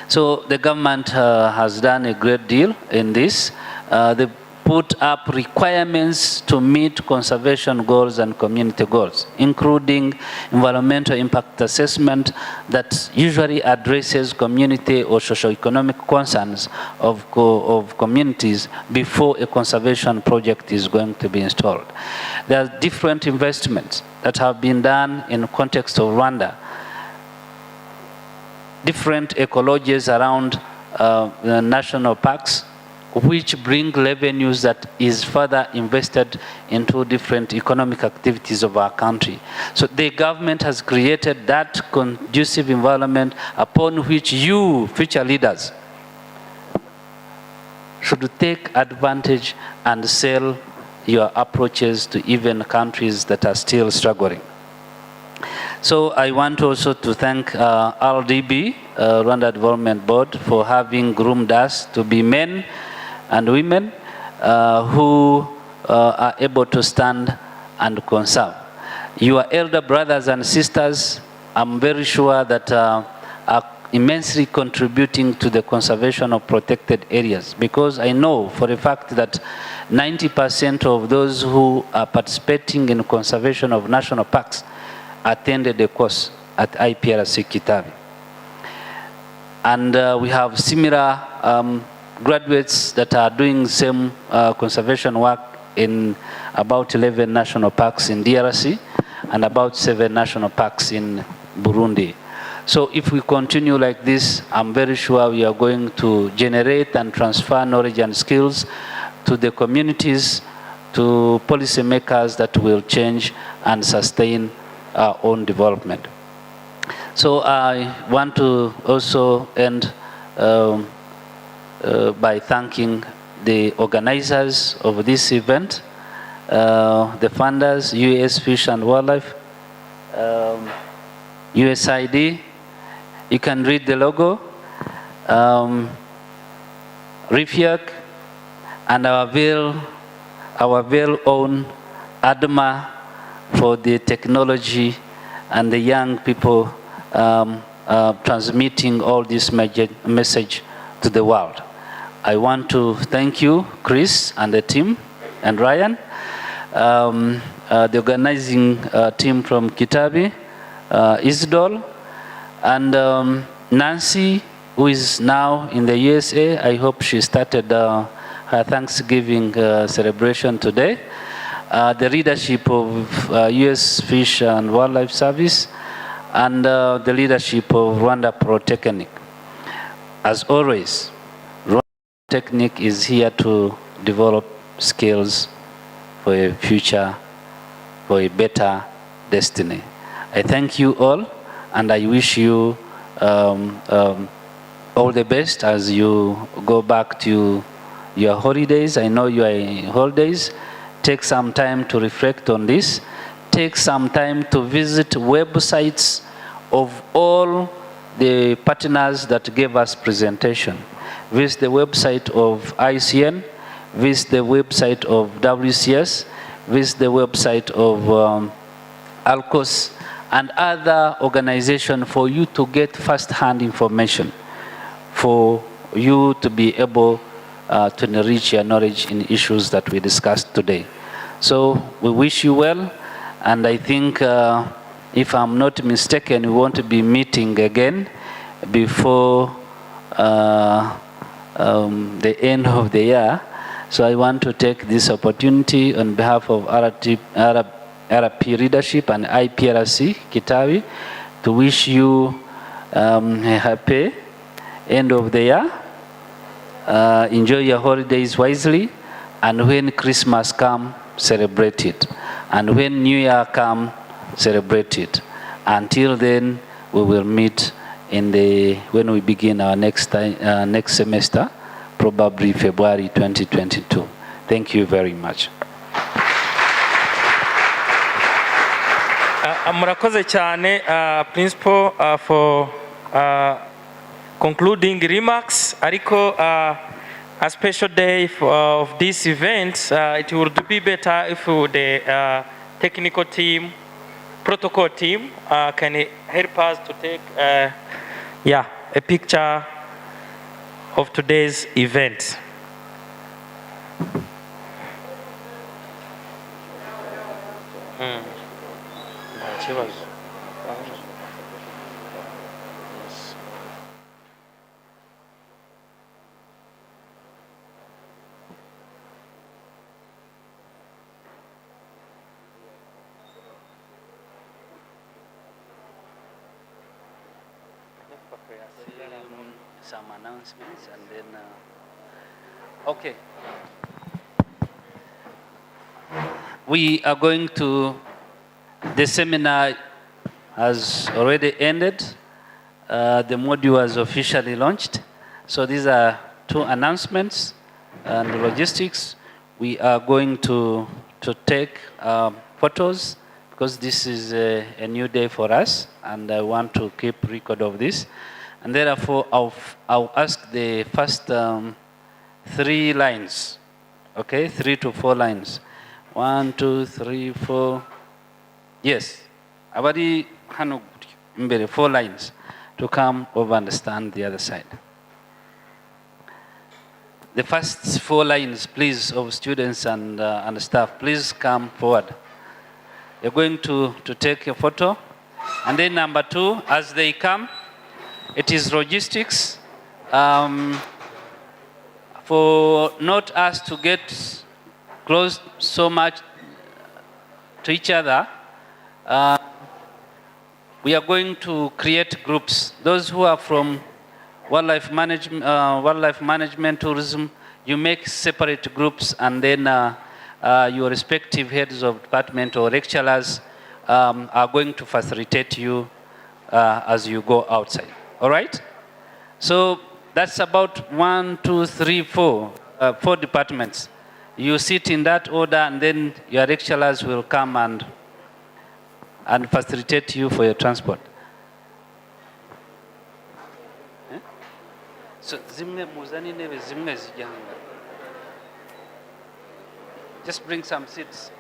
So the government has done a great deal in this. They put up requirements to meet conservation goals and community goals, including environmental impact assessment that usually addresses community or socio-economic concerns of communities before a conservation project is going to be installed. There are different investments that have been done in the context of Rwanda, different ecologies around the national parks, which bring revenues that is further invested into different economic activities of our country. So the government has created that conducive environment upon which you, future leaders, should take advantage and sell your approaches to even countries that are still struggling. So I want also to thank RDB, Rwanda Development Board, for having groomed us to be men and women who are able to stand and conserve. Your elder brothers and sisters, I'm very sure that are immensely contributing to the conservation of protected areas, because I know for a fact that 90% of those who are participating in conservation of national parks attended a course at IPRC KITABI. And we have similar graduates that are doing same conservation work in about 11 national parks in DRC and about 7 national parks in Burundi. So if we continue like this, I'm very sure we are going to generate and transfer knowledge and skills to the communities, to policymakers that will change and sustain our own development. So I want to also end by thanking the organizers of this event, the funders, US Fish and Wildlife, USID. You can read the logo, RIFIAC, and our very own ADMA for the technology and the young people transmitting all this message to the world. I want to thank you, Chris, and the team, and Ryan, the organizing team from Kitabi, Isdol, and Nancy, who is now in the USA. I hope she started her Thanksgiving celebration today. The leadership of US Fish and Wildlife Service, and the leadership of Rwanda Protechnic. As always, Rwanda Protechnic is here to develop skills for a future, for a better destiny. I thank you all, and I wish you all the best as you go back to your holidays. I know you are in holidays. Take some time to reflect on this. Take some time to visit websites of all the partners that gave us presentation. Visit the website of ICN, visit the website of WCS, visit the website of ALCOS, and other organizations for you to get first-hand information, for you to be able to enrich your knowledge in issues that we discussed today. So we wish you well, and I think if I'm not mistaken, we want to be meeting again before the end of the year. So I want to take this opportunity on behalf of RP leadership and IPRC KITABI to wish you a happy end of the year. Enjoy your holidays wisely, and when Christmas comes, celebrate it. And when New Year comes, celebrate it. Until then, we will meet when we begin our next semester, probably February 2022. Thank you very much. Murakoze cyane principal for concluding remarks. Ariko a special day of this event, it would be better if the technical team, protocol team can help us to take a picture of today's event. Some announcements, and then okay, we are going to, the seminar has already ended. The module was officially launched. So these are two announcements and logistics. We are going to take photos because this is a new day for us, and I want to keep record of this. And therefore, I'll ask the first 3 lines, okay, 3 to 4 lines. 1, 2, 3, 4. Yes, abadi hano 4 lines to come over and stand the other side. The first 4 lines, please, of students and staff, please come forward. You're going to take a photo, and then number 2, as they come. It is logistics for not us to get close so much to each other, we are going to create groups. Those who are from wildlife management, tourism, you make separate groups, and then your respective heads of department or lecturers are going to facilitate you as you go outside. All right? So that's about 1, 2, 3, 4, 4 departments. You sit in that order, and then your lecturers will come and facilitate you for your transport. So just bring some seats.